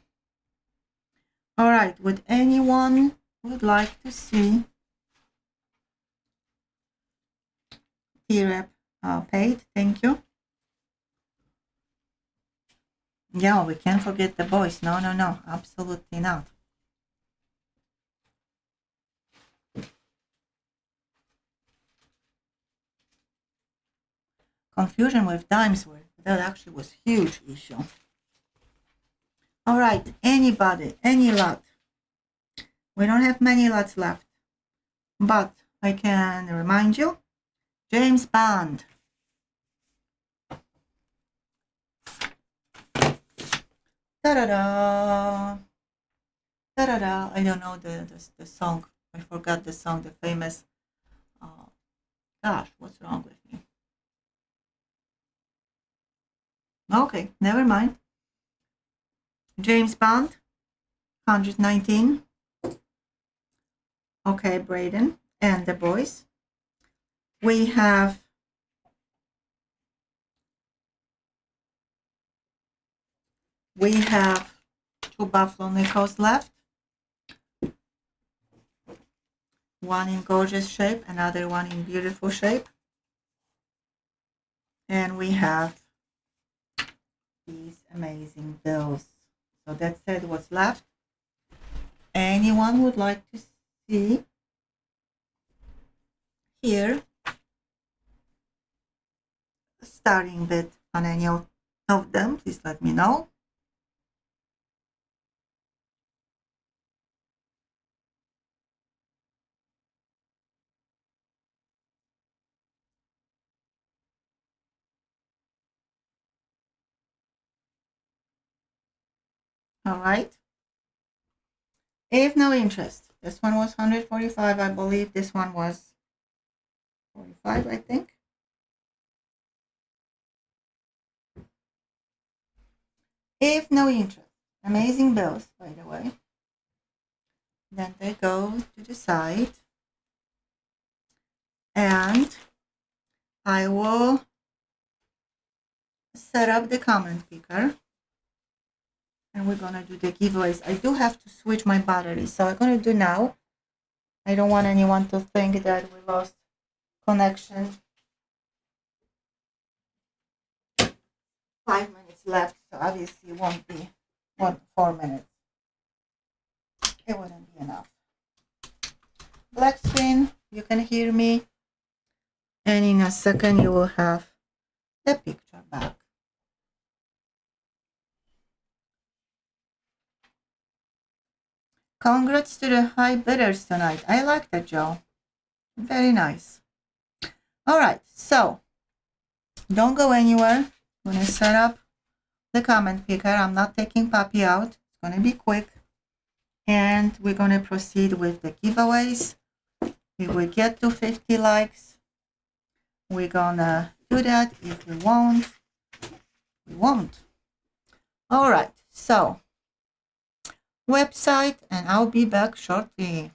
All right, would anyone would like to see T-Rep paid? Thank you. Yeah, we can't forget the boys. No, no, no, absolutely not. confusion with dimes were. That actually was a huge issue. All right, anybody, any lot. We don't have many lots left, but I can remind you, James Bond. Da-da-da. Da-da-da. I don't know the song. I forgot the song, the famous. Gosh, what's wrong with me? Okay, never mind. James Bond, 119. Okay, Braden and the boys. We have two Buffalo nickels left. One in gorgeous shape, another one in beautiful shape. And we have these amazing bills. So that's it, what's left. Anyone would like to see here starting bid on any of them, please let me know. All right. If no interest, this one was 145, I believe. This one was 45, I think. If no interest, amazing bills, by the way. Then they go to the side, and I will set up the comment picker, and we're gonna do the giveaways. I do have to switch my battery, so I'm gonna do now. I don't want anyone to think that we lost connection. 5 minutes left, so obviously it won't be 4 minutes. It wouldn't be enough. Black screen, you can hear me, and in a second you will have the picture back. Congrats to the high bidders tonight. I like that, Joe. Very nice. All right, so don't go anywhere. I'm going to set up the comment picker. I'm not taking Puppy out. It's going to be quick. And we're going to proceed with the giveaways. If we get to 50 likes, we're going to do that. If we won't, we won't. All right, so website, and I'll be back shortly.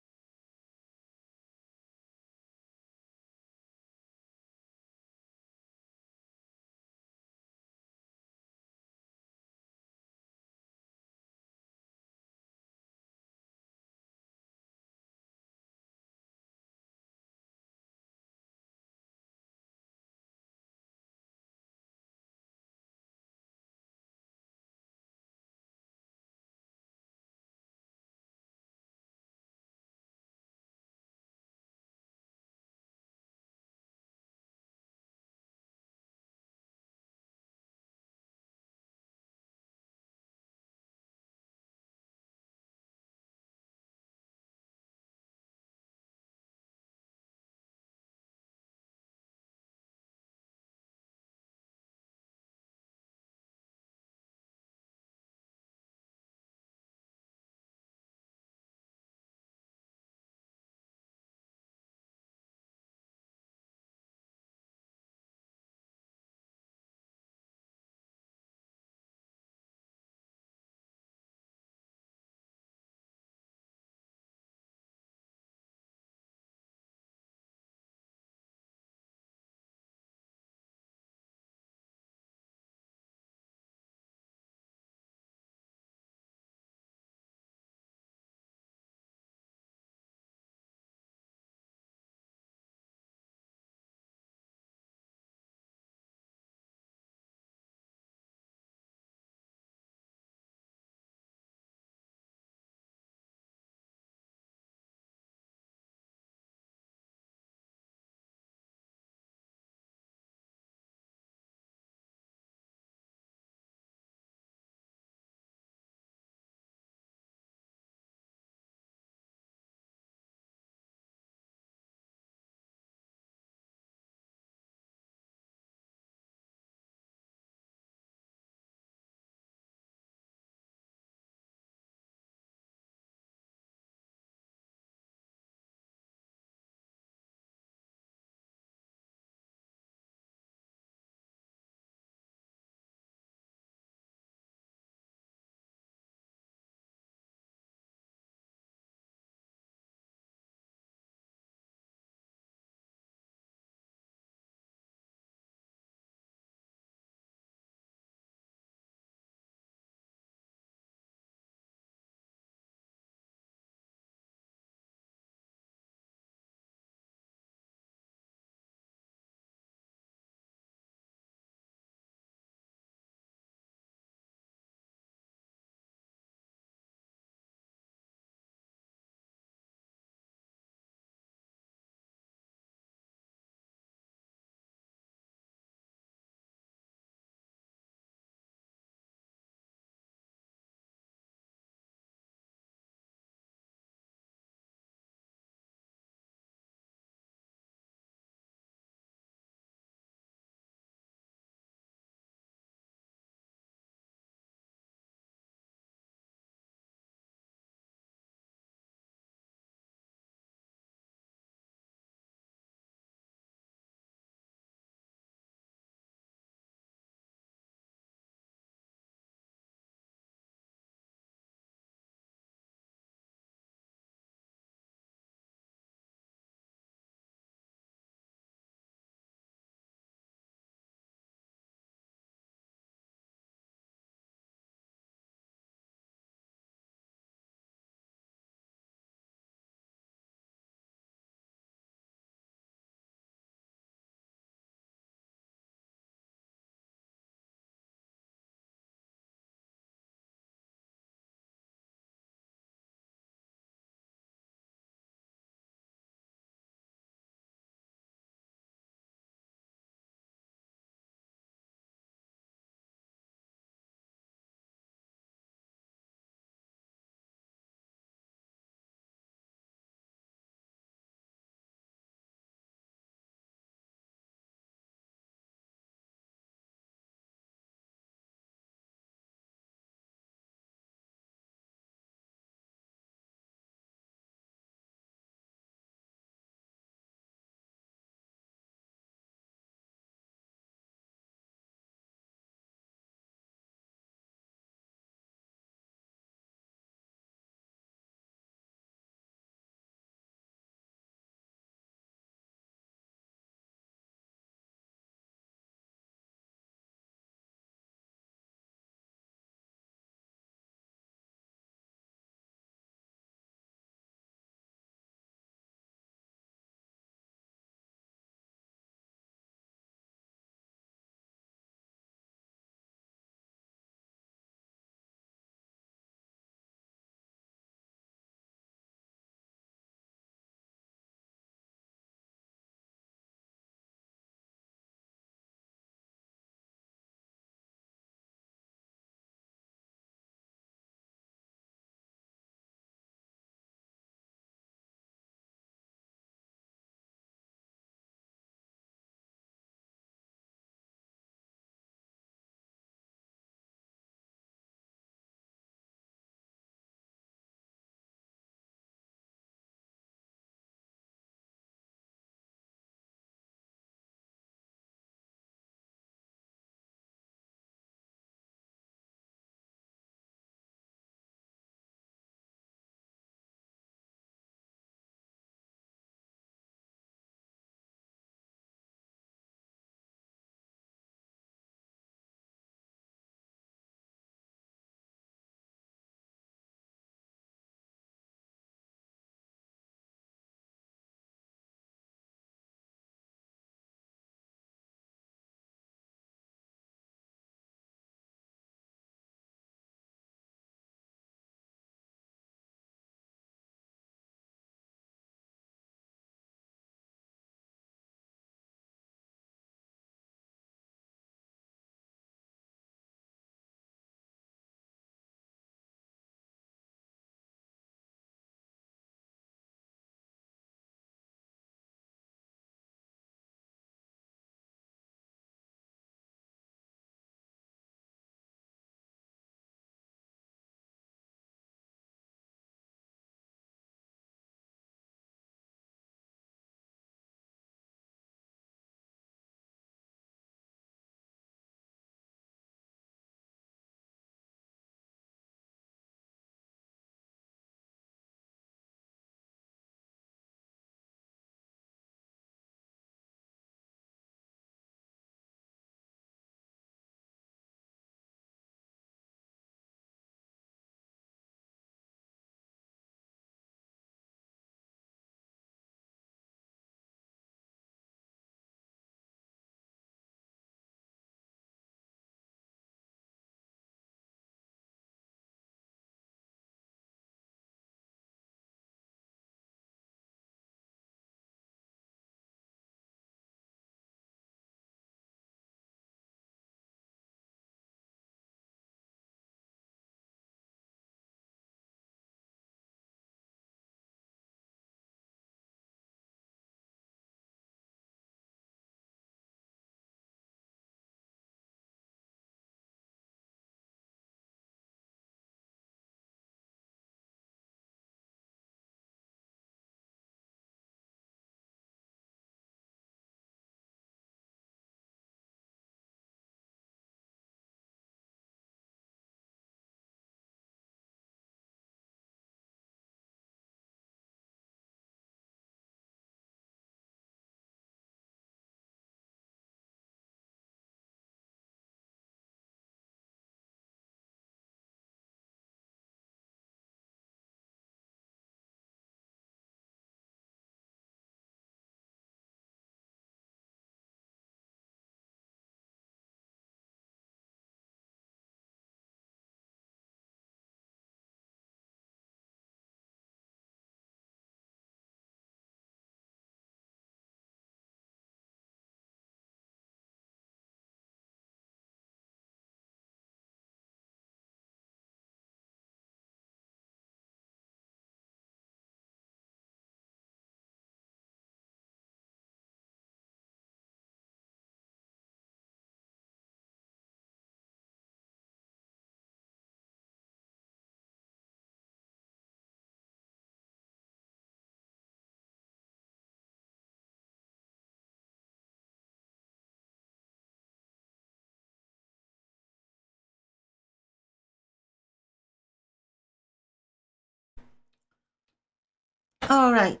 All right.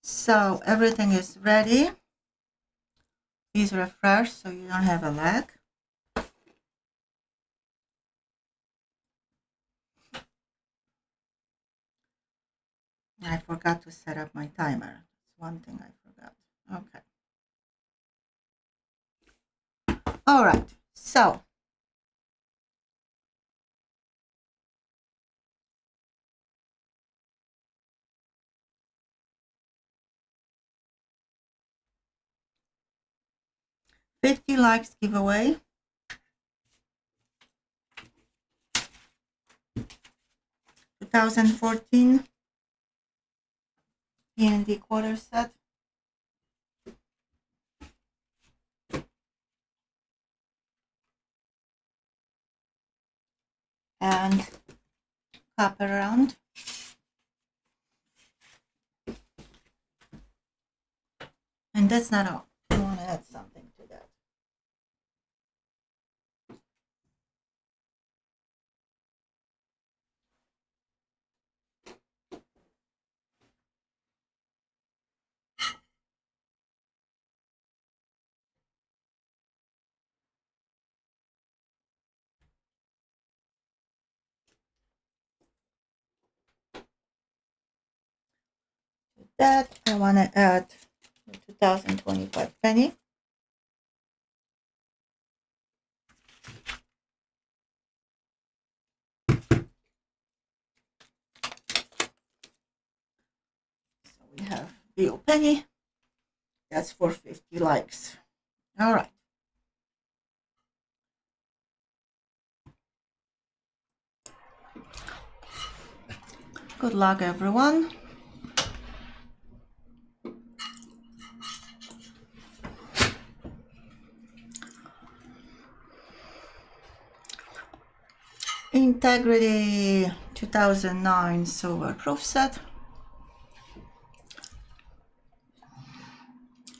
So everything is ready. Please refresh so you don't have a lag. I forgot to set up my timer. That's one thing I forgot. Okay. All right. So $50 likes giveaway. 2014 P&D quarter set. And copper round. And that's not all. I want to add something to that. To that, I want to add the 2025 penny. So we have real penny. That's for 50 likes. All right. Good luck, everyone. Integrity 2009 silver proof set.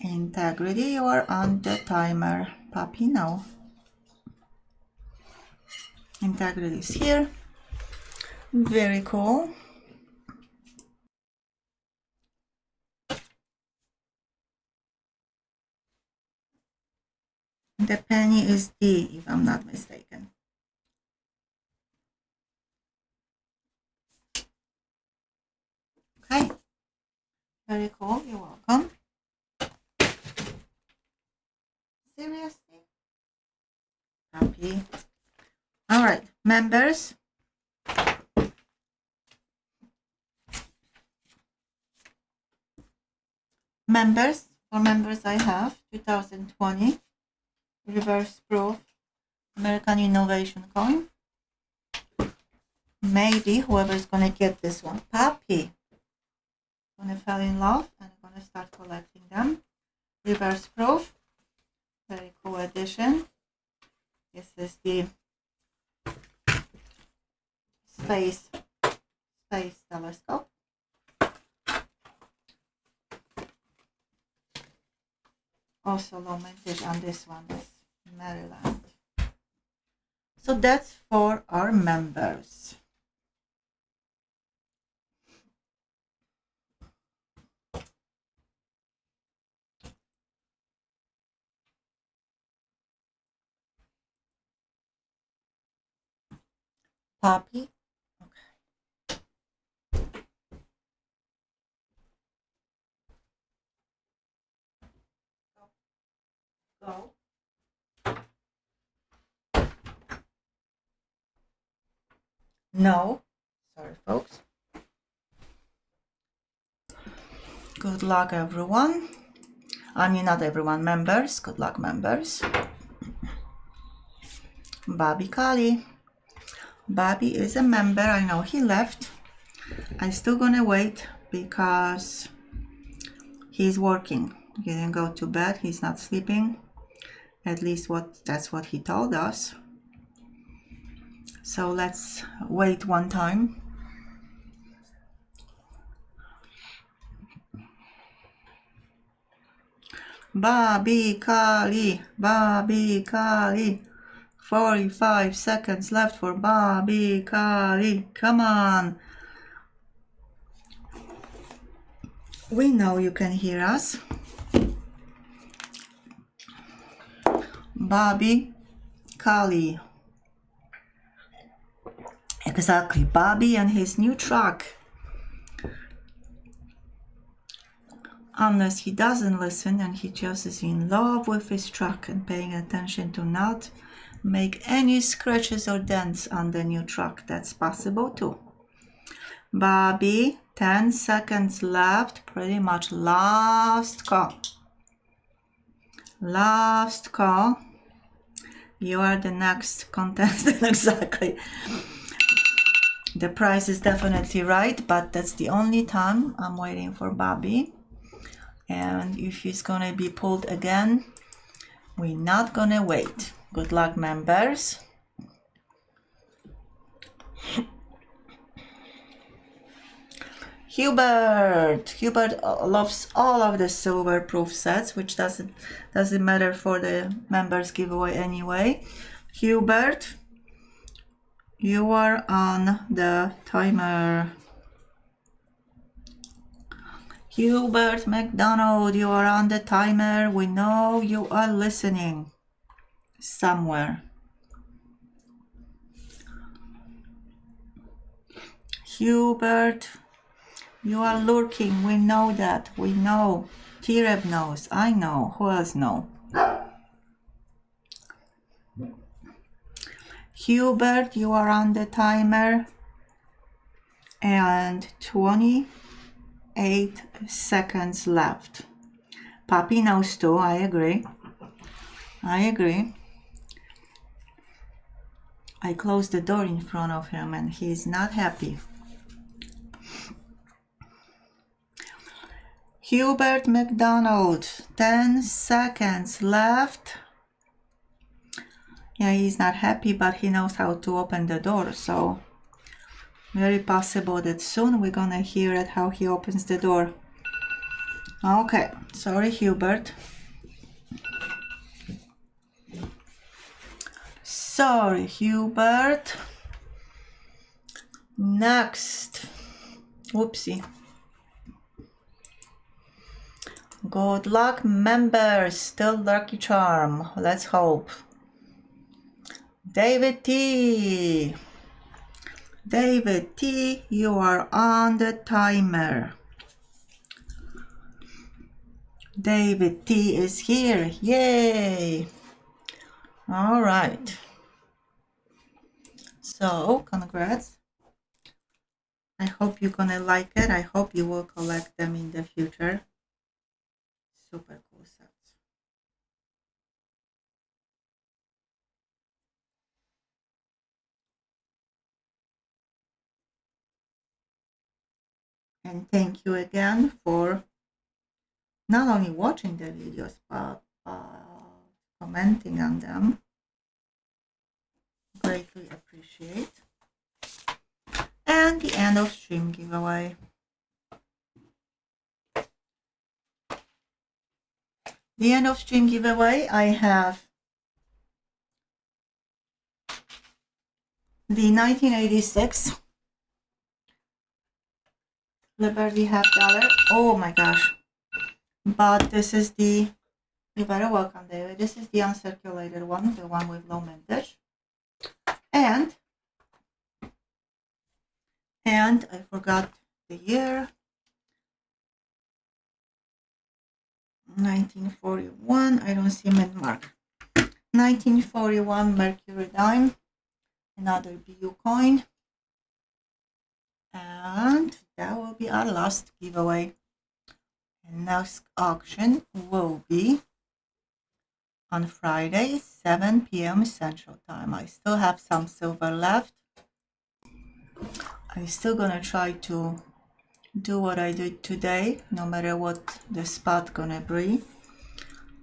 Integrity, you are on the timer. Puppy, no. Integrity is here. Very cool. The penny is D, if I'm not mistaken. Okay. Very cool. You're welcome. Seriously? Happy. All right. Members. For members, I have 2020 reverse proof American Innovation coin. Maybe whoever's gonna get this one, Puppy, gonna fall in love and gonna start collecting them. Reverse proof, very cool addition. This is the space telescope. Also low mintage on this one is Maryland. So that's for our members. Poppy. Okay. Go. No. Sorry, folks. Good luck, everyone. I mean, not everyone, members. Good luck, members. Bobby Kali. Bobby is a member. I know he left. I'm still gonna wait because he's working. He didn't go to bed. He's not sleeping. At least that's what he told us. So let's wait one time. Bobby Kali. 45 seconds left for Bobby Kali. Come on. We know you can hear us. Bobby, Kali. Exactly, Bobby and his new truck. Unless he doesn't listen and he just is in love with his truck and paying attention to not make any scratches or dents on the new truck. That's possible too. Bobby, 10 seconds left, pretty much last call. Last call. You are the next contestant. Exactly. The price is definitely right, but that's the only time I'm waiting for Bobby. And if he's gonna be pulled again, we're not gonna wait. Good luck, members. Hubert loves all of the silver proof sets, which doesn't matter for the members giveaway anyway. Hubert, you are on the timer. Hubert McDonald, you are on the timer. We know you are listening somewhere. Hubert, you are lurking. We know that. We know. T-Reb knows. I know. Who else knows? Hubert, you are on the timer. And 28 seconds left. Papi knows too. I agree. I agree. I closed the door in front of him and he's not happy. Hubert McDonald, 10 seconds left. Yeah, he's not happy, but he knows how to open the door, so very possible that soon we're gonna hear it how he opens the door. Okay, sorry, Hubert. Sorry, Hubert. Next. Whoopsie. Good luck, members. Still lucky charm. Let's hope. David T. David T, you are on the timer. David T is here. Yay. All right. So, congrats. I hope you're gonna like it. I hope you will collect them in the future. Super cool sets. And thank you again for not only watching the videos, but commenting on them. Greatly appreciate. And the end of stream giveaway. The end of stream giveaway, I have the 1986 Liberty half dollar. Oh my gosh. But this is the, you're very welcome, David. This is the uncirculated one, the one with low mintage. And I forgot the year. 1941. I don't see mint mark. 1941 Mercury dime. Another BU coin. And that will be our last giveaway. And next auction will be on Friday, 7 p.m. Central Time. I still have some silver left. I'm still gonna try to do what I did today, no matter what the spot gonna be.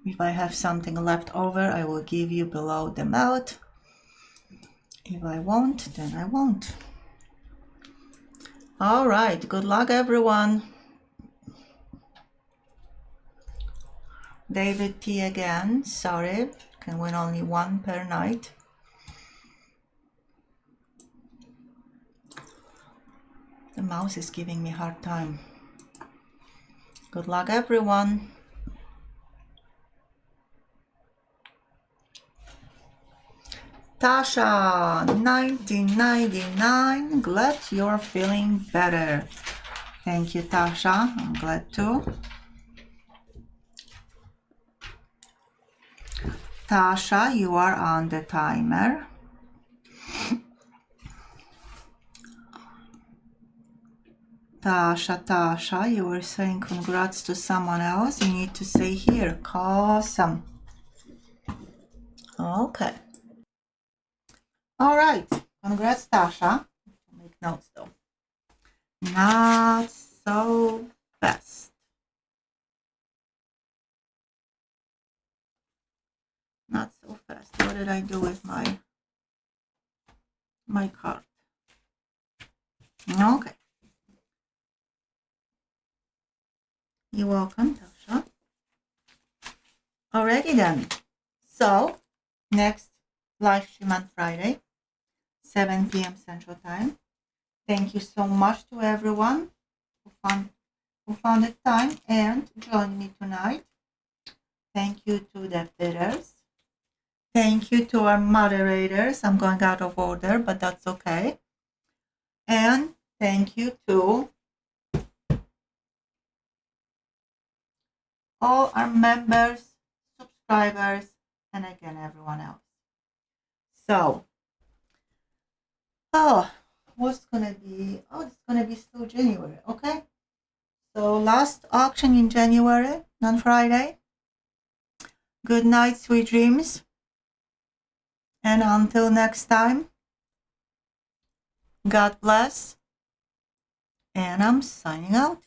If I have something left over, I will give you below the melt. If I won't, then I won't. All right, good luck, everyone. David T again, sorry, can win only one per night. The mouse is giving me a hard time. Good luck, everyone. Tasha, 1999. Glad you're feeling better. Thank you, Tasha. I'm glad too. Tasha, you are on the timer. Tasha, you were saying congrats to someone else. You need to say here, awesome. Okay. All right. Congrats, Tasha. Make notes though. Not so fast. Not so fast. What did I do with my card? Okay. You're welcome, Tasha. Alrighty then. So, next live stream on Friday, 7 p.m. Central Time. Thank you so much to everyone who found the time and joined me tonight. Thank you to the bidders. Thank you to our moderators. I'm going out of order, but that's okay. And thank you to all our members, subscribers, and again, everyone else. So, what's gonna be? It's gonna be still January, okay? So last auction in January on Friday. Good night, sweet dreams. And until next time, God bless. And I'm signing out.